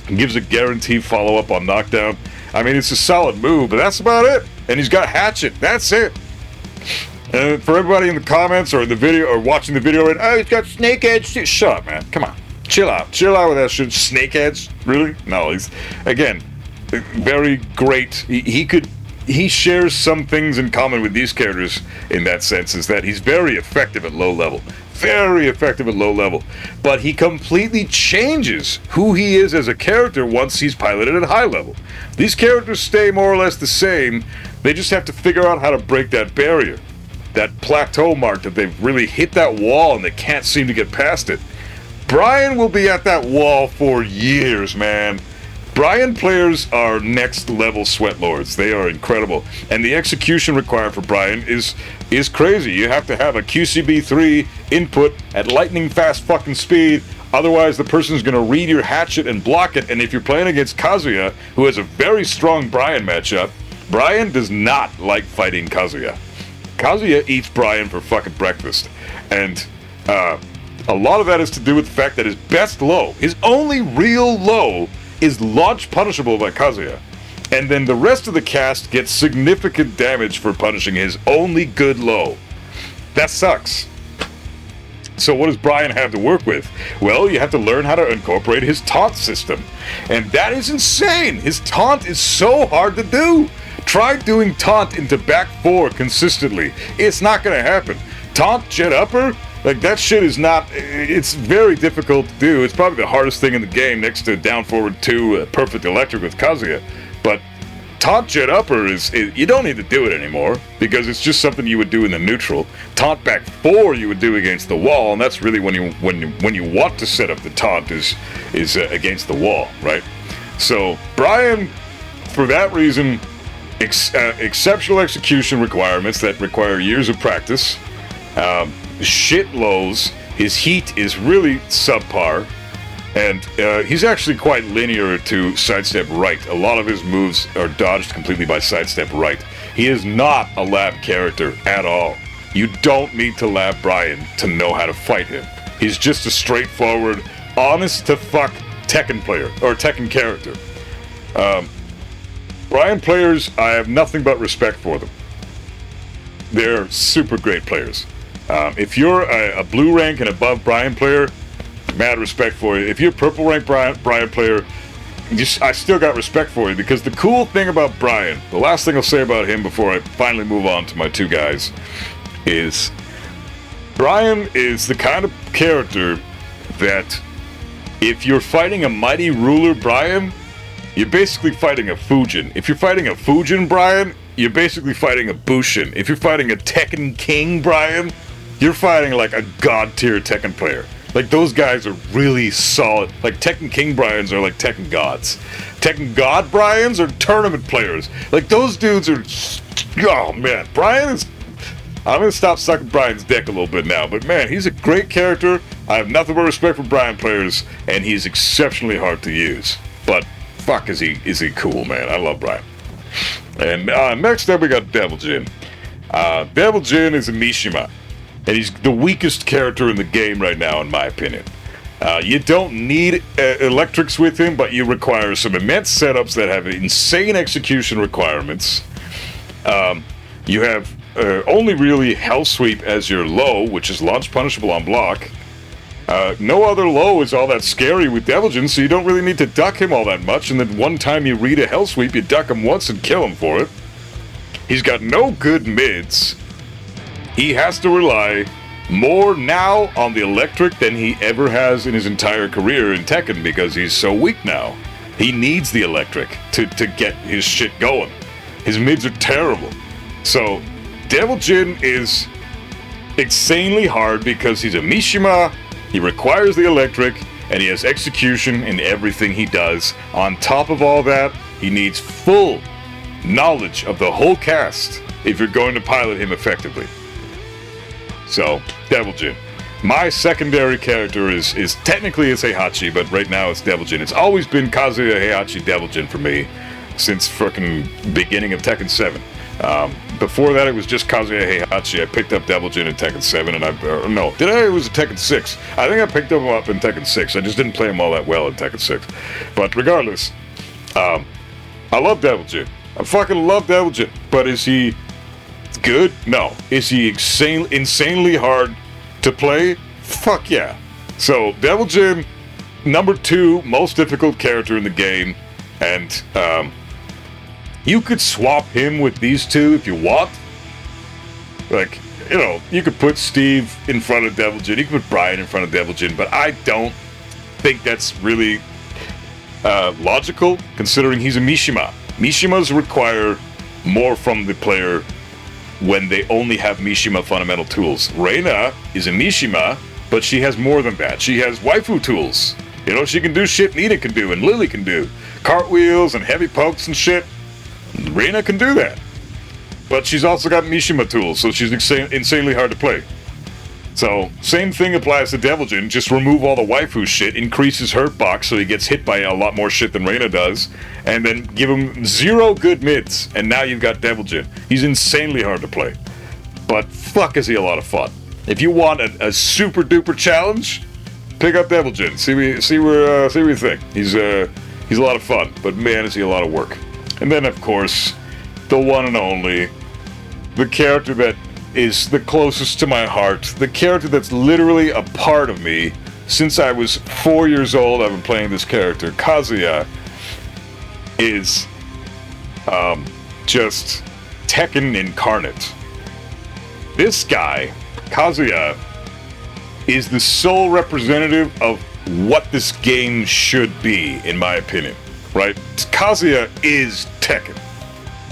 gives a guaranteed follow-up on knockdown. I mean, it's a solid move, but that's about it. And he's got Hatchet. That's it. And for everybody in the comments or in the video or watching the video, oh, he's got Snake Edge. Shut up, man. Come on. Chill out. Chill out with that shit. Snake Edge? Really? No, he's, again, very great. He shares some things in common with these characters in that sense, is that he's very effective at low level. Very effective at low level. But he completely changes who he is as a character once he's piloted at high level. These characters stay more or less the same. They just have to figure out how to break that barrier, that plateau mark that they've really hit that wall and they can't seem to get past it. Brian will be at that wall for years, man. Brian players are next level sweat lords. They are incredible. And the execution required for Brian is crazy. You have to have a QCB3 input at lightning fast fucking speed. Otherwise, the person's going to read your hatchet and block it. And if you're playing against Kazuya, who has a very strong Brian matchup, Brian does not like fighting Kazuya. Kazuya eats Brian for fucking breakfast. And a lot of that is to do with the fact that his best low, his only real low, is launch punishable by Kazuya. And then the rest of the cast gets significant damage for punishing his only good low. That sucks. So what does Brian have to work with? Well, you have to learn how to incorporate his taunt system. And that is insane! His taunt is so hard to do! Try doing taunt into back 4 consistently. It's not gonna happen. Taunt jet upper? Like, that shit is not, it's very difficult to do. It's probably the hardest thing in the game next to down forward 2 perfect electric with Kazuya. But taunt jet upper you don't need to do it anymore because it's just something you would do in the neutral. Taunt back 4 you would do against the wall, and that's really when you want to set up the taunt is against the wall, right? So Brian, for that reason, exceptional execution requirements that require years of practice. Shit lows. His heat is really subpar, and he's actually quite linear to sidestep right. A lot of his moves are dodged completely by sidestep right. He is not a lab character at all. You don't need to lab Brian to know how to fight him. He's just a straightforward, honest to fuck Tekken player, or Tekken character. Brian players, I have nothing but respect for them. They're super great players. If you're a blue rank and above Brian player, mad respect for you. If you're a purple rank Brian player, I still got respect for you, because the cool thing about Brian, the last thing I'll say about him before I finally move on to my 2 guys, is Brian is the kind of character that If you're fighting a Mighty Ruler, Brian, you're basically fighting a Fujin. If you're fighting a Fujin, Brian, you're basically fighting a Bushin. If you're fighting a Tekken King, Brian, you're fighting like a god tier Tekken player. Like, those guys are really solid. Like, Tekken King Bryans are like Tekken Gods. Tekken God Bryans are tournament players. Like, those dudes are... Oh, man. Brian is... I'm going to stop sucking Brian's dick a little bit now. But, man, he's a great character. I have nothing but respect for Brian players. And he's exceptionally hard to use. But, fuck, is he cool, man. I love Brian. And next up, we got Devil Jin. Devil Jin is a Mishima. And he's the weakest character in the game right now, in my opinion. You don't need electrics with him, but you require some immense setups that have insane execution requirements. You have only really Hell Sweep as your low, which is launch punishable on block. No other low is all that scary with Devil Jin, so you don't really need to duck him all that much. And then one time you read a Hell Sweep, you duck him once and kill him for it. He's got no good mids. He has to rely more now on the electric than he ever has in his entire career in Tekken because he's so weak now. He needs the electric to get his shit going. His mids are terrible. So, Devil Jin is insanely hard because he's a Mishima, he requires the electric, and he has execution in everything he does. On top of all that, he needs full knowledge of the whole cast if you're going to pilot him effectively. So, Devil Jin. My secondary character is technically it's Heihachi, but right now it's Devil Jin. It's always been Kazuya Heihachi Devil Jin for me since frickin' beginning of Tekken 7. Before that, it was just Kazuya Heihachi. I picked up Devil Jin in Tekken 7, and it was a Tekken 6. I think I picked him up in Tekken 6. I just didn't play him all that well in Tekken 6. But regardless, I love Devil Jin. I fucking love Devil Jin. But is he good? No. Is he insanely hard to play? Fuck yeah. So, Devil Jin, number 2 most difficult character in the game, and you could swap him with these two if you want. Like, you know, you could put Steve in front of Devil Jin, you could put Brian in front of Devil Jin, but I don't think that's really logical, considering he's a Mishima. Mishimas require more from the player when they only have Mishima fundamental tools. Reina is a Mishima, but she has more than that. She has waifu tools. You know, she can do shit Nina can do and Lily can do. Cartwheels and heavy pokes and shit. Reina can do that. But she's also got Mishima tools, so she's insanely hard to play. So, same thing applies to Devil Jin, just remove all the waifu shit, increase his hurt box so he gets hit by a lot more shit than Reina does, and then give him 0 good mids, and now you've got Devil Jin. He's insanely hard to play. But fuck is he a lot of fun. If you want a super duper challenge, pick up Devil Jin. See what you think. He's a lot of fun, but man is he a lot of work. And then of course, the one and only, the character that is the closest to my heart, the character that's literally a part of me. Since I was 4 years old, I've been playing this character. Kazuya is just Tekken incarnate. This guy, Kazuya, is the sole representative of what this game should be, in my opinion. Right? Kazuya is Tekken.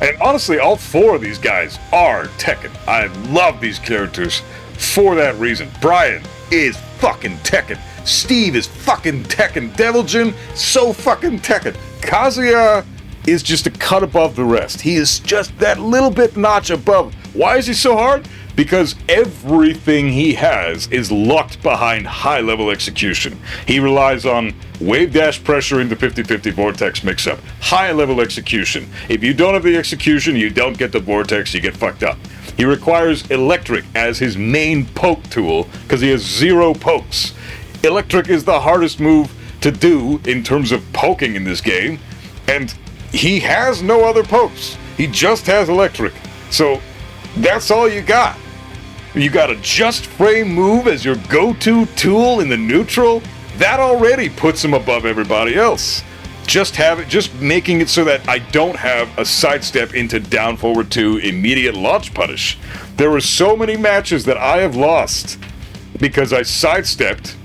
And honestly, all 4 of these guys are Tekken. I love these characters for that reason. Brian is fucking Tekken. Steve is fucking Tekken. Devil Jin, so fucking Tekken. Kazuya is just a cut above the rest. He is just that little bit notch above. Why is he so hard? Because everything he has is locked behind high-level execution. He relies on wave dash pressure into 50-50 vortex mix-up. High-level execution. If you don't have the execution, you don't get the vortex, you get fucked up. He requires electric as his main poke tool, because he has 0 pokes. Electric is the hardest move to do in terms of poking in this game, and he has no other pokes. He just has electric. So, that's all you got. You got a just frame move as your go-to tool in the neutral. That already puts him above everybody else. Just making it so that I don't have a sidestep into down forward 2 immediate launch punish. There were so many matches that I have lost because I sidestepped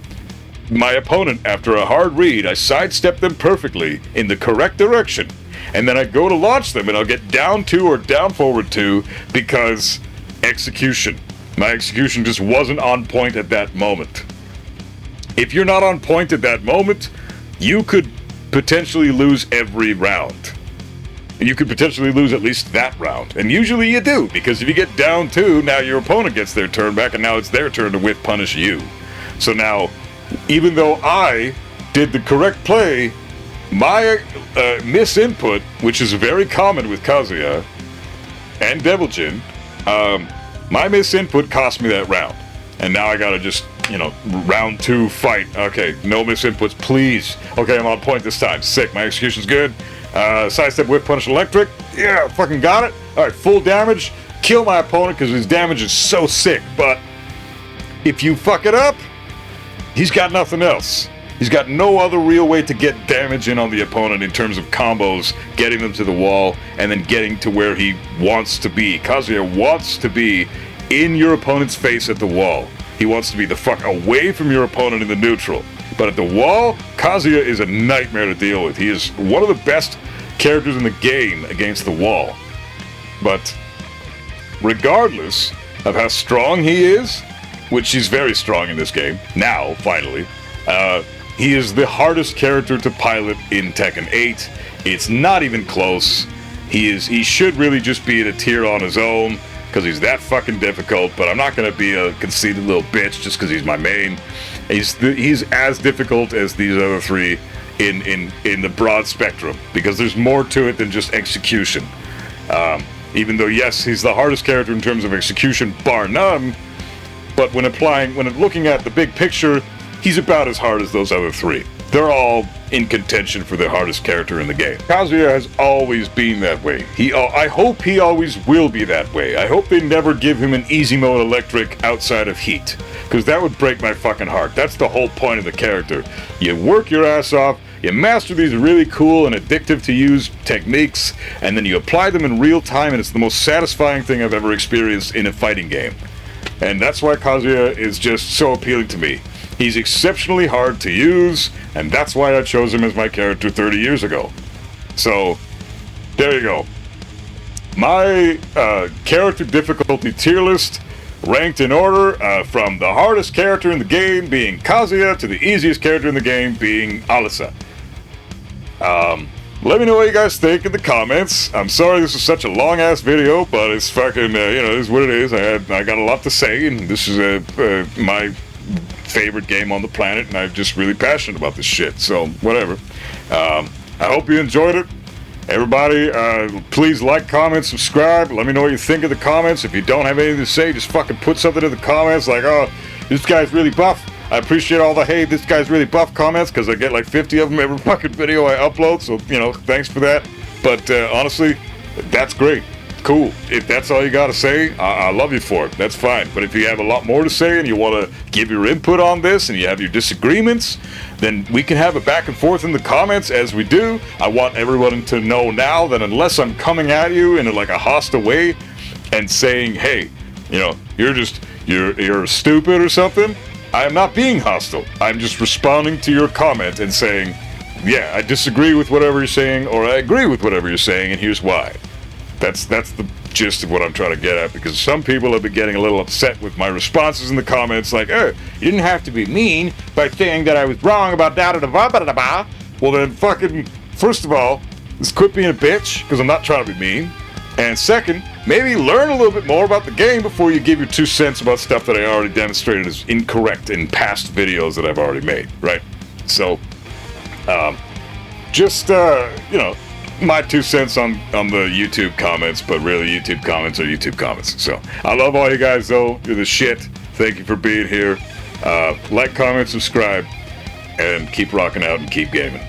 my opponent, after a hard read, I sidestep them perfectly in the correct direction, and then I go to launch them, and I'll get down 2 or down forward 2 because execution. My execution just wasn't on point at that moment. If you're not on point at that moment, you could potentially lose every round. You could potentially lose at least that round. And usually you do, because if you get down 2, now your opponent gets their turn back, and now it's their turn to whiff punish you. So now, even though I did the correct play, my misinput, which is very common with Kazuya and Deviljin, my misinput cost me that round. And now I gotta just, round 2 fight. Okay, no misinputs, please. Okay, I'm on point this time. Sick, my execution's good. Sidestep, whip, punish, electric. Yeah, fucking got it. Alright, full damage. Kill my opponent because his damage is so sick. But if you fuck it up, he's got nothing else. He's got no other real way to get damage in on the opponent in terms of combos, getting them to the wall, and then getting to where he wants to be. Kazuya wants to be in your opponent's face at the wall. He wants to be the fuck away from your opponent in the neutral. But at the wall, Kazuya is a nightmare to deal with. He is one of the best characters in the game against the wall. But regardless of how strong he is, which he's very strong in this game, now, finally, he is the hardest character to pilot in Tekken 8. It's not even close. He should really just be in a tier on his own, because he's that fucking difficult, but I'm not going to be a conceited little bitch just because he's my main. He's as difficult as these other 3 in the broad spectrum, because there's more to it than just execution. Even though, yes, he's the hardest character in terms of execution, bar none, but when looking at the big picture, he's about as hard as those other 3. They're all in contention for the hardest character in the game. Kazuya has always been that way. I hope he always will be that way. I hope they never give him an easy mode electric outside of heat, because that would break my fucking heart. That's the whole point of the character. You work your ass off, you master these really cool and addictive to use techniques, and then you apply them in real time, and it's the most satisfying thing I've ever experienced in a fighting game. And that's why Kazuya is just so appealing to me. He's exceptionally hard to use, and that's why I chose him as my character 30 years ago. So, there you go. My character difficulty tier list, ranked in order, from the hardest character in the game being Kazuya to the easiest character in the game being Alisa. Let me know what you guys think in the comments. I'm sorry this is such a long-ass video, but it's fucking, it is what it is. I got a lot to say, and this is my favorite game on the planet, and I'm just really passionate about this shit, so whatever. I hope you enjoyed it. Everybody, please like, comment, subscribe. Let me know what you think of the comments. If you don't have anything to say, just fucking put something in the comments like, oh, this guy's really buff. I appreciate all the, hey, this guy's really buff comments, because I get like 50 of them every fucking video I upload, so, thanks for that. But honestly, that's great. Cool. If that's all you gotta say, I love you for it. That's fine. But if you have a lot more to say and you want to give your input on this and you have your disagreements, then we can have a back and forth in the comments as we do. I want everyone to know now that unless I'm coming at you in like a hostile way and saying, hey, you're stupid or something, I am not being hostile. I'm just responding to your comment and saying, yeah, I disagree with whatever you're saying, or I agree with whatever you're saying, and here's why. That's the gist of what I'm trying to get at, because some people have been getting a little upset with my responses in the comments, like, oh, you didn't have to be mean by saying that I was wrong about da-da-da-ba-ba-da-ba. Well then, fucking, first of all, just quit being a bitch, because I'm not trying to be mean. And second, maybe learn a little bit more about the game before you give your 2 cents about stuff that I already demonstrated as incorrect in past videos that I've already made, right? So, my 2 cents on the YouTube comments, but really YouTube comments are YouTube comments. So I love all you guys though. You're the shit. Thank you for being here. Like, comment, subscribe, and keep rocking out and keep gaming.